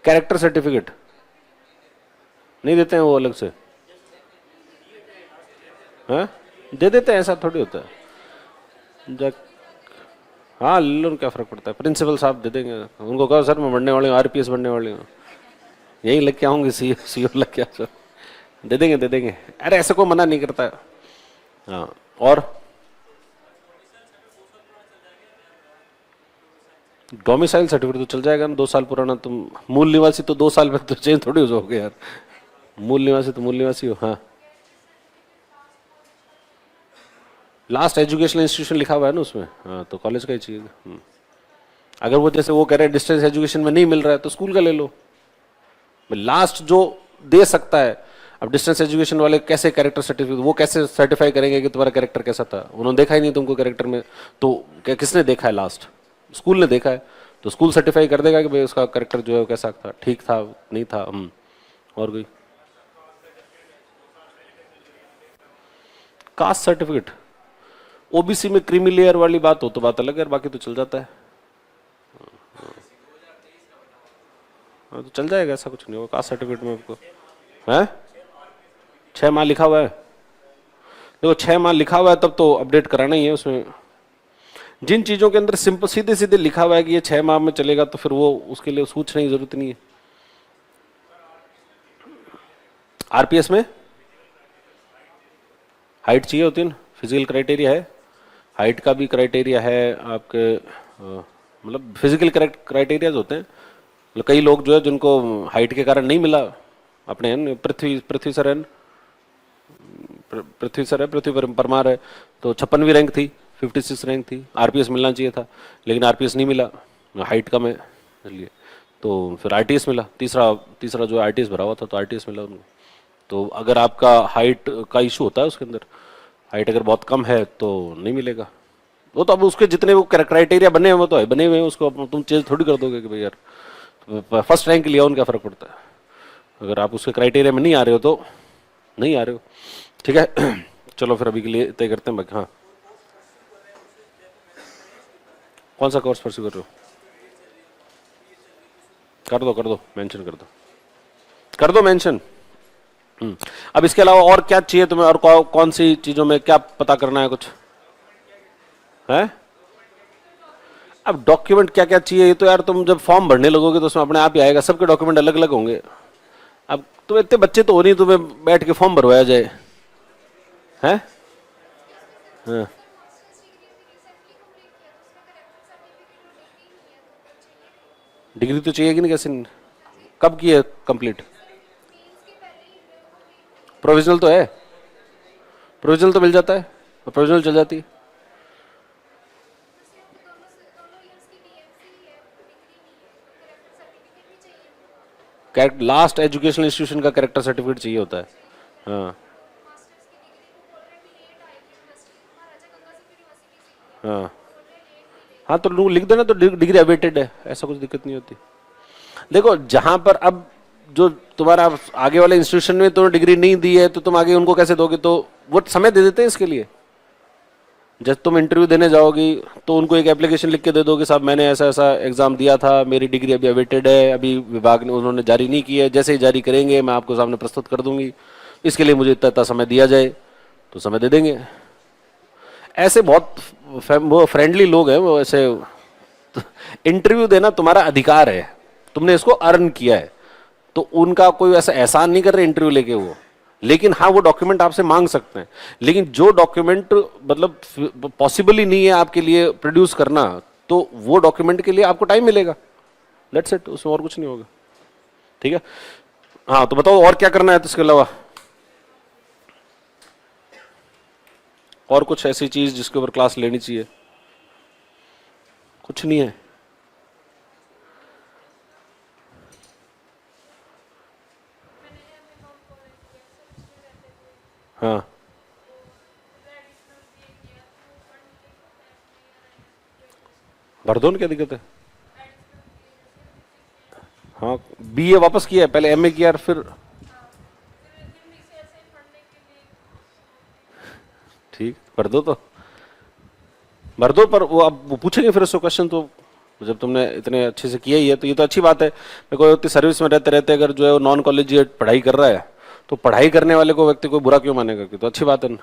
कैरेक्टर सर्टिफिकेट नहीं देते हैं वो अलग से, हैं? दे देते हैं, ऐसा थोड़ी होता है। हाँ ले लो, क्या फर्क पड़ता है, प्रिंसिपल साहब दे देंगे, उनको कहो सर मैं बनने वाली हूँ, आरपीएस बनने वाली हूँ, यही लग के आऊंगी, सीओ लग के सर, दे देंगे दे देंगे, अरे ऐसे को मना नहीं करता है। हाँ, और डोमिसाइल सर्टिफिकेट तो चल जाएगा ना, 2 साल पुराना, तुम मूल निवासी तो 2 साल में तो चेंज थोड़ी हो जाओगे यार, मूल निवासी तो मूल निवासी हो। हाँ, लास्ट एजुकेशनल इंस्टीट्यूशन लिखा हुआ है ना उसमें, हाँ तो कॉलेज का ही चाहिए। अगर वो जैसे वो कह रहे हैं डिस्टेंस एजुकेशन में नहीं मिल रहा है तो स्कूल का ले लो, लास्ट जो दे सकता है। अब डिस्टेंस एजुकेशन वाले कैसे कैरेक्टर सर्टिफिकेट, वो कैसे सर्टिफाई करेंगे कि तुम्हारा कैरेक्टर कैसा था, उन्होंने देखा ही नहीं तुमको कैरेक्टर में, तो क्या किसने देखा है लास्ट, स्कूल ने देखा है, तो स्कूल सर्टिफाई कर देगा कि भाई उसका कैरेक्टर जो है कैसा था, ठीक था नहीं था। और कोई कास्ट सर्टिफिकेट, ओबीसी में क्रीमी लेयर वाली बात हो तो बात अलग है, बाकी तो चल जाता है। हाँ तो चल जाएगा, ऐसा कुछ नहीं होगा कास्ट सर्टिफिकेट में आपको। है 6 माह लिखा हुआ है, देखो 6 माह लिखा हुआ है तब तो अपडेट कराना ही है उसमें। जिन चीजों के अंदर सिंपल सीधे सीधे लिखा हुआ है कि ये 6 माह में चलेगा तो फिर वो उसके लिए सोचने की जरूरत नहीं है। आरपीएस में हाइट चाहिए होती है ना, फिजिकल क्राइटेरिया है, हाइट का भी क्राइटेरिया है आपके, मतलब फिजिकल क्राइटेरियाज होते हैं, मतलब कई लोग जो है जिनको हाइट के कारण नहीं मिला, अपने हैं पृथ्वी सर है, पृथ्वी परमार है, तो 56वीं रैंक थी, 56 रैंक थी, आरपीएस मिलना चाहिए था, लेकिन आरपीएस नहीं मिला, हाइट कम है इसलिए, तो फिर आरटीएस मिला, तीसरा जो आरटीएस भरा हुआ था तो आरटीएस मिला उनको। तो अगर आपका हाइट का इशू होता है उसके अंदर, हाइट अगर बहुत कम है तो नहीं मिलेगा, वो तो अब उसके जितने वो क्राइटेरिया बने हैं वो तो है बने हुए हैं, उसको तुम चेंज थोड़ी कर दोगे कि भाई यार फर्स्ट रैंक लिया उनका फर्क पड़ता है, अगर आप उसके क्राइटेरिया में नहीं आ रहे हो तो नहीं आ रहे हो, ठीक है। चलो फिर अभी के लिए तय करते हैं बाकी। हाँ, कौन सा कोर्स परस्यू कर रहे हो? कर दो मेंशन कर दो मेंशन। अब इसके अलावा और क्या चाहिए तुम्हें, और कौन सी चीजों में क्या पता करना है कुछ है? अब डॉक्यूमेंट क्या क्या चाहिए ये तो यार तुम जब फॉर्म भरने लगोगे तो उसमें अपने आप ही आएगा, सबके डॉक्यूमेंट अलग अलग होंगे। अब तुम इतने बच्चे तो हो नहीं तुम्हें बैठ के फॉर्म भरवाया जाए, हैं? हाँ। डिग्री तो चाहिए कि नहीं, कैसे नहीं? कब की है कंप्लीट? प्रोविजनल तो है, प्रोविजनल तो मिल जाता है, प्रोविजनल चल जाती है। लास्ट एजुकेशनल इंस्टीट्यूशन का कैरेक्टर सर्टिफिकेट चाहिए होता है। हाँ हाँ हाँ, तो लिख देना तो डिग्री अवेटेड है, ऐसा कुछ दिक्कत नहीं होती। देखो जहां पर अब जो तुम्हारा आगे वाले इंस्टीट्यूशन में तो डिग्री नहीं दी है तो तुम आगे उनको कैसे दोगे, तो वो समय दे देते हैं इसके लिए। जब तुम इंटरव्यू देने जाओगी तो उनको एक एप्लीकेशन लिख के दे दो कि साहब मैंने ऐसा ऐसा एग्जाम दिया था, मेरी डिग्री अभी अवेटेड है, अभी विभाग ने उन्होंने जारी नहीं की है, जैसे ही जारी करेंगे मैं आपको सामने प्रस्तुत कर दूंगी, इसके लिए मुझे इतना समय दिया जाए, तो समय दे देंगे। ऐसे बहुत वो फ्रेंडली लोग हैं वो, ऐसे इंटरव्यू देना तुम्हारा अधिकार है, तुमने इसको अर्न किया है, तो उनका कोई ऐसा एहसान नहीं कर रहे इंटरव्यू लेके वो, लेकिन हाँ वो डॉक्यूमेंट आपसे मांग सकते हैं, लेकिन जो डॉक्यूमेंट मतलब पॉसिबल ही नहीं है आपके लिए प्रोड्यूस करना, तो वो डॉक्यूमेंट के लिए आपको टाइम मिलेगा, लेट्स इट, उसमें और कुछ नहीं होगा। ठीक है। हाँ तो बताओ और क्या करना है तो इसके अलावा, और कुछ ऐसी चीज जिसके ऊपर क्लास लेनी चाहिए? कुछ नहीं है। हाँ भर दो ना, क्या दिक्कत है? हाँ बीए वापस किया है, पहले एमए किया और फिर, ठीक भर दो तो, भर दो। पर वो अब वो पूछेंगे फिर उसको क्वेश्चन, तो जब तुमने इतने अच्छे से किया ही है तो ये तो अच्छी बात है। मेरे को इतनी सर्विस में रहते रहते अगर जो है वो नॉन कॉलेजिएट पढ़ाई कर रहा है तो पढ़ाई करने वाले को व्यक्ति को बुरा क्यों मानेगा, कि तो अच्छी बात है ना।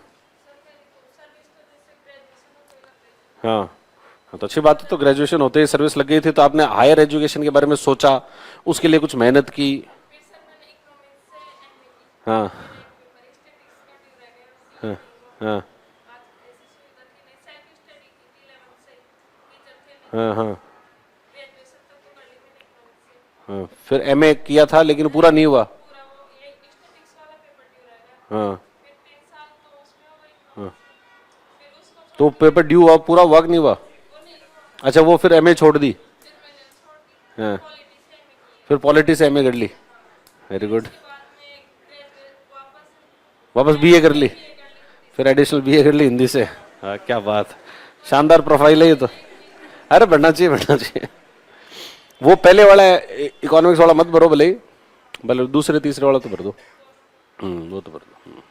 हाँ हाँ तो अच्छी बात है। तो ग्रेजुएशन होते ही सर्विस लग गई थी तो आपने हायर एजुकेशन के बारे में सोचा, उसके लिए कुछ मेहनत की। हाँ हाँ हाँ हाँ हाँ हाँ फिर एमए किया था लेकिन पूरा नहीं हुआ। हाँ हाँ तो पेपर ड्यू हुआ, पूरा हुआ कि नहीं हुआ? अच्छा वो फिर एमए छोड़ दी। हाँ फिर पॉलिटी से एमए कर ली। Very good. वापस बीए कर ली, फिर एडिशनल बीए कर ली हिंदी से। हाँ क्या बात, शानदार प्रोफाइल है ये तो। अरे बढ़ना चाहिए, बढ़ना चाहिए। वो पहले वाला इकोनॉमिक्स वाला मत भरो, भले ही भले दूसरे तीसरे वाला तो भर दो। वो तो भर दो।